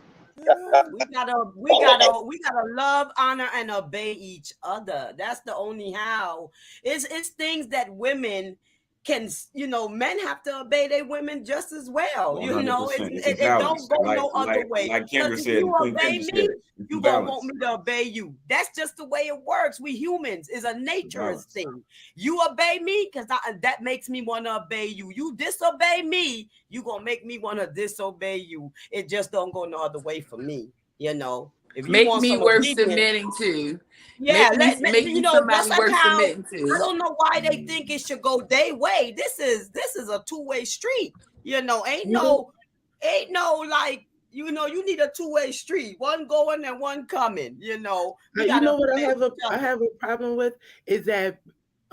Speaker 14: we gotta love, honor, and obey each other. That's the only how. It's things that women can, men have to obey their women just as well.
Speaker 18: 100%.
Speaker 14: It don't go no other way.
Speaker 18: Like Kendra
Speaker 14: Because if
Speaker 18: said,
Speaker 14: you
Speaker 18: Queen
Speaker 14: obey
Speaker 18: Kendra said
Speaker 14: me,
Speaker 18: it.
Speaker 14: you gonna want me to obey you. That's just the way it works. We humans is a naturist thing. You obey me because that makes me want to obey you. You disobey me, you gonna make me want to disobey you. It just don't go no other way for me. If you
Speaker 9: Make
Speaker 14: want
Speaker 9: me
Speaker 14: some
Speaker 9: worth
Speaker 14: obedience,
Speaker 9: submitting to.
Speaker 14: yeah,
Speaker 9: make me somebody
Speaker 14: that's like
Speaker 9: worth
Speaker 14: how
Speaker 9: submitting to.
Speaker 14: I don't know why they think it should go their way. This is a two-way street. Ain't no like you need a two-way street, one going and one coming.
Speaker 11: You know what I have a problem with is that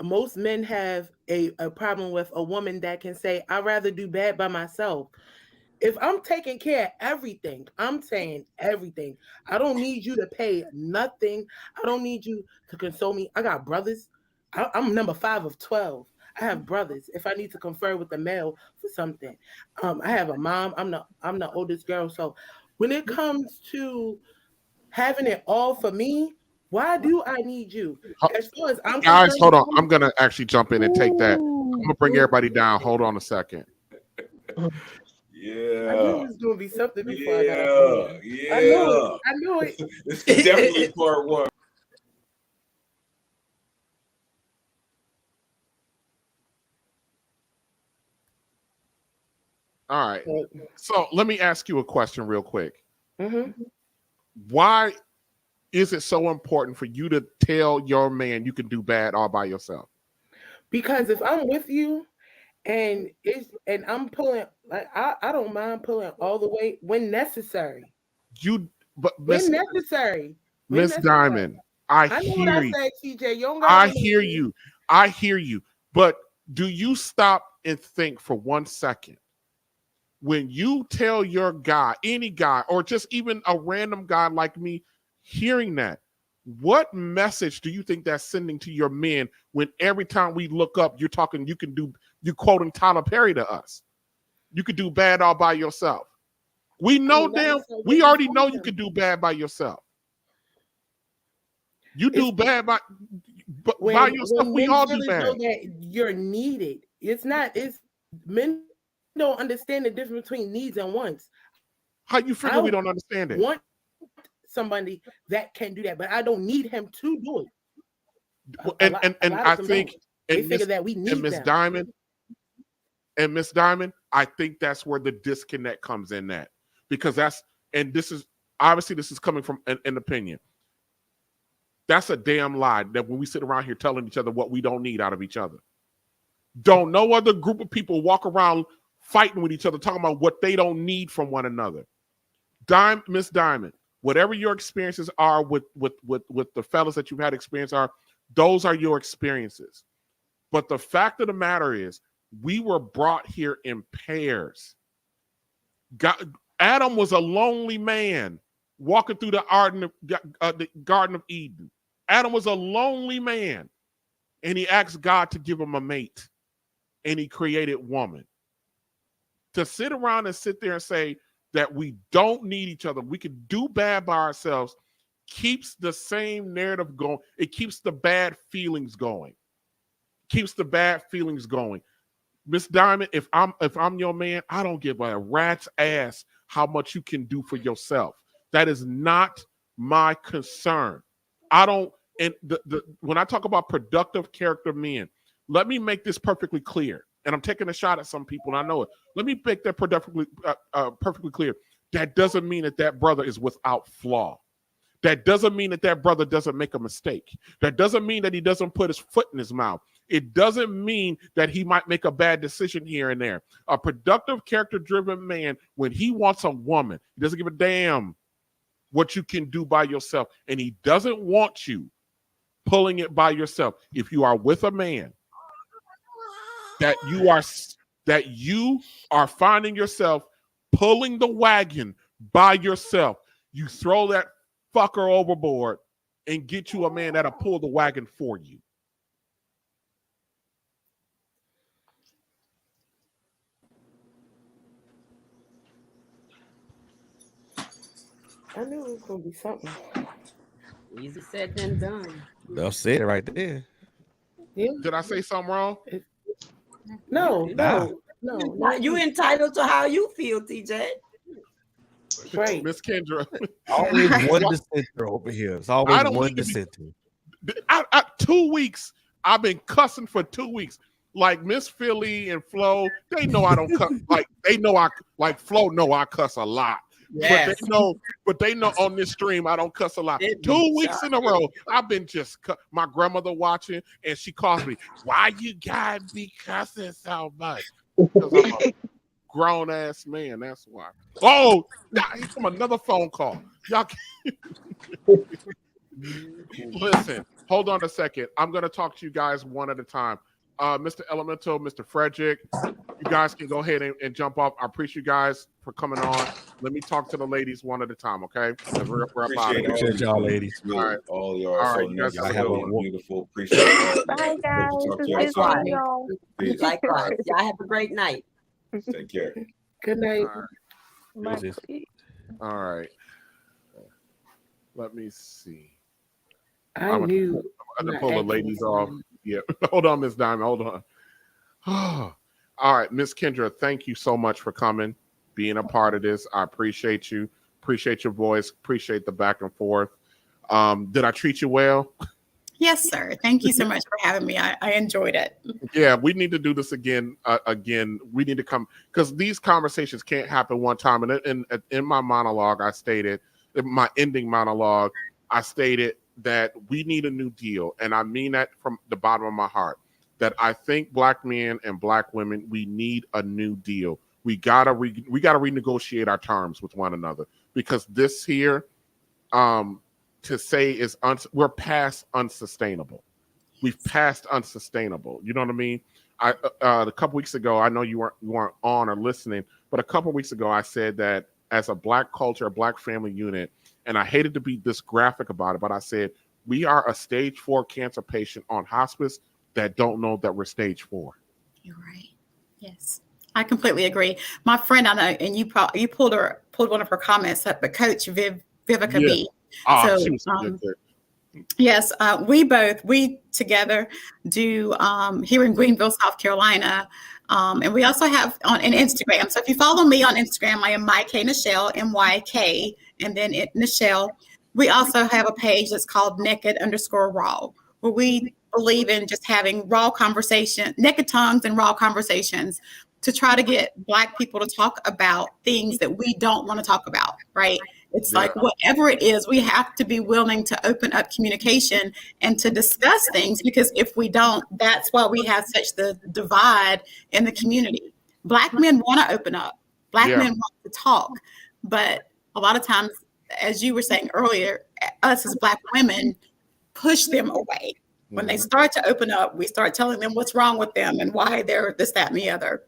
Speaker 11: most men have a problem with a woman that can say, I'd rather do bad by myself. If I'm taking care of everything, I'm saying everything. I don't need you to pay nothing. I don't need you to console me. I got brothers. I'm number 5 of 12. I have brothers. If I need to confer with a male for something, I have a mom. I'm the oldest girl. So when it comes to having it all for me, why do I need you? As far as I'm
Speaker 5: Guys,
Speaker 11: concerned,
Speaker 5: hold on. I'm gonna actually jump in and take that. I'm gonna bring everybody down. Hold on a second.
Speaker 18: Yeah.
Speaker 11: I knew it was gonna be something before I got up here.
Speaker 18: Yeah.
Speaker 11: I knew it.
Speaker 18: This is definitely part one.
Speaker 5: All right. So let me ask you a question real quick.
Speaker 11: Mm-hmm.
Speaker 5: Why is it so important for you to tell your man you can do bad all by yourself?
Speaker 11: Because if I'm with you and I'm pulling, like I don't mind pulling all the way when necessary. When necessary.
Speaker 5: Miss Diamond, I
Speaker 11: know
Speaker 5: hear
Speaker 11: what I
Speaker 5: you.
Speaker 11: say, TJ. You don't
Speaker 5: I hear you. I hear you. But do you stop and think for 1 second? When you tell your guy, any guy, or just even a random guy like me, hearing that, what message do you think that's sending to your men when every time we look up, you're quoting Tyler Perry to us? You could do bad all by yourself. We know we already know you could do bad by yourself. You do bad by yourself. We all do bad.
Speaker 11: Know that you're needed. It's men don't understand the difference between needs and wants.
Speaker 5: How you figure we don't understand it?
Speaker 11: Want somebody that can do that, but I don't need him to do it.
Speaker 5: And I think
Speaker 11: they figure that we need
Speaker 5: Miss Diamond. And Miss Diamond, I think that's where the disconnect comes in that. Because this is coming from an opinion. That's a damn lie that when we sit around here telling each other what we don't need out of each other. Don't no other group of people walk around fighting with each other, talking about what they don't need from one another. Miss Diamond, whatever your experiences are with the fellas that you've had experience are, those are your experiences. But the fact of the matter is, we were brought here in pairs. Adam was a lonely man walking through the Garden of Eden. Adam was a lonely man, and he asked God to give him a mate, and he created woman. To sit around and sit there and say that we don't need each other, we can do bad by ourselves, keeps the same narrative going. It keeps the bad feelings going. Miss Diamond, if I'm your man, I don't give a rat's ass how much you can do for yourself. That is not my concern. I don't. And when I talk about productive character men, let me make this perfectly clear. And I'm taking a shot at some people, and I know it. Let me make that perfectly clear. That doesn't mean that brother is without flaw. That doesn't mean that brother doesn't make a mistake. That doesn't mean that he doesn't put his foot in his mouth. It doesn't mean that he might make a bad decision here and there. A productive, character-driven man, when he wants a woman, he doesn't give a damn what you can do by yourself. And he doesn't want you pulling it by yourself. If you are with a man that you are finding yourself pulling the wagon by yourself. You throw that fucker overboard and get you a man that'll pull the wagon for you.
Speaker 11: I knew it was gonna be something.
Speaker 14: Easy said than done.
Speaker 17: They'll say it right there.
Speaker 11: Yeah.
Speaker 5: Did I say something wrong?
Speaker 11: No,
Speaker 17: Nah.
Speaker 11: no.
Speaker 14: You entitled to how you feel, TJ.
Speaker 11: Right.
Speaker 5: Miss Kendra.
Speaker 17: Always one dissenter over here. It's always one dissenter.
Speaker 5: 2 weeks. I've been cussing for 2 weeks. Like Miss Philly and Flo, they know I don't cuss. Like they know Flo know I cuss a lot.
Speaker 14: Yes.
Speaker 5: But they know on this stream I don't cuss a lot. 2 weeks in a row, I've been just my grandmother watching, and she calls me, "Why you gotta be cussing so much?" Because I'm a grown ass man. That's why. Oh, he's from another phone call. Y'all. Listen, hold on a second. I'm gonna talk to you guys one at a time. Mr. Elemental, Mr. Frederick, you guys can go ahead and jump off. I appreciate you guys for coming on. Let me talk to the ladies one at a time, okay?
Speaker 17: Appreciate y'all, ladies.
Speaker 5: All right.
Speaker 18: All y'all.
Speaker 5: All
Speaker 18: So
Speaker 5: right, you guys
Speaker 18: nice,
Speaker 5: have a
Speaker 18: beautiful. Appreciate it.
Speaker 12: Bye, guys.
Speaker 18: Talk to
Speaker 12: It's
Speaker 18: y'all
Speaker 12: good
Speaker 18: soon.
Speaker 12: seeing y'all.
Speaker 18: Peace.
Speaker 14: Likewise. Y'all have a great night.
Speaker 18: Take care.
Speaker 11: Good night.
Speaker 5: All right. Let me see.
Speaker 11: I knew.
Speaker 5: I'm gonna pull the ladies off. Yeah. Hold on, Miss Diamond. Hold on. All right, Miss Kendra, thank you so much for coming, being a part of this. I appreciate you. Appreciate your voice. Appreciate the back and forth. Did I treat you well?
Speaker 8: Yes, sir. Thank you so much for having me. I enjoyed it.
Speaker 5: Yeah, we need to do this again. We need to come because these conversations can't happen one time. And in my monologue, I stated, in my ending monologue, I stated that we need a new deal. And I mean that from the bottom of my heart, that I think Black men and Black women, we need a new deal. We gotta renegotiate our terms with one another, because this here, to say is we're past unsustainable. We've passed unsustainable. You know what I mean? A couple weeks ago, I know you weren't on or listening, but a couple weeks ago, I said that as a Black culture, a Black family unit, and I hated to be this graphic about it, but I said we are a stage 4 cancer patient on hospice that don't know that we're stage 4.
Speaker 8: You're right. Yes, I completely agree. My friend, I know, and you pulled one of her comments up, but Coach Vivica B.
Speaker 5: So, she was good.
Speaker 8: Yes, we together do here in Greenville, South Carolina, and we also have on Instagram. So if you follow me on Instagram, I am Myk Nichelle, MYK, and then Nichelle. We also have a page that's called Naked_Raw, where we believe in just having raw conversation, naked tongues and raw conversations, to try to get Black people to talk about things that we don't want to talk about, right? It's like whatever it is, we have to be willing to open up communication and to discuss things, because if we don't, that's why we have such the divide in the community. Black men want to open up. Black men want to talk. But a lot of times, as you were saying earlier, us as Black women push them away. When they start to open up, we start telling them what's wrong with them and why they're this, that, and the other.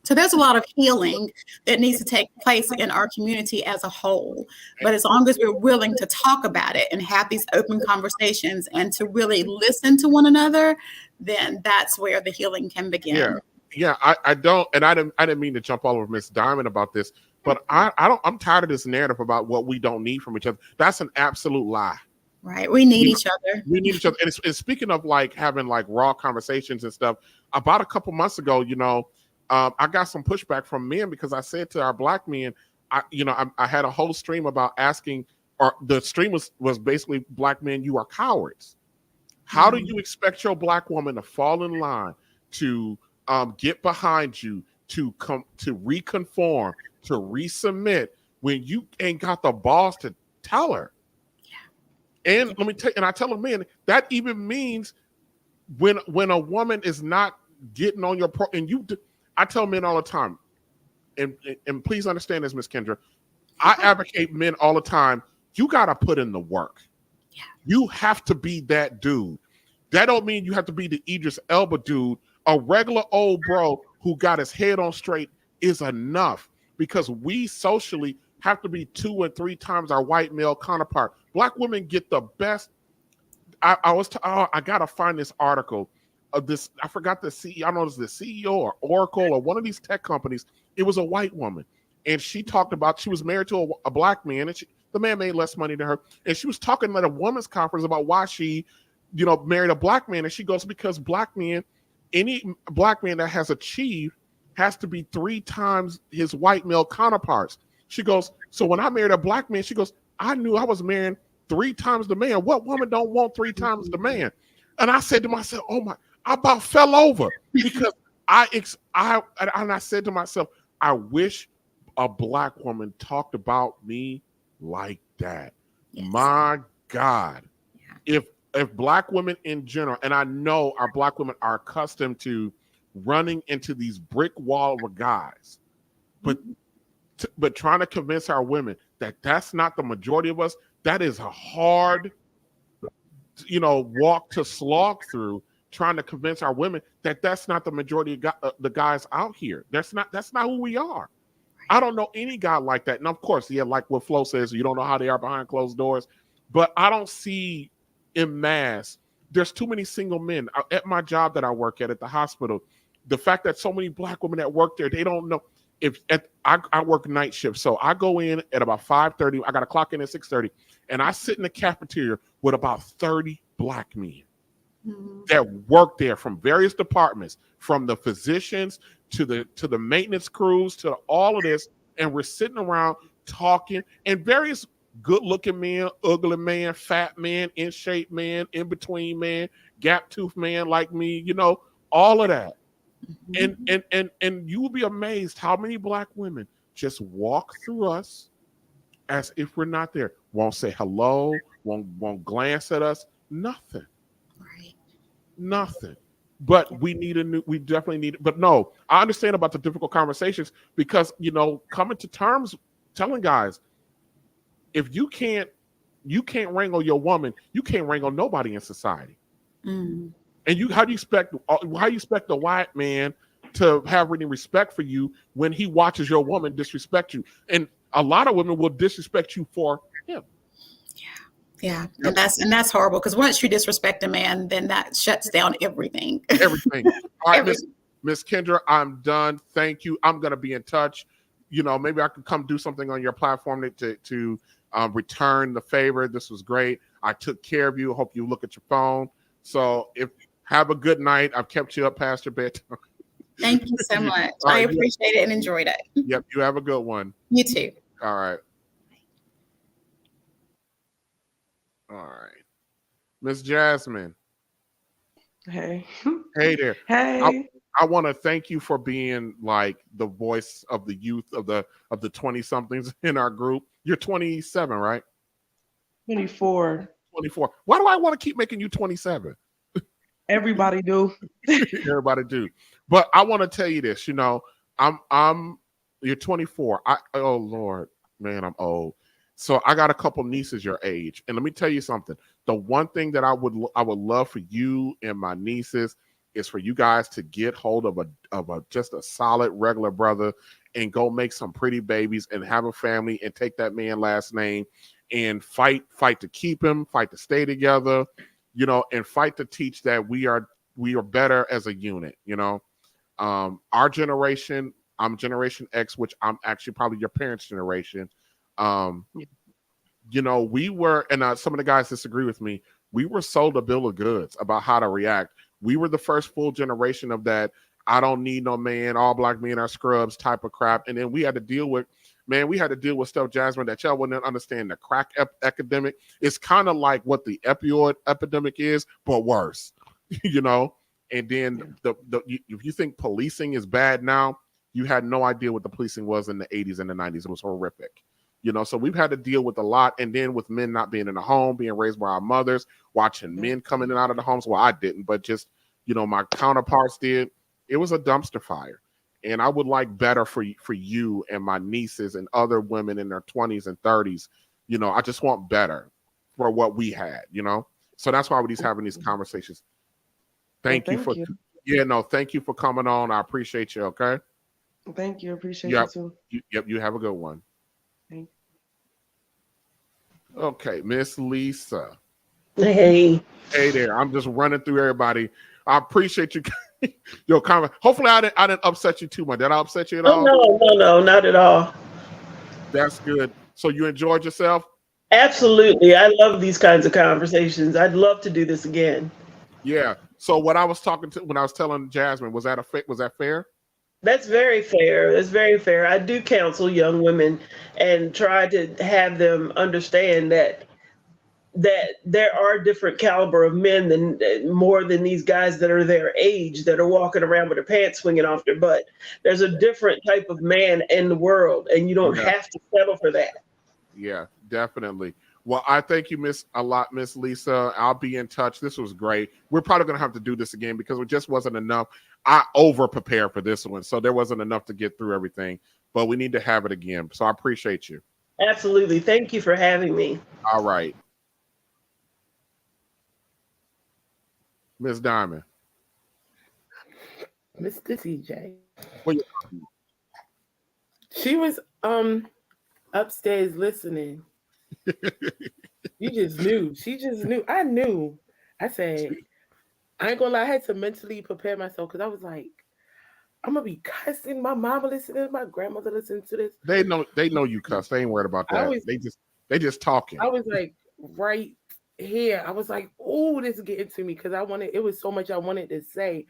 Speaker 8: So there's a lot of healing that needs to take place in our community as a whole. But as long as we're willing to talk about it and have these open conversations and to really listen to one another, then that's where the healing can begin.
Speaker 5: Yeah. I didn't mean to jump all over Miss Diamond about this, but I'm tired of this narrative about what we don't need from each other. That's an absolute lie.
Speaker 8: Right. We need each other.
Speaker 5: We need each other. And speaking of like having like raw conversations and stuff, about a couple months ago, I got some pushback from men because I said to our Black men, I had a whole stream about asking, or the stream was basically, Black men, you are cowards. How do you expect your Black woman to fall in line, to get behind you, to reconform, to resubmit, when you ain't got the balls to tell her? And let me tell you, and I tell them, man, that even means when a woman is not getting on your I tell men all the time, and please understand this, Miss Kendra, I advocate men all the time. You got to put in the work. Yeah. You have to be that dude. That don't mean you have to be the Idris Elba dude. A regular old bro who got his head on straight is enough, because we socially, have to be 2 and 3 times our white male counterpart. Black women get the best. I gotta find this article of this. I forgot the CEO. I don't know if it's the CEO or Oracle or one of these tech companies. It was a white woman, and she talked about she was married to a black man, and the man made less money than her, and she was talking at a women's conference about why she, married a black man, and she goes, because black men, any black man that has achieved has to be 3 times his white male counterparts. She goes, so when I married a black man, she goes, I knew I was marrying 3 times the man. What woman don't want 3 times the man? And I said to myself, oh my, I about fell over because I said to myself, I wish a black woman talked about me like that. Yes. My God. Yeah. If black women in general, and I know our black women are accustomed to running into these brick wall of guys, but trying to convince our women that that's not the majority of us, that is a hard, walk to slog through, trying to convince our women that that's not the majority of the guys out here. That's not who we are. I don't know any guy like that. And of course, yeah, like what Flo says, you don't know how they are behind closed doors. But I don't see en masse. There's too many single men. At my job that I work at the hospital, the fact that so many black women that work there, they don't know. I work night shift, so I go in at about 5:30. I got to clock in at 6:30, and I sit in the cafeteria with about 30 black men that work there from various departments, from the physicians to the maintenance crews to all of this, and we're sitting around talking, and various good-looking men, ugly man, fat man, in shape man, in between man, gap tooth man like me, all of that. And you will be amazed how many black women just walk through us as if we're not there. Won't say hello, won't glance at us, nothing. Right. Nothing. But we definitely need, but no, I understand about the difficult conversations because, coming to terms, telling guys, if you can't wrangle your woman, you can't wrangle nobody in society. Mm. And how do you expect the white man to have any respect for you when he watches your woman disrespect you? And a lot of women will disrespect you for him.
Speaker 8: Yeah. And that's horrible, because once you disrespect a man, then that shuts down everything.
Speaker 5: Everything. All right, Miss Kendra, I'm done. Thank you. I'm gonna be in touch. Maybe I could come do something on your platform to return the favor. This was great. I took care of you. Hope you look at your phone. So have a good night. I've kept you up past your bedtime.
Speaker 8: Thank you so much. Right, I appreciate it and enjoyed it.
Speaker 5: Yep. You have a good one.
Speaker 8: You too.
Speaker 5: All right. All right. Miss Jasmine.
Speaker 13: Hey.
Speaker 5: Hey there.
Speaker 13: Hey.
Speaker 5: I want to thank you for being like the voice of the youth of the 20-somethings in our group. You're 27, right?
Speaker 13: 24.
Speaker 5: 24. Why do I want to keep making you 27?
Speaker 13: Everybody do.
Speaker 5: Everybody do. But I want to tell you this, you're 24. Oh Lord, man, I'm old. So I got a couple nieces your age. And let me tell you something. The one thing that I would love for you and my nieces is for you guys to get hold of just a solid regular brother and go make some pretty babies and have a family and take that man last name and fight to keep him, fight to stay together, and fight to teach that we are better as a unit. Our generation, I'm Generation X, which I'm actually probably your parents' generation. We were, and some of the guys disagree with me, we were sold a bill of goods about how to react. We were the first full generation of that. I don't need no man, all black men are scrubs type of crap. And then we had to deal with stuff, Jasmine, that y'all wouldn't understand. The crack epidemic. It's kind of like what the opioid epidemic is, but worse, And then if you think policing is bad now, you had no idea what the policing was in the 80s and the 90s. It was horrific. So we've had to deal with a lot. And then with men not being in the home, being raised by our mothers, watching men coming in and out of the homes. Well, I didn't, but just, my counterparts did. It was a dumpster fire. And I would like better for you and my nieces and other women in their 20s and 30s. I just want better for what we had, So that's why we're having these conversations. Thank you for coming on. I appreciate you. Okay.
Speaker 13: Thank you. Appreciate you too.
Speaker 5: Yep. You have a good one. Okay, Miss Lisa.
Speaker 10: Hey.
Speaker 5: Hey there. I'm just running through everybody. I appreciate you. Your comment. Hopefully, I didn't upset you too much. Did I upset you at all?
Speaker 10: No, not at all.
Speaker 5: That's good. So you enjoyed yourself?
Speaker 10: Absolutely. I love these kinds of conversations. I'd love to do this again.
Speaker 5: Yeah. So what I was talking to when I was telling Jasmine, was that fair?
Speaker 10: That's very fair. That's very fair. I do counsel young women and try to have them understand that there are different caliber of men than more than these guys that are their age that are walking around with their pants swinging off their butt. There's a different type of man in the world, and you don't
Speaker 5: Yeah.
Speaker 10: have to settle for that.
Speaker 5: Yeah, definitely. Well, I thank you, Miss Lisa. I'll be in touch. This was great. We're probably gonna have to do this again because it just wasn't enough. I over prepared for this one, so there wasn't enough to get through everything. But we need to have it again. So I appreciate you.
Speaker 10: Absolutely. Thank you for having me.
Speaker 5: All right, Miss Diamond.
Speaker 11: Mr. TJ.
Speaker 5: Well,
Speaker 11: She was upstairs listening. You just knew. She just knew. I knew. I said, I ain't gonna lie, I had to mentally prepare myself because I was like, I'm gonna be cussing. My mama listening, my grandmother listening to this.
Speaker 5: They know you cuss. They ain't worried about that. They just talking.
Speaker 11: I was like right here. I was like, oh, this is getting to me because it was so much I wanted to say.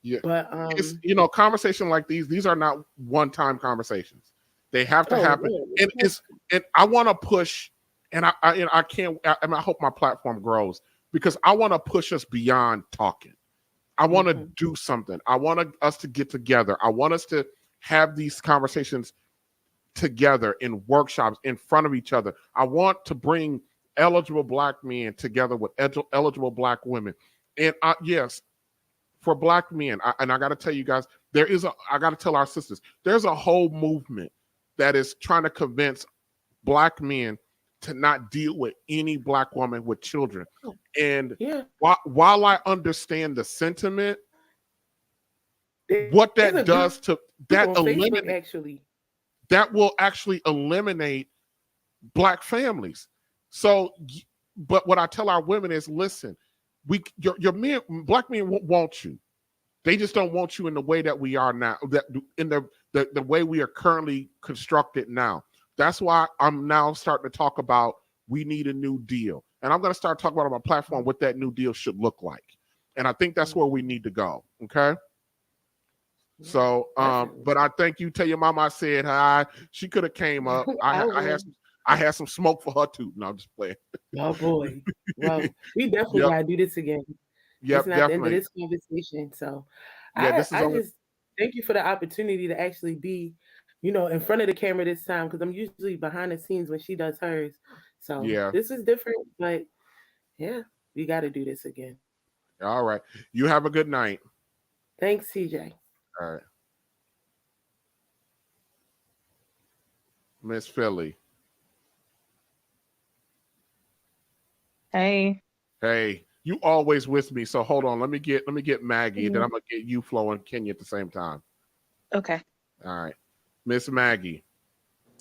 Speaker 5: Yeah.
Speaker 11: But
Speaker 5: it's conversation like these are not one-time conversations. They have to happen.
Speaker 11: Yeah.
Speaker 5: And I want to push, and I can't, I hope my platform grows because I want to push us beyond talking. I want to do something. I want us to get together. I want us to have these conversations together in workshops in front of each other. I want to bring eligible Black men together with eligible Black women. And yes, for Black men, and I got to tell you guys, I got to tell our sisters, there's a whole movement that is trying to convince Black men to not deal with any Black woman with children. And while I understand the sentiment, what that does to that eliminate
Speaker 11: actually
Speaker 5: that will actually eliminate Black families. So, but what I tell our women is, listen, your men, Black men want you. They just don't want you in the way that we are now, that in the way we are currently constructed now. That's why I'm now starting to talk about we need a new deal. And I'm going to start talking about on my platform what that new deal should look like. And I think that's where we need to go. Okay. So, but I thank you. Tell your mama I said hi. She could have came up. I had some smoke for her too. No, I'm just playing.
Speaker 11: Oh boy. Well, we definitely gotta do this again.
Speaker 5: Yep,
Speaker 11: it's not
Speaker 5: definitely.
Speaker 11: the end of this conversation. So
Speaker 5: yeah,
Speaker 11: I just thank you for the opportunity to actually be, in front of the camera this time because I'm usually behind the scenes when she does hers. So this is different, but yeah, we got to do this again.
Speaker 5: All right. You have a good night.
Speaker 11: Thanks, CJ.
Speaker 5: All right. Miss Philly.
Speaker 12: Hey.
Speaker 5: Hey. You always with me, so hold on. Let me get Maggie, then I'm gonna get you, Flo, and Kenya at the same time.
Speaker 12: Okay.
Speaker 5: All right, Miss Maggie.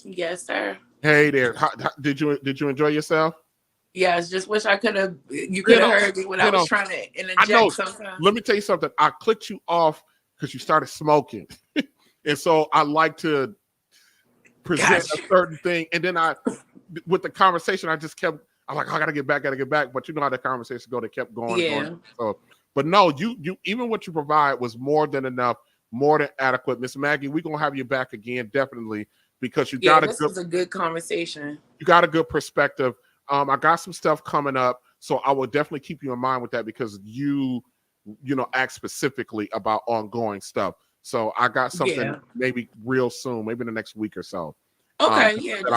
Speaker 9: Yes, sir.
Speaker 5: Hey there. Did you enjoy yourself?
Speaker 9: Yes. Just wish I could have. You could have heard me when I was trying to interject.
Speaker 5: I know.
Speaker 9: Sometimes.
Speaker 5: Let me tell you something. I clicked you off because you started smoking, and so I like to present a certain thing, and then with the conversation, I just kept. I'm like, I gotta get back. But you know how the conversation go. They kept going.
Speaker 9: Yeah.
Speaker 5: Going. So, but no, you even what you provide was more than enough, more than adequate. Miss Maggie, we're gonna have you back again, definitely, because you got
Speaker 9: this was a good conversation.
Speaker 5: You got a good perspective. I got some stuff coming up, so I will definitely keep you in mind with that because you ask specifically about ongoing stuff. So I got something maybe real soon, maybe in the next week or so.
Speaker 9: Okay,
Speaker 5: that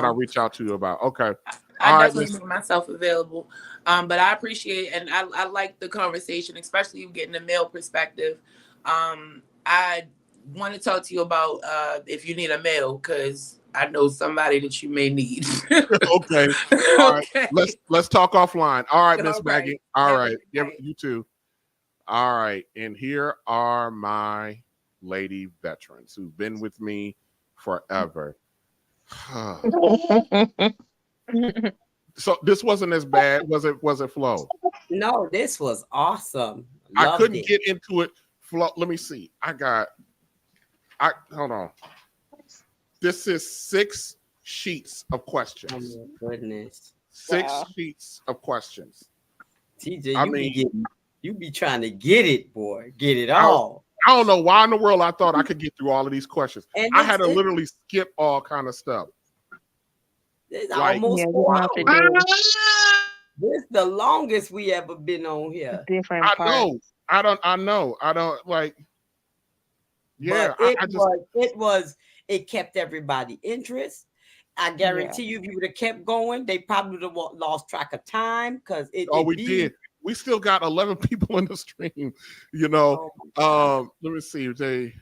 Speaker 5: I'll reach out to you about. Okay.
Speaker 9: I definitely make myself available. But I appreciate and I like the conversation, especially getting the male perspective. I want to talk to you about if you need a male, because I know somebody that you may need.
Speaker 5: Okay. All right. Let's talk offline. All right, Miss Maggie. All right. Yeah, you too. All right. And here are my lady veterans who've been with me forever. So this wasn't as bad, was it? Was it, Flo?
Speaker 14: No, this was awesome.
Speaker 5: I
Speaker 14: Loved
Speaker 5: couldn't
Speaker 14: it.
Speaker 5: get into it. Flo, let me see. Hold on. This is 6 sheets of questions.
Speaker 14: Oh my goodness.
Speaker 5: 6 sheets of questions.
Speaker 14: TJ, you be trying to get it, boy. Get it
Speaker 5: I
Speaker 14: all.
Speaker 5: don't know why in the world I thought I could get through all of these questions.
Speaker 14: And
Speaker 5: I had to literally skip all kind of stuff.
Speaker 14: It's
Speaker 5: Like,
Speaker 14: almost 4 hours. This is the longest we ever been on here.
Speaker 12: Different
Speaker 5: I
Speaker 12: parts.
Speaker 5: know. I don't like. Yeah,
Speaker 14: But it kept everybody interest. I guarantee you, if you would have kept going, they probably would have lost track of time because
Speaker 5: we did. We still got 11 people in the stream. You know, let me see if they.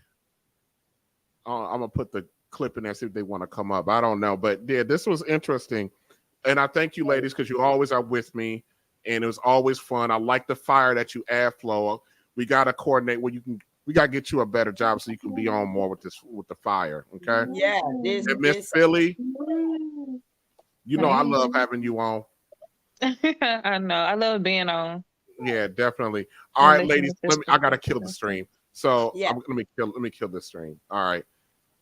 Speaker 5: I'm gonna put the clip in there, see if they want to come up. I don't know, but yeah, this was interesting, and I thank you, ladies, because you always are with me, and it was always fun. I like the fire that you add, Flo. We got to coordinate where you can. We got to get you a better job so you can be on more with the fire. Okay.
Speaker 14: Yeah.
Speaker 5: And Miss Philly, you know I love having you on.
Speaker 12: I know. I love being on.
Speaker 5: Yeah, definitely. All right, ladies. I gotta kill the stream. So let me kill this stream. All right.